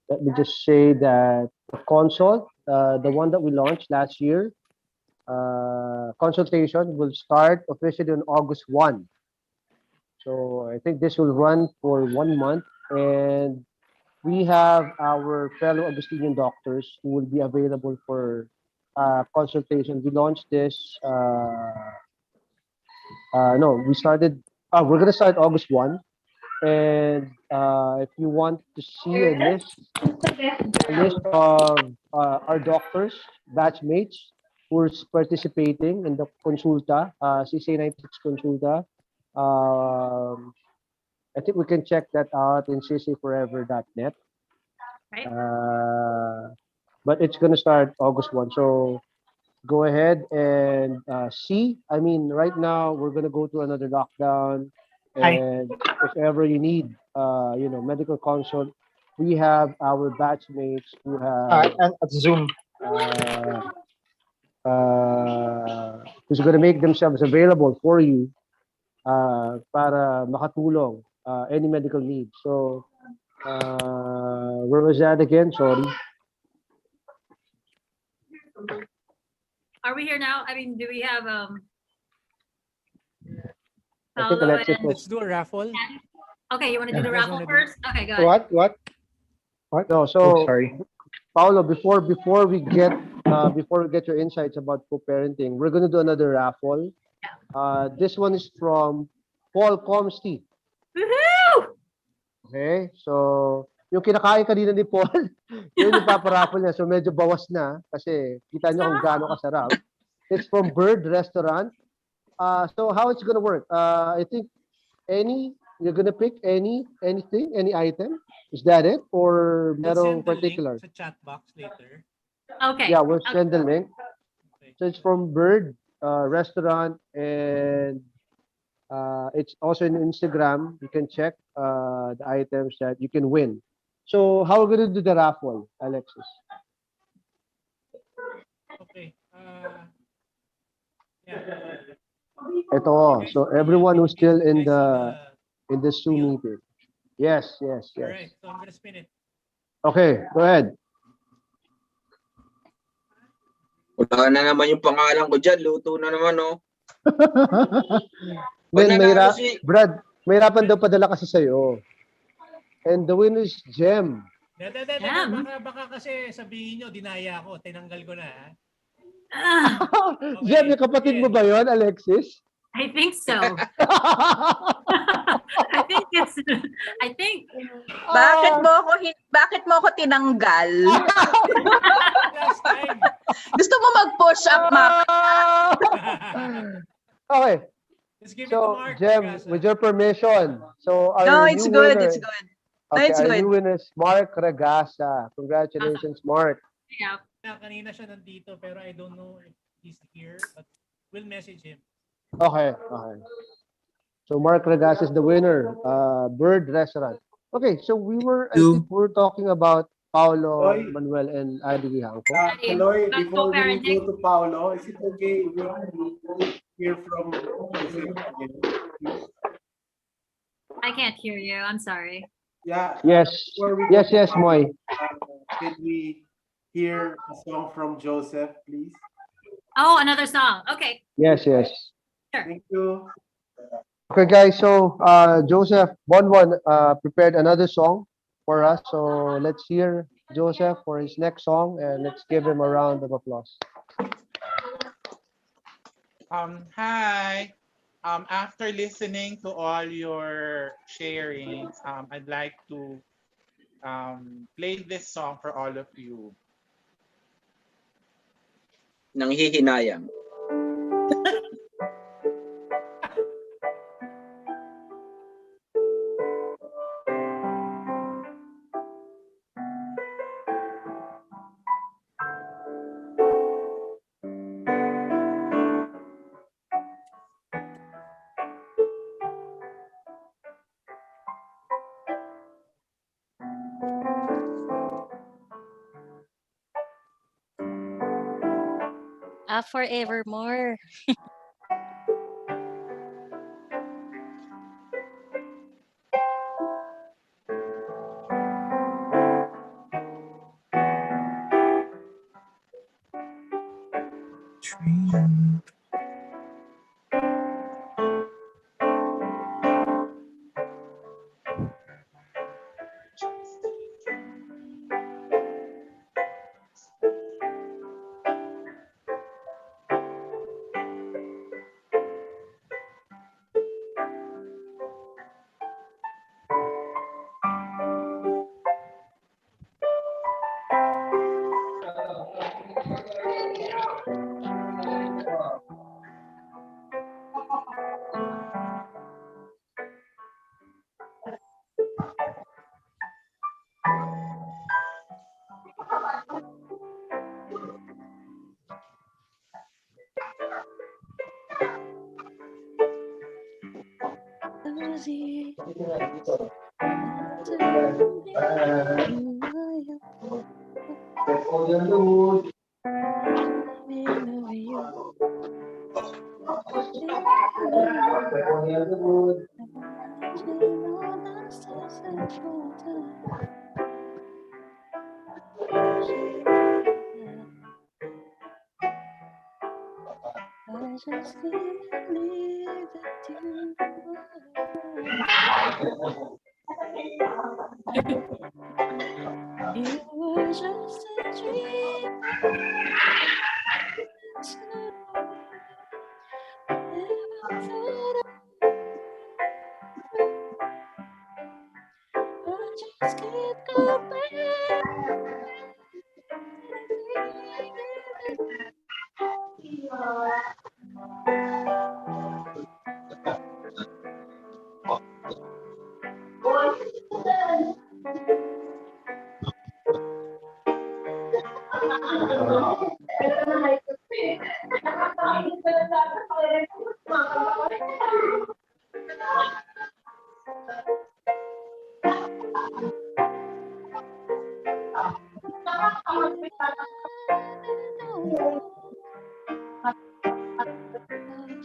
let me just say that the consult, the one that we launched last year, consultation will start officially on August 1. So I think this will run for 1 month, and we have our fellow Augustinian doctors who will be available for consultation. We launched this. We're gonna start August 1, and if you want to see a list of our doctors, batchmates who are participating in the consulta, CSA96 consulta. I think we can check that out in csaforever.net. But it's going to start August 1. So go ahead and see. I mean, right now we're going to go through another lockdown. And if ever you need, medical consult, we have our batchmates who have at Zoom. Who's going to make themselves available for you para makatulong any medical needs. So, where was that again? Sorry. Are we here now? I mean, do we have I think Alexis Let's do a raffle. Okay, you want to do the raffle first? Okay, go ahead. What? No, so sorry. Paolo, before we get your insights about co-parenting, we're gonna do another raffle. This one is from Paul Comsti. Woohoo! Okay, so yung kinakain kanina ni Paul, yun yung paparaffle niya. So medyo bawas na kasi kita nyo kung gaano kasarap. It's from Bird Restaurant. So how it's gonna work? I think you're gonna pick anything, any item. Is that it? Or We'll merong send the link particular? sa chat box later. Okay. Yeah, we'll send the link. So it's from Bird Restaurant, and it's also in Instagram. You can check the items that you can win. So how are we gonna do the raffle, Alexis? Okay. Yeah. Ito, so everyone who's still in the Zoom meeting. Yes. All right. So I'm gonna spin it. Okay, go ahead. Wala na naman yung pangalan ko dyan. Luto na naman, oh. Men, nanalo si... Brad, mahirapan daw padala kasi sa'yo. And the winner is Jem. Baka kasi sabihin nyo, dinaya ko, tinanggal ko na. Okay. Jem, yung kapatid mo ba yun, Alexis? I think so. I think. Bakit mo ako tinanggal? Gusto mo mag-push up, Map? Okay. Let's give so, Jem, with your permission. So, our it's new good. winner, It's good. Okay, It's our good. new winner is Mark Regasa. Congratulations, Mark. Yeah. Kanina siya nandito, pero I don't know if he's here, but we'll message him. Okay. So Mark Regas is the winner. Bird Restaurant. Okay, so I think we're talking about Paolo, Manuel, and Adi Hangko. Caloy, before we go to Paolo, is it okay if we hear from Josell again? I can't hear you. I'm sorry. Yeah. Yes, Moy. Can we hear a song from Joseph, please? Oh, another song. Okay. Yes. Sure. Thank you. Okay, guys. So Joseph Bonbon prepared another song for us. So let's hear Joseph for his next song, and let's give him a round of applause. Hi. After listening to all your sharings, I'd like to play this song for all of you. Nanghihinayang. Forevermore. You were just a dream. Never thought I just can't go back.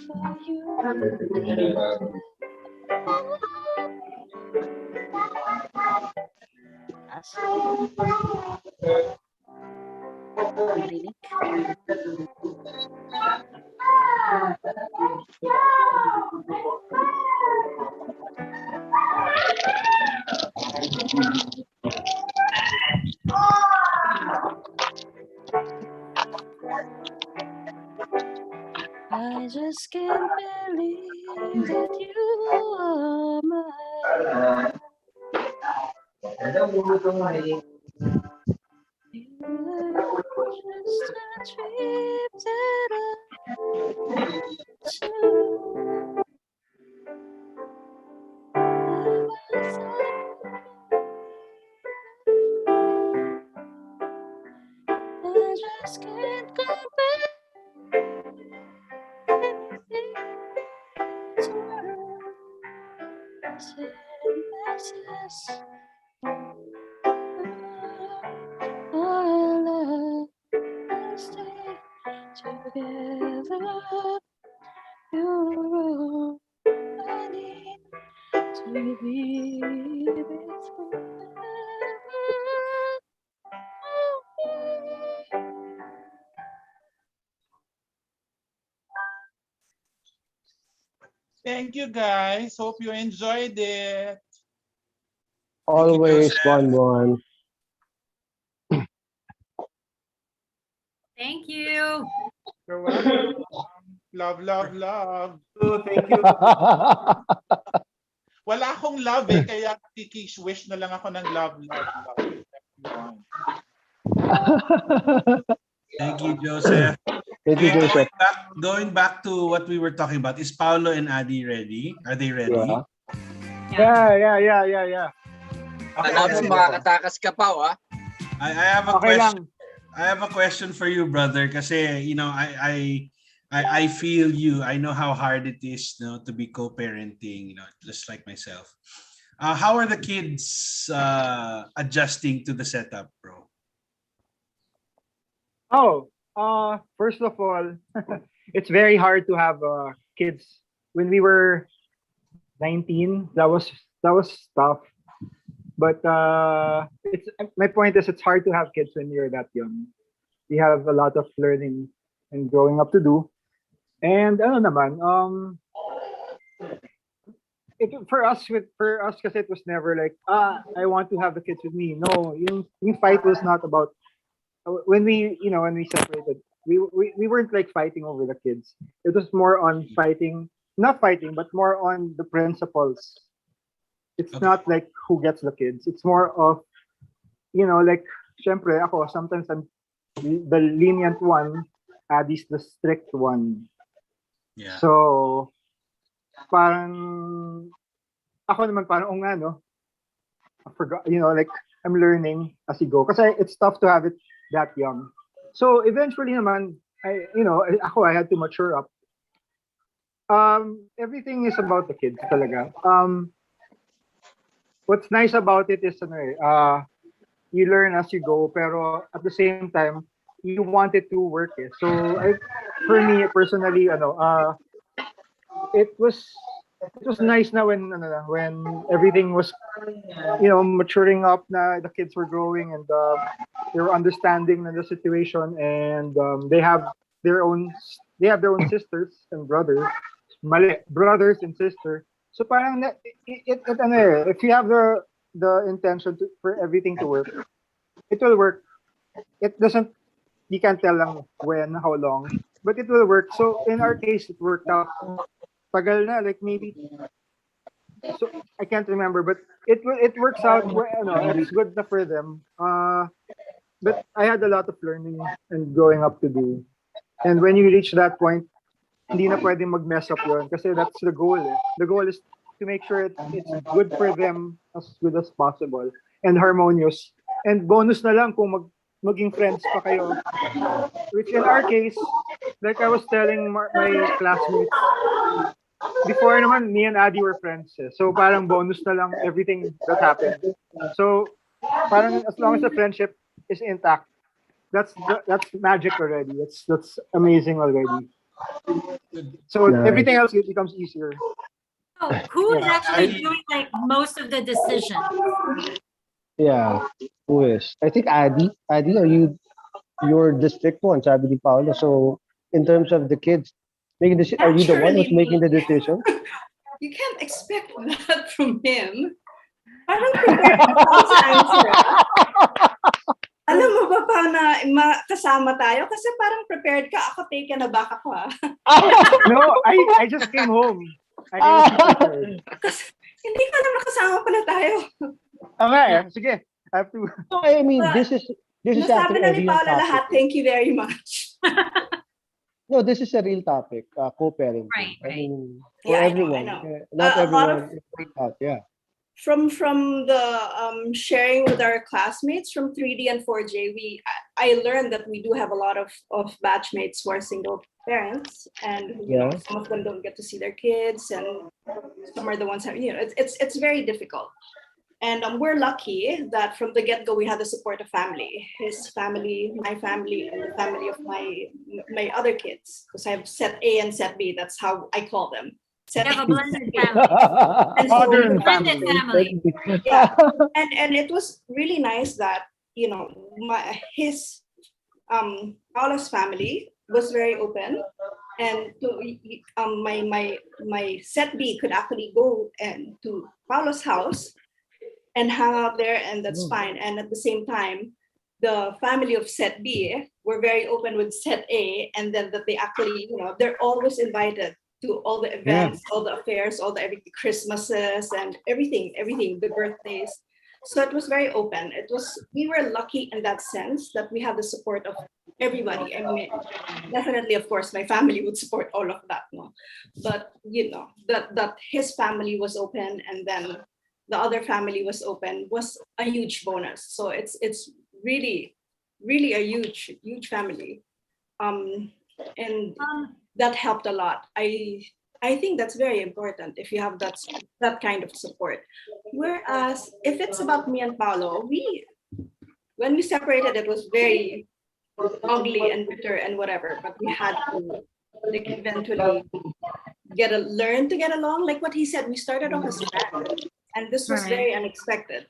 For you. Marinig. I just can't believe that you are mine. You were just a trip that I took. I just can't go back. Our love will stay together. You're all I need to be with forever. Thank you, guys. Hope you enjoyed it. Always one. Thank you. You're welcome. Love, love, love. Thank you. Wala akong love eh, kaya wish na lang ako ng love, love, love. Thank you, Joseph. Thank you, Joseph. Going back to what we were talking about, is Paolo and Adi ready? Are they ready? Yeah. Alam mo, makakatakas ka pa, ha? I have a Okay question. lang. I have a question for you, brother. Kasi I feel you. I know how hard it is, to be co-parenting. Just like myself. How are the kids adjusting to the setup, bro? First of all, it's very hard to have kids. When we were 19, that was tough. But it's my point is it's hard to have kids when you're that young. We have a lot of learning and growing up to do. And for us because it was never like I want to have the kids with me. No, yung fight was not about when we separated. We weren't like fighting over the kids. It was more on not fighting, but more on the principles. It's not like who gets the kids. It's more of, like, syempre ako, sometimes I'm the lenient one, Adi's the strict one. Yeah. So, parang, ako naman parang, I forgot, like, I'm learning as you go. Kasi it's tough to have it that young. So, eventually naman, I had to mature up. Everything is about the kids talaga. What's nice about it is you learn as you go, pero at the same time you want it to work. So for me personally, it was nice na when everything was maturing up, na the kids were growing and they were understanding the situation, and they have their own sisters and brothers and sisters. So parang if you have the the intention for everything to work, it will work. It doesn't, you can't tell lang when, how long, but it will work. So in our case, it worked out. Tagal na, like maybe, so I can't remember, but it works out. It's good na for them. But I had a lot of learning and growing up to do. And when you reach that point, hindi na pwedeng mag-mess up yun kasi that's the goal. Eh. The goal is to make sure it's good for them as good as possible and harmonious. And bonus na lang kung maging friends pa kayo. Which in our case, like I was telling my classmates, before naman, me and Adi were friends. Eh. So parang bonus na lang everything that happened. So parang as long as the friendship is intact, that's magic already. That's amazing already. So everything else becomes easier. Oh, who is actually doing like most of the decision? Yeah, who is? I think Adi. Adi, you're district one, sabi ni Paolo. So in terms of the kids making decision, are you the one who's making the decision? You can't expect that from him. Parang prepared ako sa answer. Alam mo ba pa na kasama tayo? Kasi parang prepared ka. Ako taken aback ako No, I just came home. Kasi hindi ka naman kasama pala tayo. Sige. I have to. No, I mean, this is Nasabi actually na a ni real Paula topic. lahat. Thank you very much. No, this is a real topic, co-parenting. Right. I mean, for Yeah, I everyone. know. Not A lot everyone is like that, yeah. From the sharing with our classmates from 3D and 4J, I learned that we do have a lot of batchmates who are single parents, and some of them don't get to see their kids, and some are the ones who, it's very difficult. And we're lucky that from the get-go we had the support of family, his family, my family, and the family of my other kids. Because I have set A and set B. That's how I call them. Set You have a A, blended set B. family. And so Modern family. Yeah, and it was really nice that his Paula's family was very open, and my set B could actually go and to Paula's house and hang out there, and that's fine. And at the same time, the family of set B were very open with set A, and then that they actually, they're always invited to all the events, all the affairs, all the Christmases and everything, the birthdays. So it was very open. We were lucky in that sense that we had the support of everybody. I mean, definitely, of course, my family would support all of that, no? But that his family was open, and then the other family was open, was a huge bonus. So it's really, really a huge family, and that helped a lot. I think that's very important if you have that kind of support. Whereas if it's about me and Paolo, when we separated, it was very ugly and bitter and whatever, but we had to eventually learn to get along. Like what he said, we started off as friends, and this was very unexpected.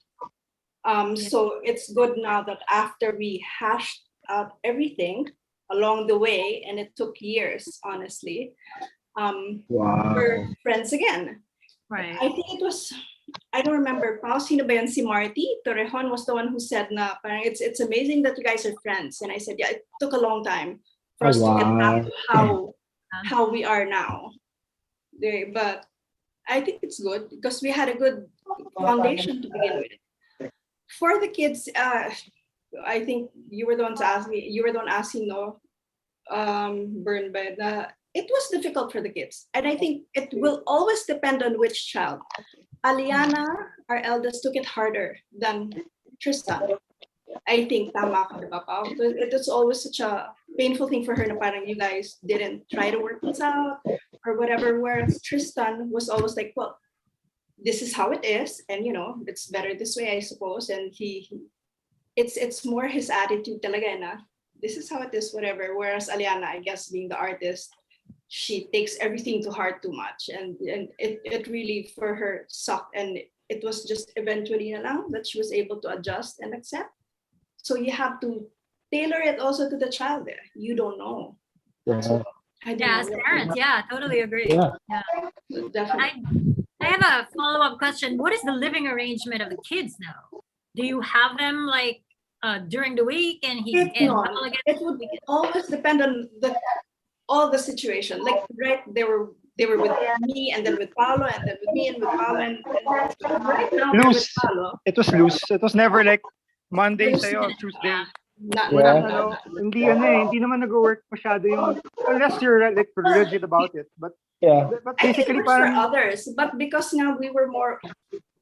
So it's good now that after we hashed out everything along the way, and it took years, honestly, we're friends again. Right. I think it was, I don't remember, sino ba yun? Si Marty Torrejon was the one who said na parang it's amazing that you guys are friends. And I said, yeah, it took a long time for us to get back to how we are now. But I think it's good because we had a good foundation to begin with. For the kids, I think you were the one asking, no, Burn, but it was difficult for the kids. And I think it will always depend on which child. Aliana, our eldest, took it harder than Tristan. I think tama ka, diba, Pao? It was always such a painful thing for her na parang you guys didn't try to work this out or whatever, whereas Tristan was always like, well, this is how it is, and it's better this way, I suppose. And it's more his attitude talaga na, this is how it is, whatever. Whereas Aliana, I guess being the artist, she takes everything to heart too much, and it really for her sucked, and it was just eventually na lang that she was able to adjust and accept. So you have to tailor it also to the child there. You don't know. Yeah. As parents, yeah, totally agree. Yeah. Yeah. Definitely. I have a follow-up question. What is the living arrangement of the kids now? Do you have them like during the week and Paolo gets It would always depend on all the situation. Like they were with me and then with Paolo and then with me and with Paolo and right now they're with Loose. Paolo. It was loose. It was never like Monday Loose. sa'yo, Tuesday. Not. Hindi hindi naman nag-work masyado yung, unless you're like rigid about it. But yeah. But I think basically it works for parang others, but because now we were more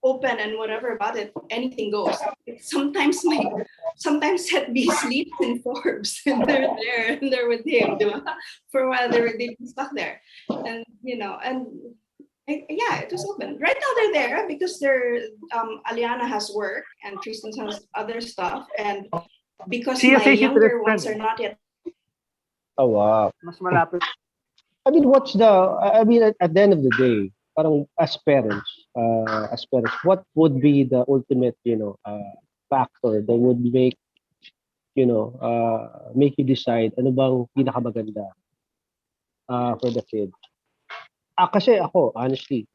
open and whatever about it, anything goes. Sometimes set B sleeps in Forbes and they're there and they're with him. Diba? For a while they've been stuck there, and yeah, it was open. Right now they're there because Aliana has work and Tristan has other stuff, and because my CSA younger ones are not yet. Oh wow. Mas malapit. I mean, at the end of the day, parang as parents, what would be the ultimate, factor that would make you decide ano bang pinakamaganda for the kid? Kasi ako, honestly,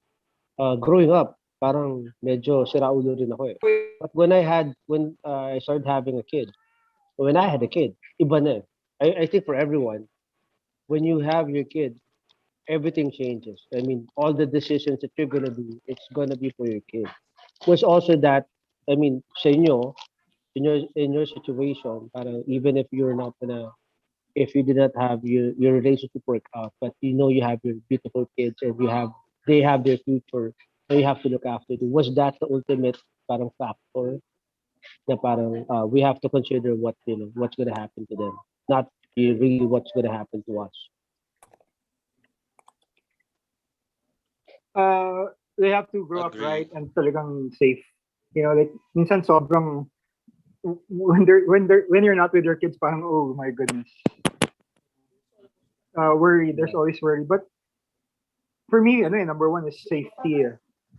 growing up, parang medyo siraulo rin ako eh. But when I started having a kid, when I had a kid, iba na eh. I think for everyone, when you have your kid, everything changes. I mean, all the decisions that you're gonna do, it's gonna be for your kid. Was also that, I mean, sa inyo, in your situation, parang even if you did not have your relationship work out, but you have your beautiful kids and they have their future, and you have to look after them. Was that the ultimate parang factor? Na parang we have to consider what's gonna happen to them, not really what's gonna happen to us. They have to grow up right and talagang safe. Like minsan sobrang when you're not with your kids, parang oh my goodness. Worry. There's always worry. But for me, number one is safety.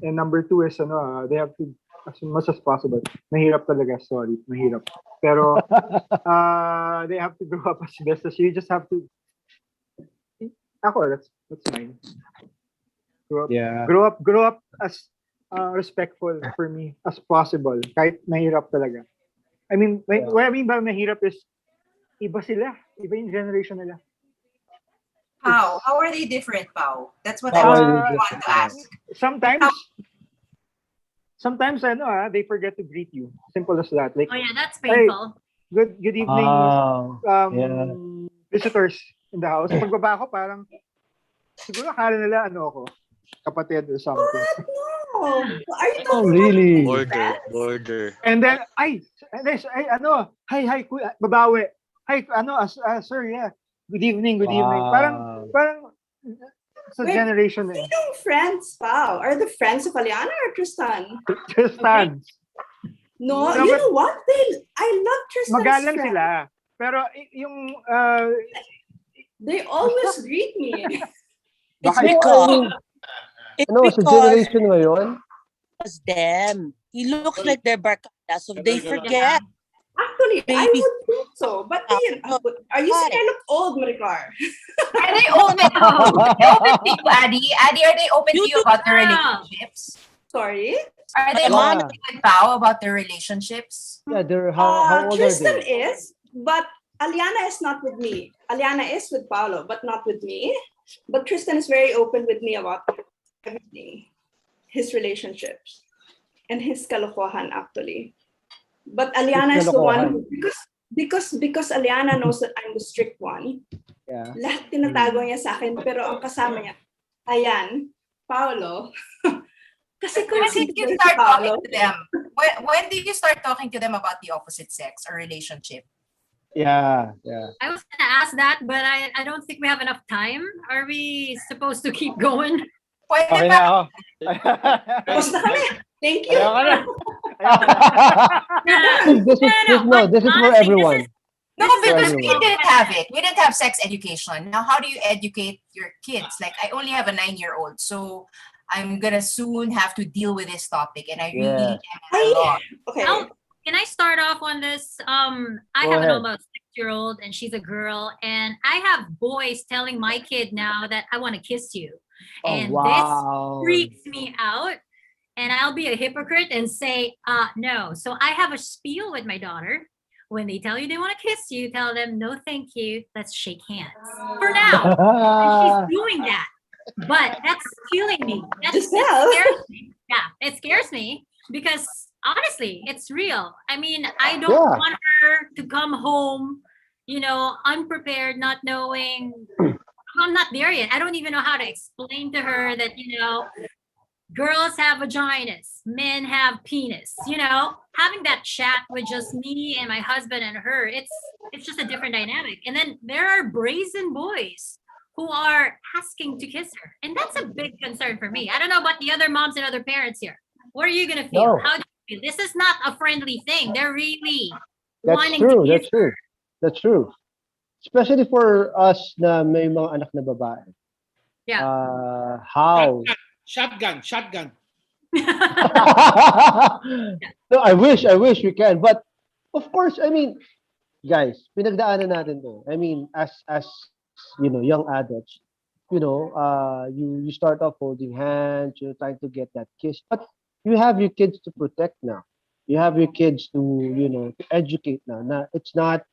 And number two is they have to, as much as possible. Mahirap talaga, sorry, mahirap. Pero they have to grow up as best as you just have to. That's mine. Grow up as respectful for me as possible. Kahit mahirap talaga. I mean, what I mean by mahirap is iba sila. Iba yung generation nila. How are they different, Pao? That's what How I are they want to ask. Sometimes they forget to greet you. Simple as that. Like, oh yeah, that's painful. Hey, good evening, yeah. visitors in the house. Pagbaba ko, parang siguro akala nila ako, kapatid or something. What? No. Are you Oh, talking really? Border. And then, hi, kuya, babawi. Hi, sir, yeah. Good evening. Parang sa Wait, generation eh. Sinong friends, Pao? Are the friends of Aliana or Tristan? Tristan. No, you know what? I love Tristan's Magalang friends. sila. Pero yung they always greet me. It's because sa generation ngayon? It's them. He looks like they're barkada, so they forget. Actually, I would think so. But are you saying I look old, Maricar? Are they open to you, Addy? Addy, are they open to you about their relationships? Sorry? Are they open with Pao about their relationships? Yeah, they're how old Tristan are they? is, but Aliana is not with me. Aliana is with Paolo, but not with me. But Tristan is very open with me about everything. His relationships. And his kalokohan, actually. But Aliana is the one who, because Aliana knows that I'm the strict one. Yeah. Lahat tinatago niya sa akin, pero ang kasama niya, ayan, Paolo. Kasi when did you start talking to them? When did you start talking to them about the opposite sex or relationship? Yeah. I was gonna ask that, but I don't think we have enough time. Are we supposed to keep going? Okay na ako. Tapos na kami. Thank you. This is for everyone. No, because we didn't have it. We didn't have sex education. Now, how do you educate your kids? Like, I only have a 9-year-old, so I'm gonna soon have to deal with this topic, and I really am a lot. Okay. Can I start off on this? I Go have an ahead. almost 6-year-old, and she's a girl, and I have boys telling my kid now that I want to kiss you. Oh, And wow. this freaks me out. And I'll be a hypocrite and say, no. So I have a spiel with my daughter. When they tell you they want to kiss you, tell them, no, thank you. Let's shake hands. For now. And she's doing that. But that's killing me. It scares me. Yeah, it scares me because honestly, it's real. I mean, I don't want her to come home, unprepared, not knowing. I'm not there yet. I don't even know how to explain to her that, girls have vaginas, men have penis. Having that chat with just me and my husband and her, it's just a different dynamic. And then there are brazen boys who are asking to kiss her. And that's a big concern for me. I don't know about the other moms and other parents here. What are you going to feel? No. How do you feel? This is not a friendly thing. They're really That's wanting true. to kiss That's true. That's true. Especially for us na may mga anak na babae. Yeah. How? Shotgun. No, I wish we can. But of course, I mean, guys, pinagdaanan natin to. I mean, as young adults, you start off holding hands, you're trying to get that kiss, but you have your kids to protect now. You have your kids to to educate now. Na it's not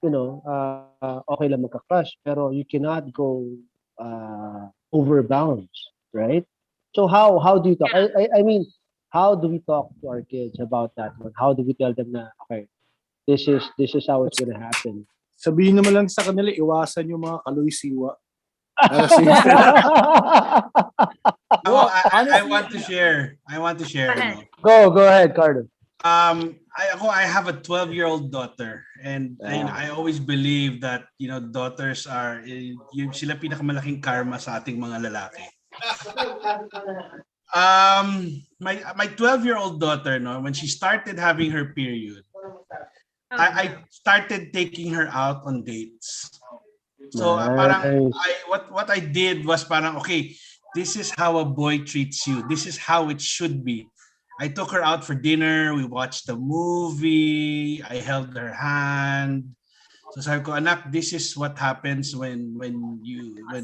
okay lang magka-crush, pero you cannot go over bounds, right? So how do you talk? I mean, how do we talk to our kids about that one? How do we tell them na okay, this is how it's gonna happen? Sabihin naman lang sa kanila, iwasan yung mga kaloy siwa. I want to share. Go ahead, Cardo. I have a 12-year-old daughter, and I always believe that daughters are sila pinakamalaking karma sa ating mga lalaki. My 12-year-old daughter, when she started having her period, I started taking her out on dates. So parang what I did was parang okay, this is how a boy treats you. This is how it should be. I took her out for dinner. We watched the movie. I held her hand. So sabi ko, anak, this is what happens when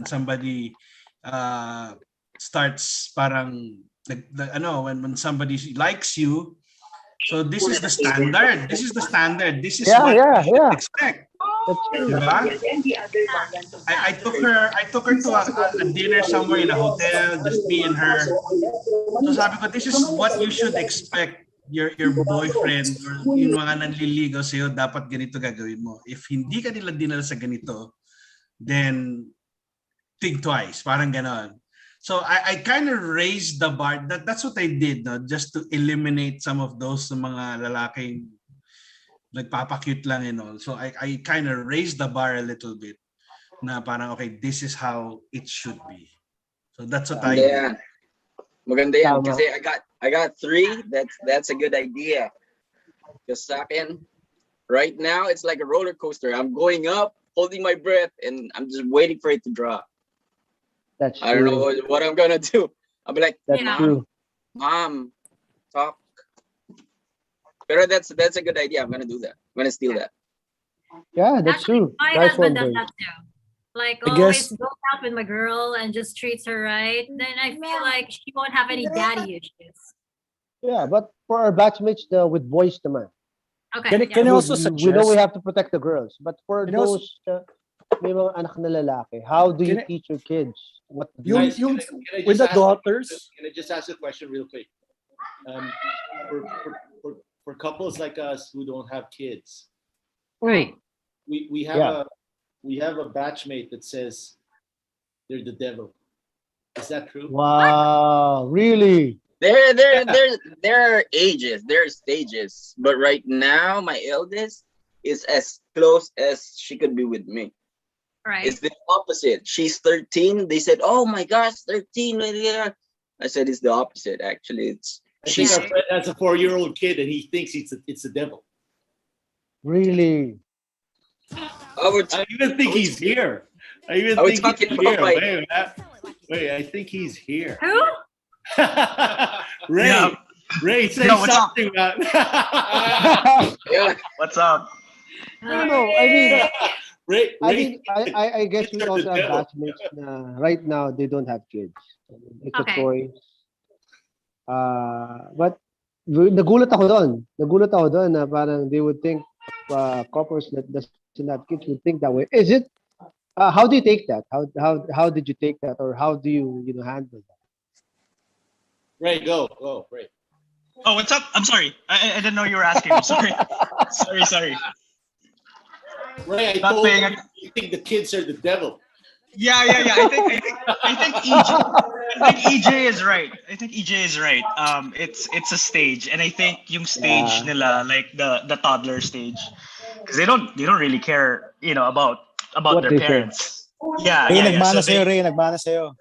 somebody starts parang when somebody likes you. So this is the standard. This is what you should expect. Diba? I took her to a dinner somewhere in a hotel, just me and her. So sabi ko, this is what you should expect your boyfriend or yung mga nanliligaw sa'yo, dapat ganito gagawin mo. If hindi ka nila dinala sa ganito, then think twice, parang ganon. So I kind of raised the bar. That's what I did, no? Just to eliminate some of those mga lalaking nagpapakute lang and all. So I kind of raised the bar a little bit. Na parang okay, this is how it should be. So that's what I did. Maganda yan. Kasi I got 3. That's a good idea. Because sa akin, right now it's like a roller coaster. I'm going up, holding my breath, and I'm just waiting for it to drop. That's true. I don't know what I'm gonna do. I'll be like, that's true. Mom, talk. Pero that's a good idea. I'm gonna do that. I'm gonna steal that. Yeah, that's true. My husband does that too. Like always goes out with my girl and just treats her right. Then I feel like she won't have any daddy issues. Yeah, but for our batchmates with boys naman. Okay. Can I also suggest? We know we have to protect the girls, but for those may mga anak na lalaki, how do you teach your kids what to do? With the daughters? Can I just ask a question real quick? For couples like us who don't have kids, right? We have a batchmate that says they're the devil. Is that true? Wow, really? There are ages, there are stages, but right now my eldest is as close as she could be with me. Right. It's the opposite. She's 13. They said, "Oh my gosh, 13." I said it's the opposite. Actually, She's our friend has a 4-year-old kid and he thinks it's the devil. Really? I even think he's here. Wait, I think he's here. Who? Ray. Yeah. Ray, say something about What's up? No, I mean, I mean, I guess we also have batchmates na right now they don't have kids. It's a choice. But nagulat ako doon. Nagulat ako doon na parang they would think couples that doesn't have kids would think that way. Is it? How do you take that? How did you take that, or how do you handle that? Ray, go, Ray. Oh, what's up? I'm sorry. I didn't know you were asking. I'm sorry. sorry. Ray, I told you think the kids are the devil. Yeah. I think EJ is right. It's a stage, and I think yung stage nila, like the toddler stage, because they don't really care, about What their they parents. say. Yeah. Ray, yeah. nagmana So sa'yo, Ray. Nagmana sa'yo.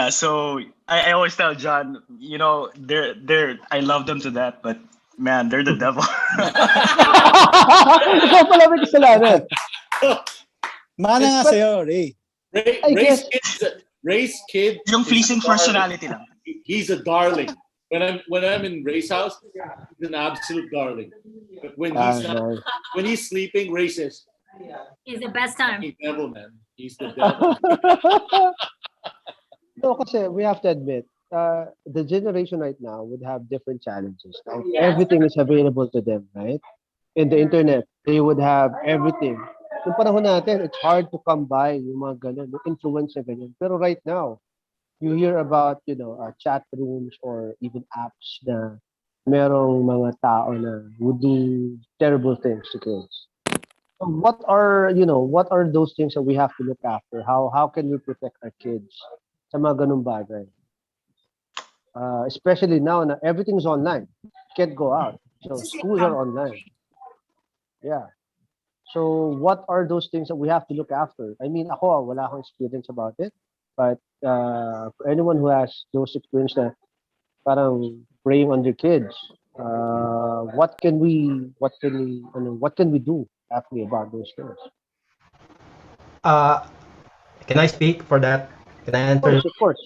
So I always tell John, they're I love them to death, but man, they're the devil. Ikaw pala may kasalanan. Mana nga sa'yo, Ray. Ray's kid. Yung fleecing personality lang. He's a darling. When I'm in Ray's house, he's an absolute darling. But when he's sleeping, Ray says, "He's the best time." He's the devil, man. He's the devil. No, kasi we have to admit, the generation right now would have different challenges. Like everything is available to them, right? In the internet, they would have everything. Yung panahon natin, it's hard to come by yung mga ganun, yung influence na ganyan. Pero right now, you hear about, chat rooms or even apps na merong mga tao na would do terrible things to kids. So what are those things that we have to look after? How can we protect our kids sa mga ganung bagay? Especially now na everything's online. You can't go out. So schools are online. Yeah. So what are those things that we have to look after? I mean, ako, wala akong experience about it. But for anyone who has those experiences na parang preying on their kids, what can we do actually about those things? Can I speak for that? Can I answer? Of course.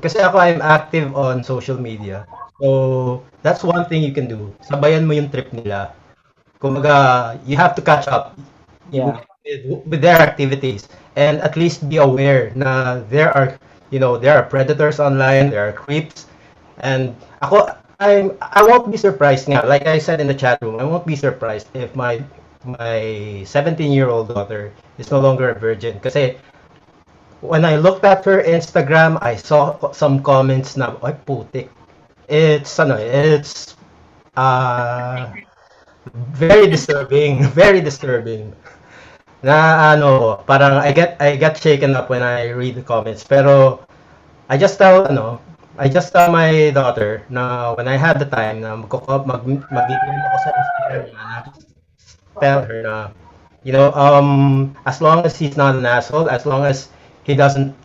Kasi ako, I'm active on social media. So that's one thing you can do. Sabayan mo yung trip nila. Kumaga, you have to catch up. Yeah. With their activities, and at least be aware na there are predators online, there are creeps, and I won't be surprised nga. Like I said in the chat room, I won't be surprised if my 17-year-old daughter is no longer a virgin. Kasi when I looked at her Instagram, I saw some comments na, ay putik. It's very disturbing, very disturbing. Na parang I get shaken up when I read the comments. Pero I just tell my daughter na when I have the time na mag-DM ako sa Instagram na tell her na as long as he's not an asshole, as long as he doesn't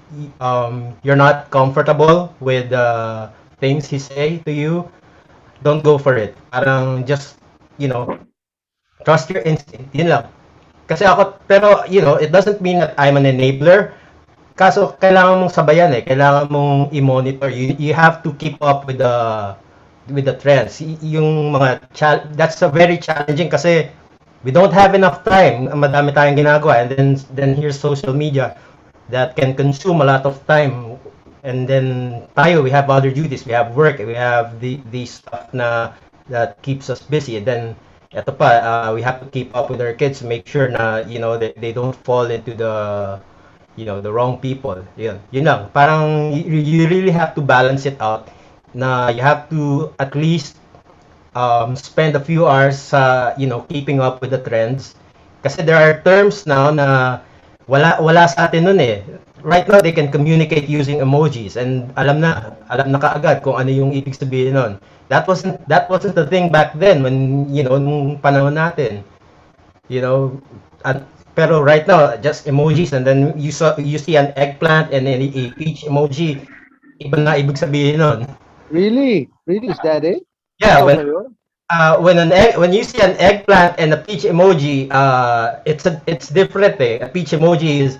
you're not comfortable with the things he say to you, don't go for it. Parang just trust your instinct. Yun lang. Kasi ako, pero it doesn't mean that I'm an enabler. Kaso kailangan mong sabayan kailangan mong i-monitor. You have to keep up with the trends. Yung that's a very challenging kasi we don't have enough time. Madami tayong ginagawa, and then here's social media that can consume a lot of time. And then we have other duties, we have work, we have these stuff that keeps us busy. And then ito pa, we have to keep up with our kids to make sure na they don't fall into the wrong people. Yun lang. Parang you really have to balance it out. Na you have to at least spend a few hours keeping up with the trends. Kasi there are terms now na wala sa atin nun Right now they can communicate using emojis, and alam na kaagad kung ano yung ibig sabihin nun. That wasn't the thing back then when nung panahon natin. Pero right now just emojis, and then you see an eggplant and then a peach emoji, iba na ibig sabihin nun. Really is that it? Yeah, when you see an eggplant and a peach emoji, it's different A peach emoji is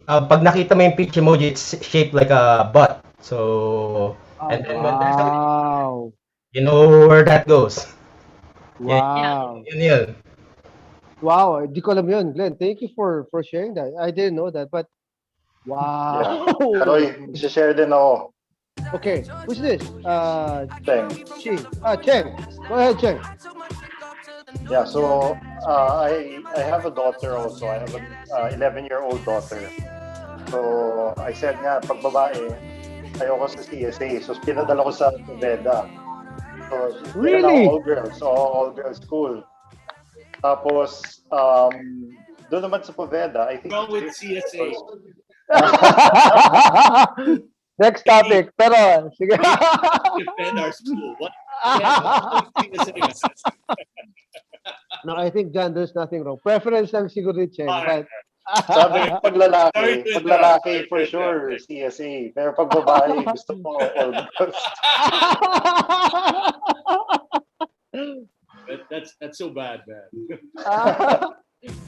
pag nakita mo yung peach emoji, it's shaped like a butt. So and then when there's a, you know where that goes. Wow. Yun yun. Wow, di ko alam yun, Glenn. Thank you for sharing that. I didn't know that, but wow. Caloy, share din ako. Okay, who's this? Cheng. Cheng. Go ahead, Cheng. Yeah, so I have a daughter also. I have an 11-year-old daughter. So I said nga, pag babae, ayoko sa CSA. So pinadala ko sa Poveda. So Really? all girls. So all girls school. Tapos, doon naman sa Poveda, I think Go with CSA. Next topic. Pero, sige. Defend our school. What? No, I think, John, there's nothing wrong. Preference lang siguro ni Cheng. But, sabi ko, pag lalaki for sure, CSA. Pero pag babae, gusto ko all girls. That's so bad, man.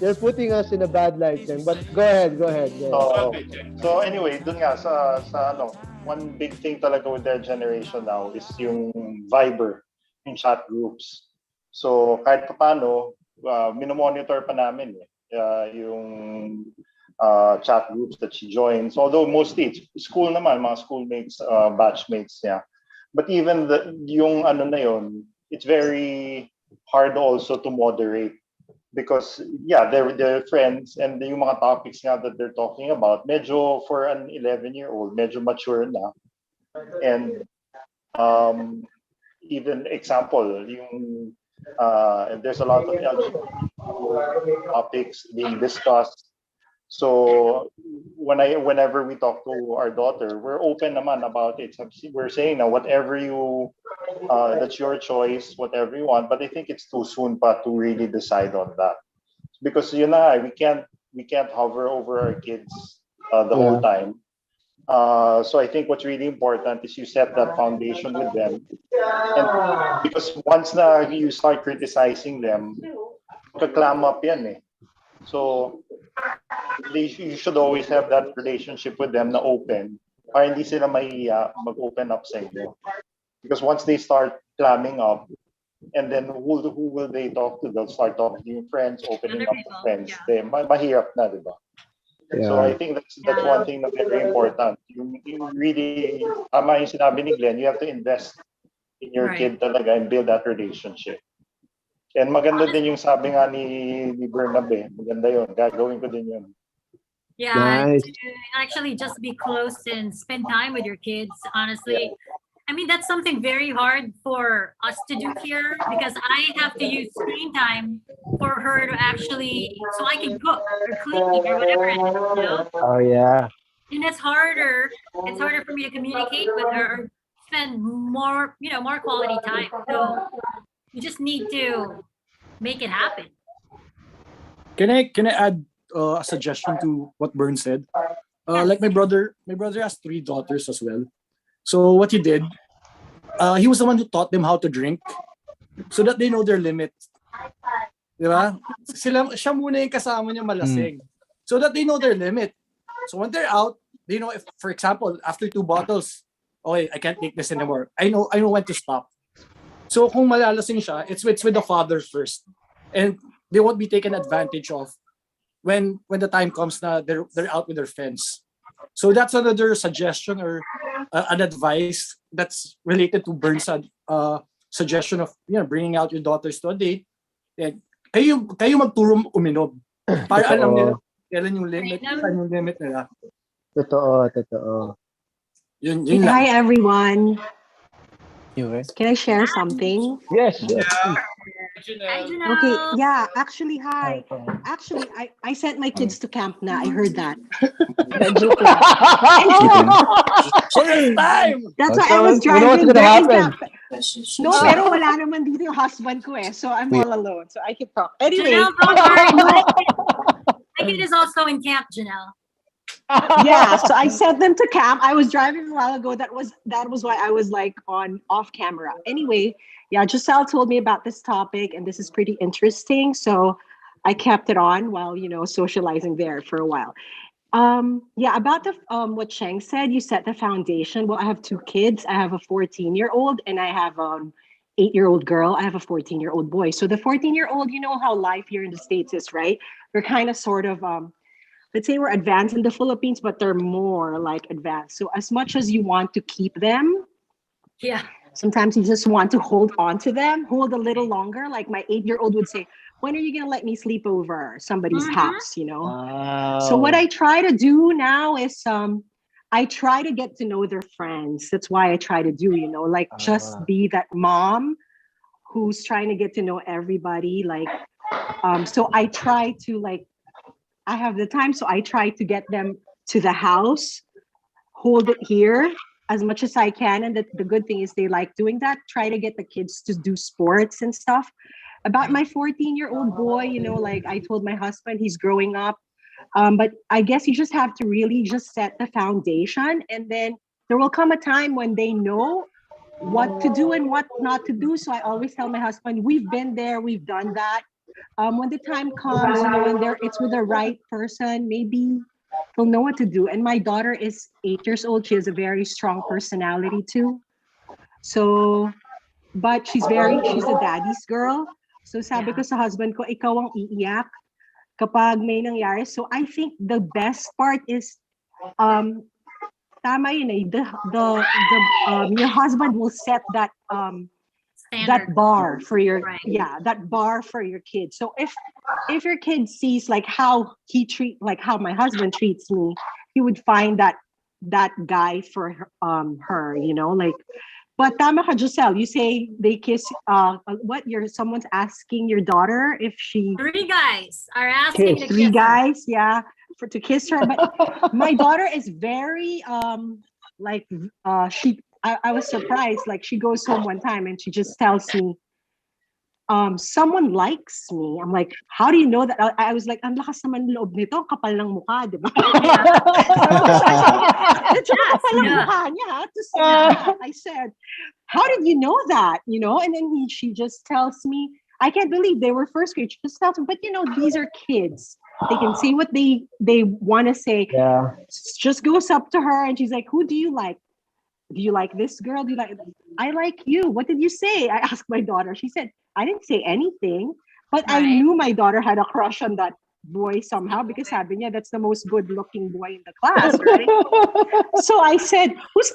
You're putting us in a bad light, Cheng. But go ahead. So anyway, dun nga sa ano, one big thing talaga with their generation now is yung Viber, yung chat groups. So kahit paano, minomonitor pa namin yung chat groups that she joins. Although mostly it's school naman, mga schoolmates, batchmates niya. But even yung ano na yun, it's very hard also to moderate. Because they're friends and yung mga topics nga that they're talking about, medyo for an 11-year-old, medyo mature na. And even example, yung there's a lot of LGBT topics being discussed. So whenever we talk to our daughter, we're open naman about it. We're saying now whatever you that's your choice, whatever you want. But I think it's too soon pa to really decide on that, because we can't hover over our kids the whole time. So I think what's really important is you set that foundation with them, and because once na you start criticizing them, kaklam up yan eh. So you should always have that relationship with them na open, para hindi sila mahiya mag-open up sa inyo. Because once they start clamming up, and then who will they talk to? They'll start talking to your friends, opening up to friends. Mahirap na, di ba? Yeah. So I think that's one thing that's very important. You really, tama yung sinabi ni Glenn, you have to invest in your kid talaga and build that relationship. And maganda din yung sabi nga ni Bernabe. Maganda yun. Gagawin ko din yun. Yeah, nice. To actually just be close and spend time with your kids, honestly. I mean, that's something very hard for us to do here, because I have to use screen time for her to actually, so I can cook or clean or whatever it is, you know? Oh, yeah. And it's harder for me to communicate with her or spend more quality time. So you just need to make it happen. Can I add a suggestion to what Bern said? Like my brother has 3 daughters as well. So what he did, he was the one who taught them how to drink, so that they know their limit. Diba? Siya muna yung kasama niya malasing, so that they know their limit. So when they're out, they know, if, for example, after 2 bottles, okay, I can't take this anymore. I know when to stop. So kung malalasing siya, it's with the father first, and they won't be taken advantage of when the time comes na they're out with their friends. So that's another suggestion or an advice that's related to Bern's suggestion of bringing out your daughters to a date. And kayo magturo uminom para alam nila kailan yung limit nila. Totoo. Yun Hi lang. everyone. Can I share something? Yes. Okay, yeah, actually, hi. Actually, I sent my kids to camp na. I heard that. Joke lang. Time! That's why I was You know what's driving. gonna happen? No, pero wala naman dito yung husband ko eh. So I'm all alone. So I can talk. Anyway. Janelle, don't worry. My kid is also in camp, Janelle. Yeah, so I sent them to camp. I was driving a while ago. That was why I was like off camera. Anyway, yeah, Josell told me about this topic, and this is pretty interesting. So I kept it on while socializing there for a while. Yeah, about the what Cheng said, you set the foundation. Well, I have 2 kids. I have a 14-year-old and I have 8-year-old girl. I have a 14-year-old boy. So the 14-year-old, you know how life here in the States is, right? We're kind of sort of, let's say we're advanced in the Philippines, but they're more like advanced. So as much as you want to keep them, yeah, sometimes you just want to hold on to them, hold a little longer. Like my 8-year-old would say, when are you going to let me sleep over somebody's house, you know? So what I try to do now is I try to get to know their friends. That's why I try to do, you know, like just be that mom who's trying to get to know everybody. Like, so I try to like, I have the time, so I try to get them to the house, hold it here as much as I can. And the good thing is they like doing that. Try to get the kids to do sports and stuff. About my 14-year-old boy, you know, like I told my husband, he's growing up. But I guess you just have to really just set the foundation, and then there will come a time when they know what to do and what not to do. So I always tell my husband, we've been there, we've done that. When the time comes, you know, when it's with the right person, maybe they'll know what to do. And my daughter is 8 years old. She has a very strong personality too. So, but she's a daddy's girl. So sabi ko sa husband ko, ikaw ang iiyak kapag may nangyari. So I think the best part is, tama yun eh, your husband will set that that bar for your that bar for your kid. So if your kid sees like how how my husband treats me, he would find that guy for her, you know, like. But tama ka, Josell, you say they kiss, someone's asking your daughter if she... 3 guys are asking to kiss 3 her. guys, yeah, to kiss her. But my daughter is very, I was surprised, like she goes home one time and she just tells me, someone likes me. I'm like, how do you know that? I was like, ang lakas naman loob nito, kapal ng mukha, di ba? I said, how did you know that? You know, and then she just tells me, I can't believe they were first grade. She just tells me, but you know, these are kids. They can say what they want to say. Yeah. Just goes up to her and she's like, who do you like? Do you like this girl? Do you like? I like you. What did you say? I asked my daughter. She said, I didn't say anything, but I knew my daughter had a crush on that boy somehow because sabi niya, that's the most good-looking boy in the class, right? So I said,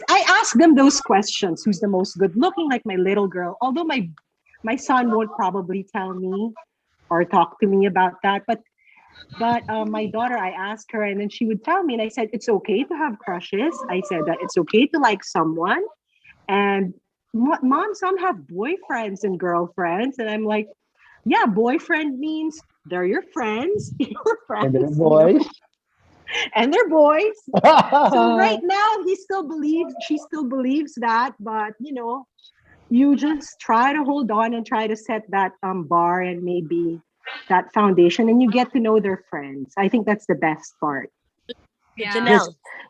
I asked them those questions. Who's the most good-looking? Like my little girl. Although my son won't probably tell me or talk to me about that, but my daughter, I asked her, and then she would tell me, and I said, it's okay to have crushes. I said that it's okay to like someone, and mom, some have boyfriends and girlfriends, and I'm like, yeah, boyfriend means they're your friends, your friends, And they're boys. and they're boys. So right now, she still believes that, but you know, you just try to hold on and try to set that bar and maybe that foundation, and you get to know their friends. I think that's the best part. Yeah.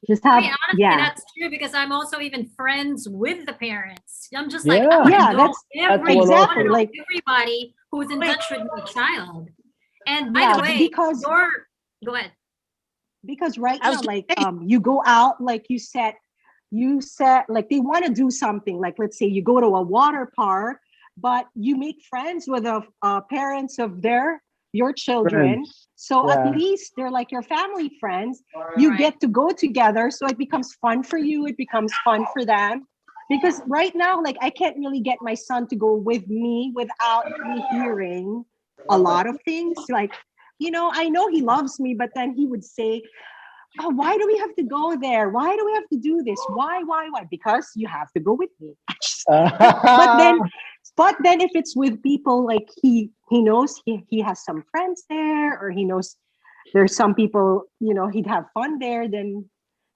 Just have, honestly, that's true because I'm also even friends with the parents. I'm just like, Yeah. I want Yeah, to know that's exactly like like everybody who's in touch with my child. And by Yeah, the way, because- go ahead. because right now, like you go out, like you said like they want to do something, like let's say you go to a water park, but you make friends with the parents of your children. Friends. So Yeah. at least they're like your family friends. You get to go together, so it becomes fun for you, it becomes fun for them. Because right now, like I can't really get my son to go with me without me hearing a lot of things. Like, you know, I know he loves me, but then he would say, oh, why do we have to go there? Why do we have to do this? Why? Because you have to go with me. But then if it's with people like he knows he has some friends there, or he knows there's some people, you know, he'd have fun there, then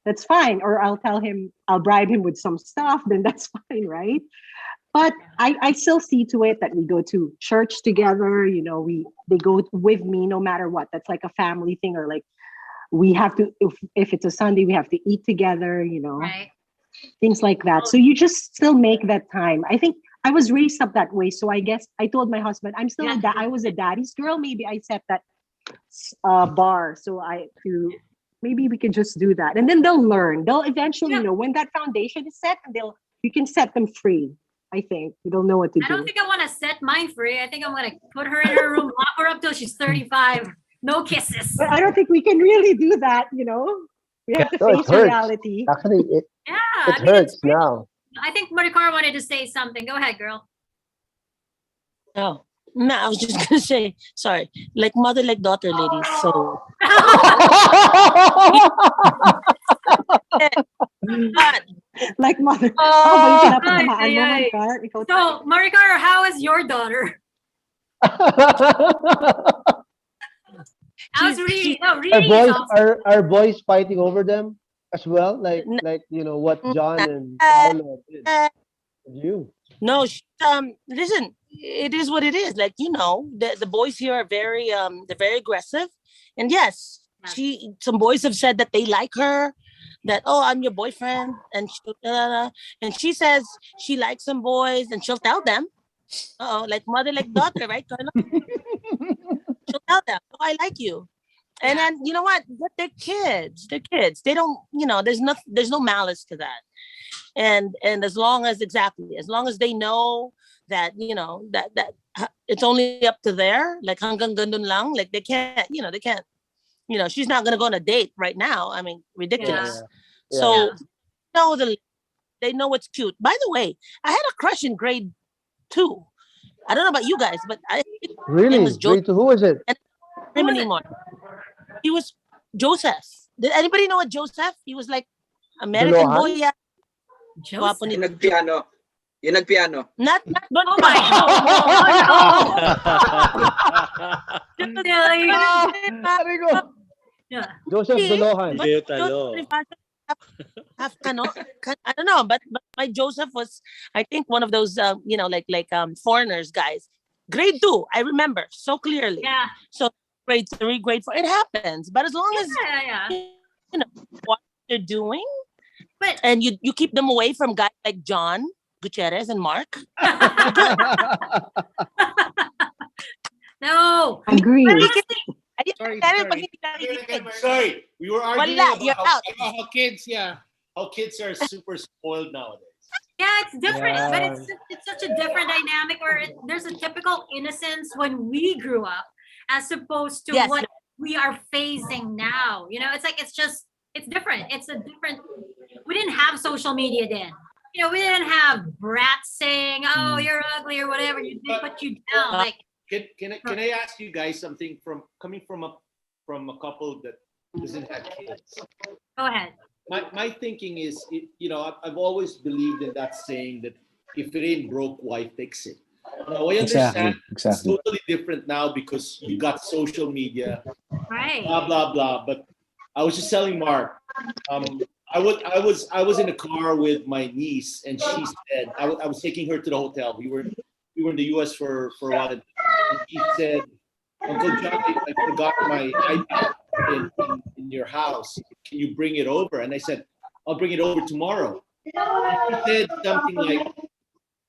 that's fine. Or I'll bribe him with some stuff, then that's fine, right? But I still see to it that we go to church together, you know, they go with me no matter what. That's like a family thing, or like we have to, if it's a Sunday, we have to eat together, you know, things like that. So you just still make that time. I think I was raised up that way. So I guess I told my husband, I was a daddy's girl. Maybe I set that bar. So maybe we can just do that. And then they'll learn. They'll eventually know when that foundation is set, and you can set them free. I think they'll know what to I don't do. think I want to set mine free. I think I'm going to put her in her room, lock her up till she's 35. No kisses. But I don't think we can really do that. We have to No, it face hurts. reality. Actually, it Yeah, hurts now. I think Maricar wanted to say something. Go ahead, girl. Oh, no, I was just gonna say, sorry, like mother, like daughter, ladies. So. Like mother. Oh, balik na tamaan mo, Maricar. Ikaw so, Maricar, how is your daughter? How's reading? No, Are reading boys is awesome. are boys fighting over them as well? Like what John and Paolo did with you? No, listen, it is what it is. Like, the boys here are very they're very aggressive. And yes, some boys have said that they like her, that I'm your boyfriend, and she says she likes some boys and she'll tell them. Like mother, like daughter, right, Carla? She'll tell them, I like you. And then you know what? But they're kids. They're kids. They don't, there's no malice to that. And as long as they know that, that it's only up to there, like hanggang gandun lang, like they can't, she's not gonna go on a date right now. I mean, ridiculous. Yeah. So they know what's cute. By the way, I had a crush in grade 2. I don't know about you guys, but Really? was Joseph. Who was it? Him anymore. He was Joseph. Did anybody know what Joseph? He was like American boy. Yeah. Joseph. Yung nagpiano. Yung nagpiano. Not but oh my God. Yeah. Joseph Dolohan. I don't know, but my Joseph was, I think, one of those like foreigners guys. Grade 2, I remember so clearly. Yeah. So grade 3, grade 4, it happens. But as long as you know what they're doing, and you keep them away from guys like John Gutierrez and Mark. No. Agree. Sorry, we were arguing about how kids are super spoiled nowadays. Yeah, it's different, but it's such a different dynamic where there's a typical innocence when we grew up, as opposed to what we are facing now. It's like it's different. It's a different. We didn't have social media then. We didn't have brats saying, "Oh, you're ugly" or whatever. They put you down. Like, can I ask you guys something coming from a couple that doesn't have kids? Go ahead. My thinking is, I've always believed in that saying that if it ain't broke, why fix it? Now, I understand it's totally different now because you got social media, right? Blah blah blah. But I was just telling Mark, I was in a car with my niece, and she said I was taking her to the hotel. We were in the U.S. for a while, and she said, "Uncle John, I forgot my iPad in your house. Can you bring it over?" And I said, "I'll bring it over tomorrow." And she said something like,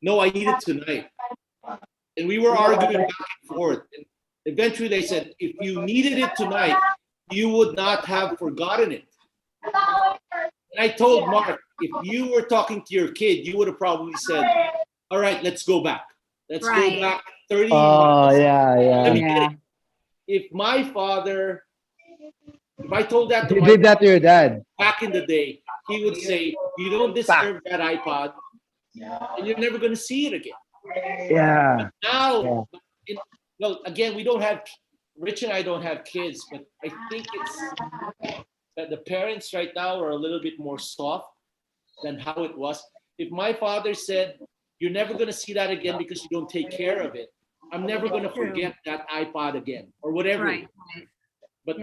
"No, I need it tonight." And we were arguing back and forth. And eventually they said, "If you needed it tonight, you would not have forgotten it." And I told Mark, if you were talking to your kid, you would have probably said, "All right, let's go back. Let's go back 30 months. Let me get it." If I told that to you did that to your dad back in the day, he would say, "You don't deserve that iPod, and you're never going to see it again." Yeah. But now, again, Rich and I don't have kids, but I think it's that the parents right now are a little bit more soft than how it was. If my father said, "You're never going to see that again because you don't take care of it," I'm never going to forget that iPod again or whatever. Right. But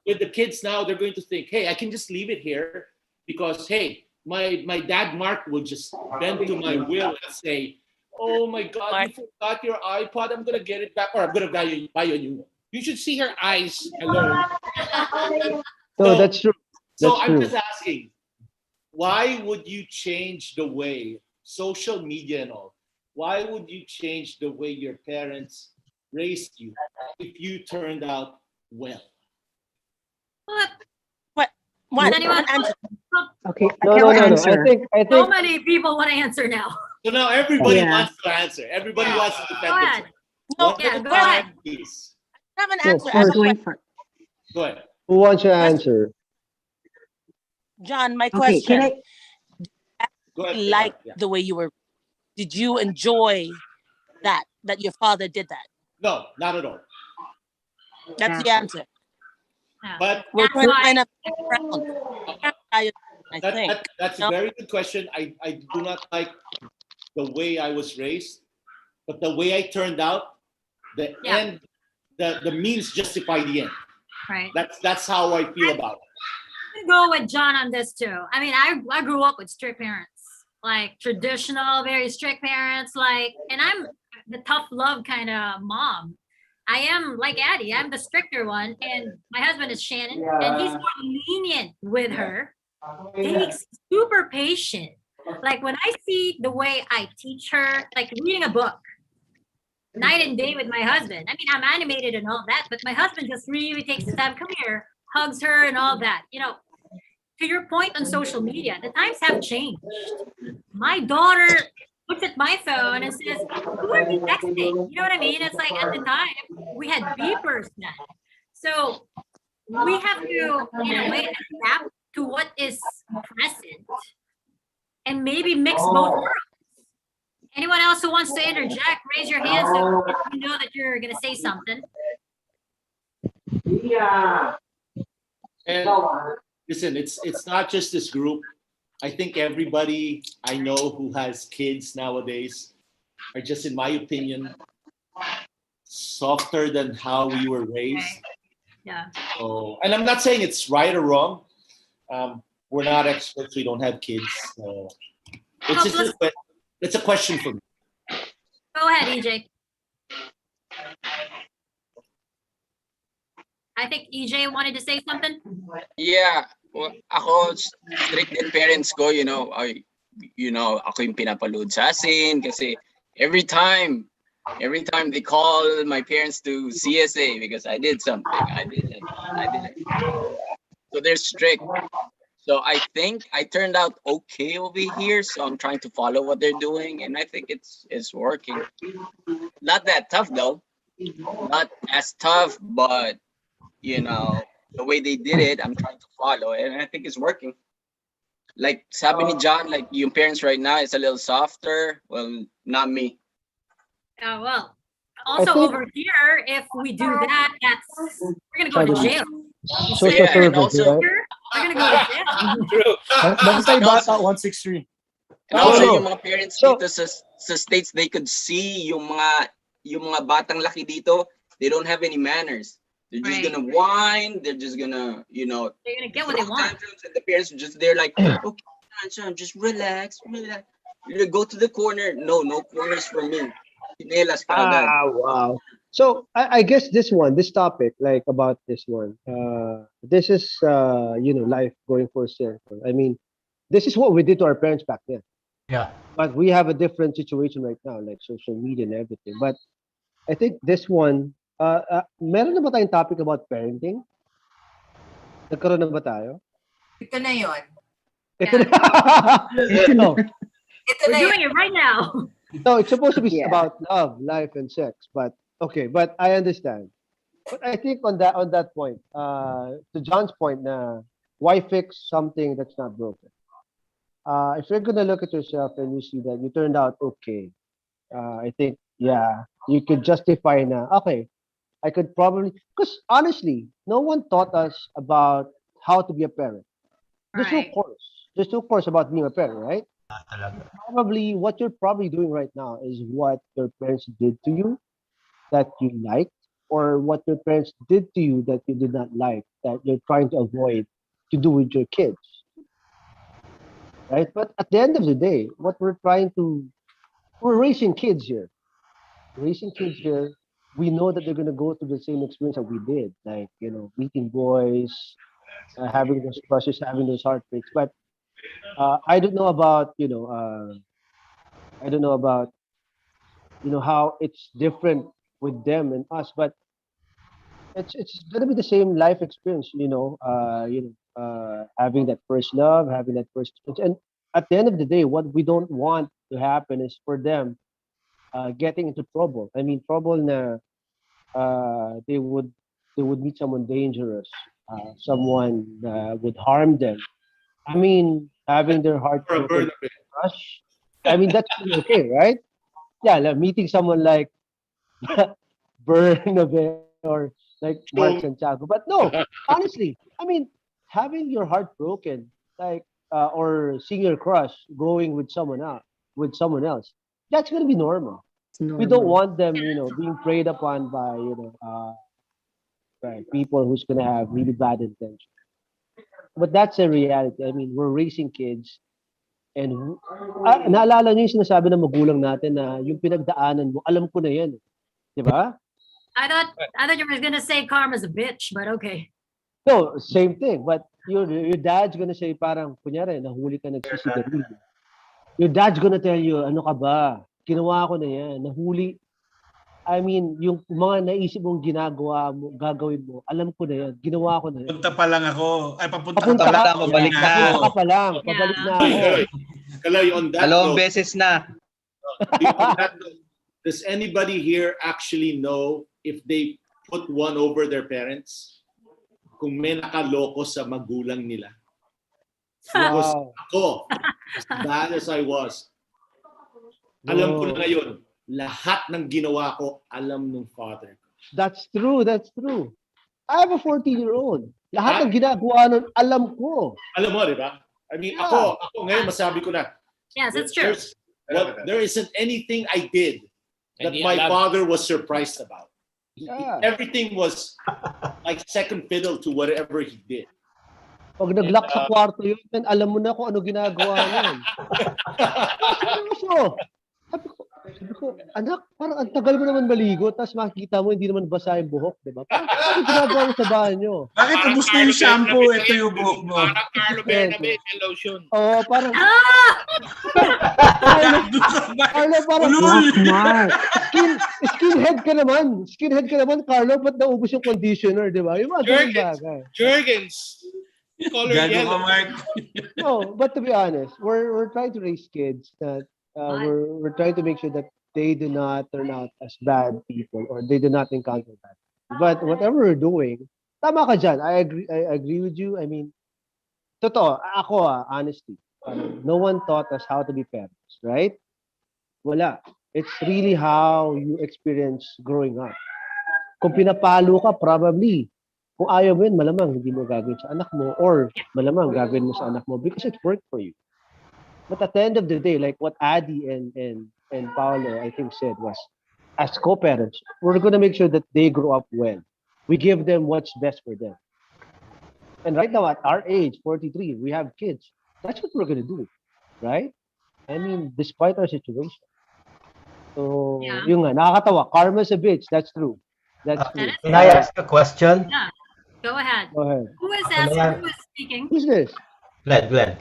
with the kids now, they're going to think, "Hey, I can just leave it here because, hey, my dad Mark will just bend to my will and say, 'Oh my God, you forgot your iPod. I'm gonna get it back, or I'm gonna buy you a new one.'" You should see her eyes. Hello. No, that's true. I'm just asking, why would you change the way social media and all? Why would you change the way your parents raised you if you turned out well? What? Anyone? Okay, No. I think so many people want to answer now. So now everybody Yeah. wants to answer. Everybody wants to defend Go ahead. themselves. No, One at a go ahead. time, please. I have an So answer. I have a first, question. Go ahead. who wants to answer? John, my Okay, can question. I? Go ahead. Like Yeah. the way you were. Did you enjoy that your father did that? No, not at all. That's the answer. But We're That's why. trying to background. I think. That's a very good question. I do not like the way I was raised, but the way I turned out, the end, the means justify the end. Right. That's how I feel about it. I go with John on this too. I mean, I grew up with strict parents, like traditional, very strict parents, like, and I'm the tough love kind of mom. I am like Addie, I'm the stricter one, and my husband is Shannon, and he's more lenient with her. He's super patient. Like when I see the way I teach her, like reading a book, night and day with my husband. I mean, I'm animated and all that, but my husband just really takes the time, come here, hugs her and all that. You know, to your point on social media, the times have changed. My daughter looks at my phone and says, who are you texting? You know what I mean? It's like at the time, we had beepers then. So we have to, in a way, adapt to what is present and maybe mix both worlds. Anyone else who wants to interject, raise your hand so you know that you're going to say something. Yeah. And listen, it's not just this group. I think everybody I know who has kids nowadays are just, in my opinion, softer than how we were raised. Yeah. So, and I'm not saying it's right or wrong. We're not experts. We don't have kids. So it's a question for me. Go ahead, EJ. I think EJ wanted to say something. Yeah, well, ako strict din parents ko, ako yung pinapalood sa asin kasi every time they call my parents to CSA because I did something, I did it. So they're strict. So I think I turned out okay over here, so I'm trying to follow what they're doing, and I think it's working. Not that tough though, not as tough, but the way they did it, I'm trying to follow, and I think it's working. Like sabi ni John, like yung parents right now is a little softer. Well, not me. Oh, well, also over here, if we do that, we're gonna go to jail. Social service, right? We're gonna go to jail. True. Basta bata 163. And also yung mga parents dito sa States, they could see yung mga batang laki dito, they don't have any manners. They're just gonna whine. They're just gonna, they're gonna get what they want. And the parents are just there like, okay, son, just relax. You go to the corner. No corners for me. Wow. So I guess this topic, like about this one, this is life going for a circle. I mean, this is what we did to our parents back then. Yeah. But we have a different situation right now, like social media and everything. But I think this one, meron na ba tayong topic about parenting? Nagkaroon na ba tayo? Ito na yun. Ito na. No. We're doing it right now. No, it's supposed to be about love, life, and sex. But okay, but I understand. But I think on that point, to John's point, why fix something that's not broken? If you're gonna look at yourself and you see that you turned out okay, I think you could justify na okay. I could probably, because honestly, no one taught us about how to be a parent. There's no course. There's no course about being a parent, right? Probably what you're probably doing right now is what your parents did to you that you liked, or what your parents did to you that you did not like, that you're trying to avoid to do with your kids. Right? But at the end of the day, what we're raising kids here. We know that they're going to go through the same experience that we did, like, meeting boys, having those crushes, having those heartbreaks. But I don't know about, how it's different with them and us, but it's going to be the same life experience, having that first love, having that first experience. And at the end of the day, what we don't want to happen is for them getting into trouble. I mean, trouble na they would meet someone dangerous, someone that would harm them. I mean, having their heart Or a broken, burn of it. crush. I mean, that's okay, right? Yeah, like meeting someone like Bernabe or like Mark So, Santiago. But no, honestly, I mean, having your heart broken, like or seeing your crush going with someone else, that's gonna be normal. It's We don't normal. want them, being preyed upon by, by people who's gonna have really bad intentions. But that's a reality. I mean, we're raising kids, and naalala niyo yung sinasabi ng magulang natin na yung pinagdaanan mo, alam ko na yan. Di ba? I thought you were gonna say karma's a bitch, but okay. No, same thing. But your dad's gonna say parang, kunyari, nahuli ka nagsisigarilyo. Your dad's gonna tell you, ano ka ba? Ginawa ko na yan. Nahuli. I mean, yung mga naisip mong ginagawa mo, gagawin mo, alam ko na yan. Ginawa ko na yan. Punta pa lang ako. Ay, papunta Papunta pa ka, lang. pabalik na. papunta ka pa lang. Pabalik na ako. Kaloy, on that Dalawang note, beses na. on that note, does anybody here actually know if they put one over their parents? Kung may nakaloko sa magulang nila. Because Wow. ako, as bad as I was, alam ko na ngayon, lahat ng ginawa ko, alam ng father ko. That's true. That's true. I have a 14-year-old. Lahat ng ginagawa nun, alam ko. Alam mo, di ba? I mean, Yeah. ako ngayon, masabi ko na, Yes, it's true. there isn't anything I did that Hindi my alam. father was surprised about. Yeah. Everything was like second fiddle to whatever he did. Pag nag-lock sa kwarto yun, then alam mo na kung ano ginagawa niyan. Seryoso. Sabi ko, anak, parang ang tagal mo naman maligo, tapos makikita mo, hindi naman basa yung buhok, di ba? Parang ano ginagawa mo sa bahay nyo? Bakit ubus na yung shampoo? Ito yung buhok mo. Parang Carlo Bernabe sa lotion. Oo, parang... Carlo, parang... Skinhead ka naman. Skinhead ka naman, Carlo, ba't naubos yung conditioner, di ba? Yung mga ganun bagay. Jergens. Color yellow. No, but to be honest, we're trying to raise kids that we're trying to make sure that they do not turn out as bad people or they do not encounter that. But whatever we're doing, tama ka dyan. I agree with you. I mean, totoo, ako honestly, no one taught us how to be parents, right? Wala. It's really how you experience growing up. Kung pinapalo ka, probably, kung ayaw mo yun, malamang hindi mo gagawin sa anak mo or malamang gagawin mo sa anak mo because it worked for you. But at the end of the day, like what Adi and Paolo, I think, said was, as co-parents, we're going to make sure that they grow up well. We give them what's best for them. And right now, at our age, 43, we have kids. That's what we're going to do, right? I mean, despite our situation. So, yung nga, nakakatawa. Karma's a bitch. That's true. That's true. Can I ask a question? Yeah. Go ahead. Go ahead. Who is asking? Who is speaking? Who's this? Glenn. Glenn.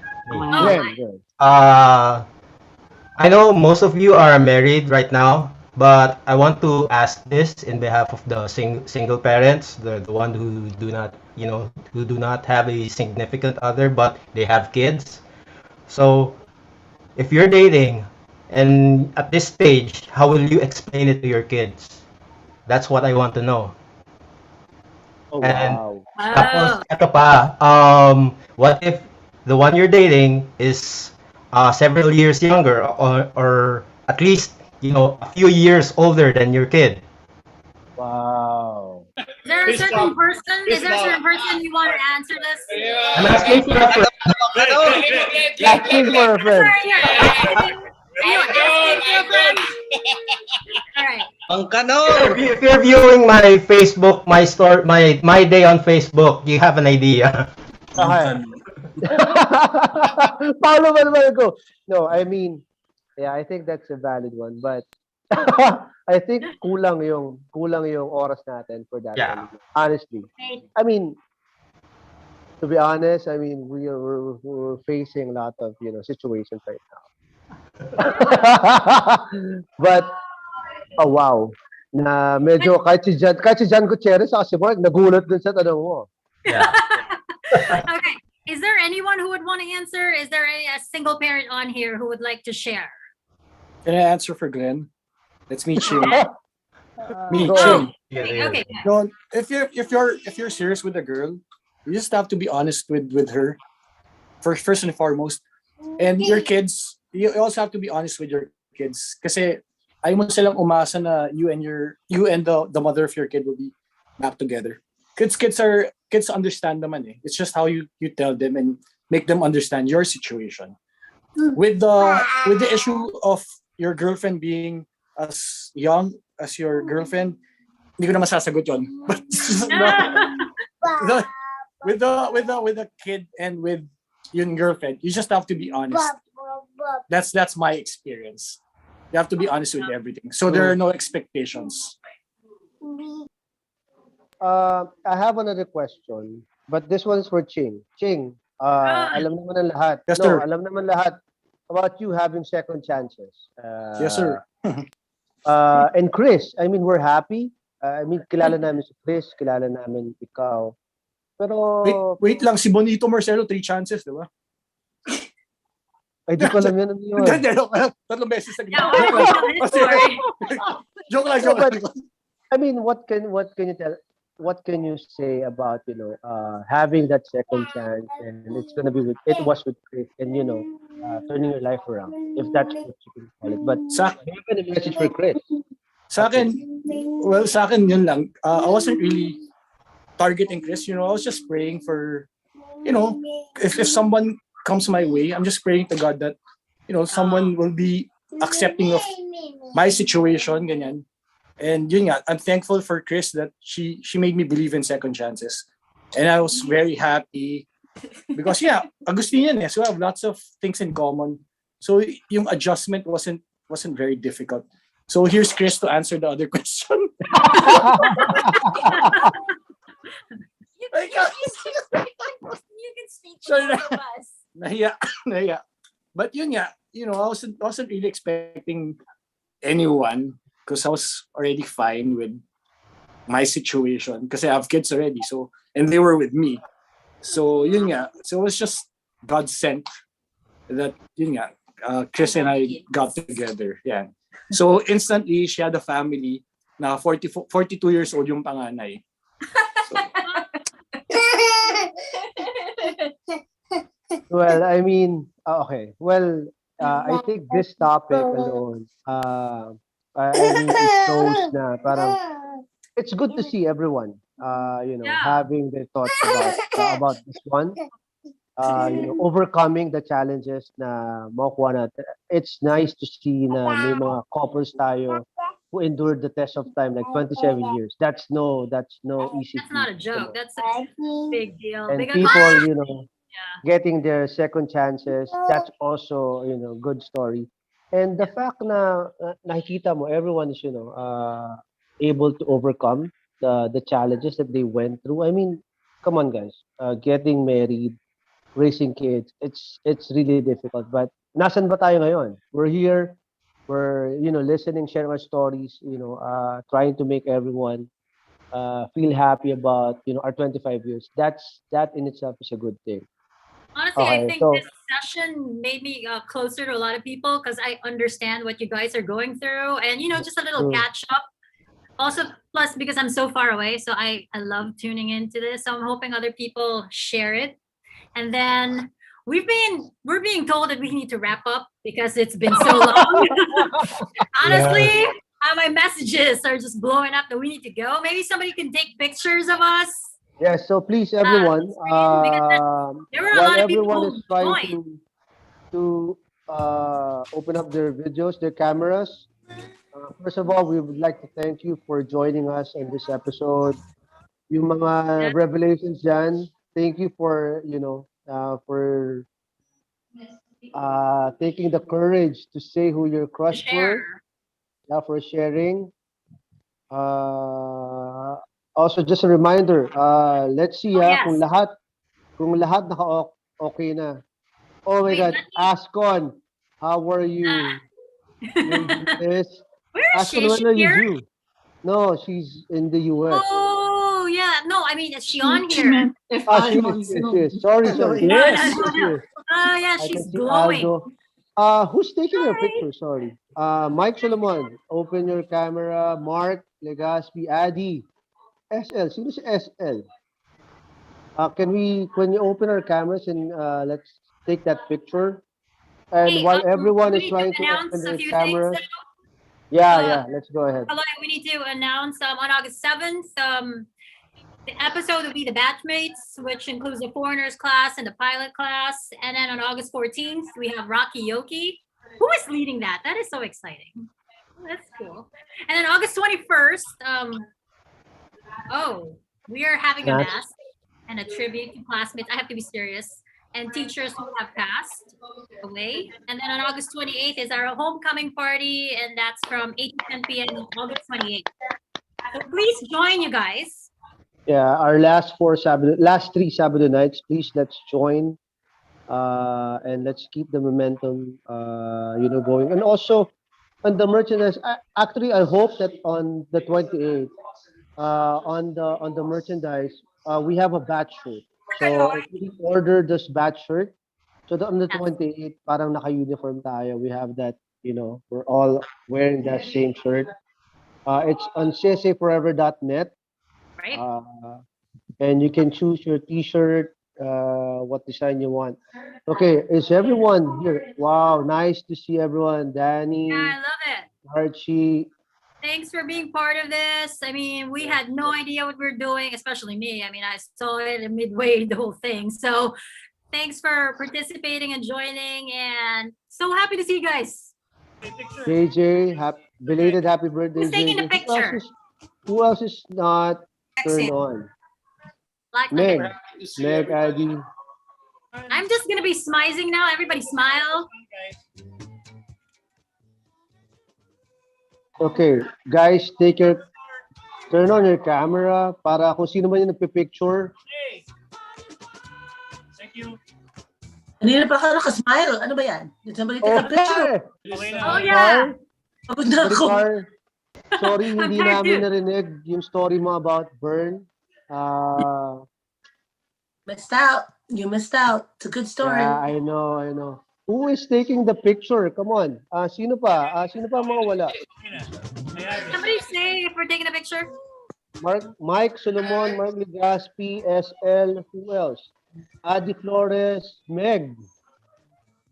I know most of you are married right now, but I want to ask this in behalf of the single parents, the one who do not, who do not have a significant other, but they have kids. So, if you're dating, and at this stage, how will you explain it to your kids? That's what I want to know. Oh, and wow. tapos, ito pa, what if the one you're dating is several years younger or at least, a few years older than your kid? Wow. Is there a certain person? Is there a certain person you want to answer this? I'm asking for a friend. Asking for a friend. Are you asking for a friend? All right. If you're viewing my Facebook, my story, my day on Facebook, you have an idea. Okay. Paolo Malmalgo. No, I mean, yeah, I think that's a valid one, but I think kulang yung oras natin for that. Yeah. Honestly, I mean, to be honest, I mean we're facing a lot of situations right now. But oh wow, na medyo kahit si Jan Gutierrez sa si Mark nagulat dun sa tanong mo. Yeah. Okay. Is there anyone who would want to answer? Is there a single parent on here who would like to share? Can I answer for Glenn? That's me, Ching. Me, Go Ching. ahead. Okay. No, if you're serious with a girl, you just have to be honest with her first and foremost. And your kids, you also have to be honest with your kids. Kasi ayaw mo silang umasa na you and the mother of your kid will be back together. Kids understand naman eh. It's just how you tell them and make them understand your situation. With the issue of your girlfriend being as young as your girlfriend, hindi ko na masasagot yon. But with the kid and with your girlfriend, you just have to be honest. That's my experience. You have to be honest with everything. So there are no expectations. I have another question, but this one's for Ching. Ching, alam naman ng lahat. Yes, No, sir. alam naman lahat about you having second chances. Yes, sir. And Chris, I mean, we're happy. I mean, kilala namin si Chris, kilala namin ikaw. Pero Wait lang, si Bonito Marcelo, 3 chances, di ba? ay di ko alam yan. Ano yun? Hindi, tatlong beses na Yeah, why don't you tell his story? Joke lang. I mean, what can you tell? What can you say about having that second chance, and it's gonna be it was with Chris, and turning your life around, if that's what you can call it. But do you have a message for Chris? Sa akin, yun lang. I wasn't really targeting Chris. I was just praying for, if someone comes my way, I'm just praying to God that, someone will be accepting of my situation, ganyan. And yun nga, I'm thankful for Chris that she made me believe in second chances. And I was very happy because Agustinian so I have lots of things in common. So yung adjustment wasn't very difficult. So here's Chris to answer the other question. You can speak to both of us. Nahiya. But yun nga, I wasn't really expecting anyone because I was already fine with my situation because I have kids already. So, and they were with me. So yun nga. So it was just God sent that yun nga. Chris and I got together. Yeah. So instantly she had a family na 42 years old yung panganay. Well, I mean, okay. Well, I think this topic alone, I mean, it shows na parang it's good to see everyone, having their thoughts about this one. Overcoming the challenges na makukuha natin. It's nice to see na may mga couples tayo who endured the test of time, like 27 years. That's no easy. That's not a joke. That's a big deal. And Big people, getting their second chances, that's also, good story. And the fact na nakikita mo, everyone is, able to overcome the challenges that they went through. I mean, come on, guys. Getting married, raising kids, it's really difficult. But nasan ba tayo ngayon? We're here. We're, listening, sharing our stories, trying to make everyone feel happy about, our 25 years. That in itself is a good thing. Honestly, Okay, I think so- this session made me closer to a lot of people because I understand what you guys are going through, and just a little True. catch up. Also, plus because I'm so far away, so I love tuning into this. So I'm hoping other people share it, and then we're being told that we need to wrap up because it's been so long. Honestly, my messages are just blowing up that we need to go. Maybe somebody can take pictures of us. Yes, so please, everyone, there were a while lot of people everyone who is trying to open up their videos, their cameras, first of all, we would like to thank you for joining us in this episode. Yung mga revelations dyan, thank you for, for taking the courage to say who your crush were. Yeah, for sharing. Also, just a reminder, let's see kung lahat okay na. Oh my God, Ascon, how are you? Yes. Where is she? Ascon, Is when she are you here? due? No, she's in the US. Oh yeah, no, I mean is she on She here? meant she is. Sorry. No, Yes, no, no, she no. is. Oh yeah, I she's can see glowing. Aldo. Who's taking your picture? Sorry. Mike Solomon, open your camera. Mark Legaspi, Adi, SL. Sino si SL? Can you open our cameras and let's take that picture? And Hey, while everyone we is need trying to to open announce a their few things. cameras, yeah, Uh, let's go ahead. Caloy, we need to announce on August 7th, the episode will be the Batchmates, which includes the foreigners class and the pilot class. And then on August 14th, we have Rocky Yoki. Who is leading that? That is so exciting. That's cool. And then August 21st, we are having a That's- mass and a tribute to classmates. I have to be serious. And teachers who have passed away. And then on August 28th is our homecoming party, and that's from 8 to 10 p.m. on August 28th. So please join, you guys. Yeah, our last three Sabado nights. Please let's join, and let's keep the momentum, going. And also, on the merchandise, actually, I hope that on the 28th, on the merchandise, we have a batch shirt. So if you order this batch shirt, so on the 28th, parang naka-uniform tayo. We have that, we're all wearing that same shirt. It's on CSAforever.net. Right. And you can choose your t-shirt, what design you want. Okay, is everyone here? Wow, nice to see everyone. Danny, Yeah, I love it. Archie. Thanks for being part of this. I mean, we had no idea what we were doing, especially me. I mean, I saw it midway the whole thing. So thanks for participating and joining, and so happy to see you guys. JJ, belated happy birthday, Who's taking the JJ. picture? Who else is not turned on? Like Meg, it. Meg, Adi. I'm just gonna be smizing now. Everybody smile. Okay, guys, turn on your camera para kung sino man yung nagpipicture. Thank you. Kanina pa ka nakasmile. Ano ba yan? Did somebody take a picture? Okay na. Oh, yeah. Pagod na ako. Maricar, sorry, hindi I'm namin too. narinig yung story mo about burn. Missed out. You missed out. It's a good story. Yeah, I know. Who is taking the picture? Come on. Sino pa? Sino pa mga wala? Somebody say if we're taking a picture. Mike Solomon, Mark Legaspi, SL, who else? Adi Flores, Meg,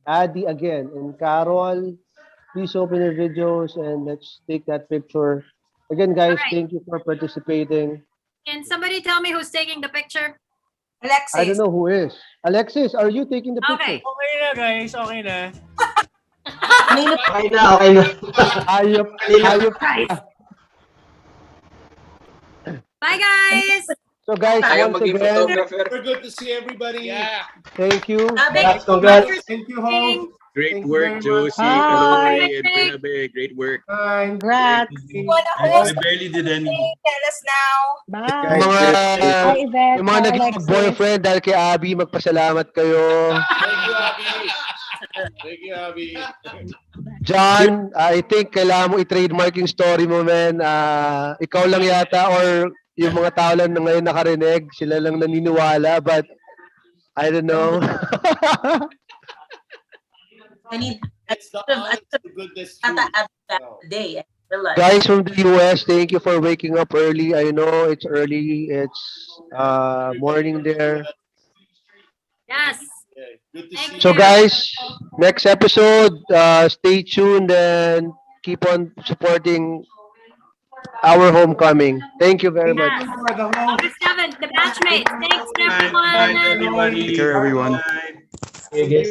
Adi again, and Carol. Please open your videos and let's take that picture. Again, guys, thank you for participating. Can somebody tell me who's taking the picture? Alexis. I don't know who is. Alexis, are you taking the picture? Okay na, guys. Okay na. Okay na. Hayop. Bye, guys. So, guys, once again, We're good to see everybody. Yeah. thank you. Congrats. Thank you, host. Great Thank you work, very much. Josie, Caloy, and Bernabe. Great work. Congrats. I barely did anything. Tell us now. Bye. Yung mga, Bye, Yvette. yung mga Bye, naging Alexis. boyfriend dahil kay Abby, magpasalamat kayo. Thank you, Abby. Thank you, Abby. John, I think kailangan mo i-trademark yung story mo, man. Ikaw lang yata or yung mga tao lang na ngayon nakarinig, sila lang naniniwala, but I don't know. I need It's the honest to goodness truth. at that day. I realized. Guys from the US, thank you for waking up early. I know it's early. It's morning there. Yes. Yeah, good to see So you. guys, next episode, stay tuned and keep on supporting our homecoming. Thank you very much. Yes. August 7th, the batchmates. Thanks, Bye, everyone. everybody. Take care, everyone. Sige.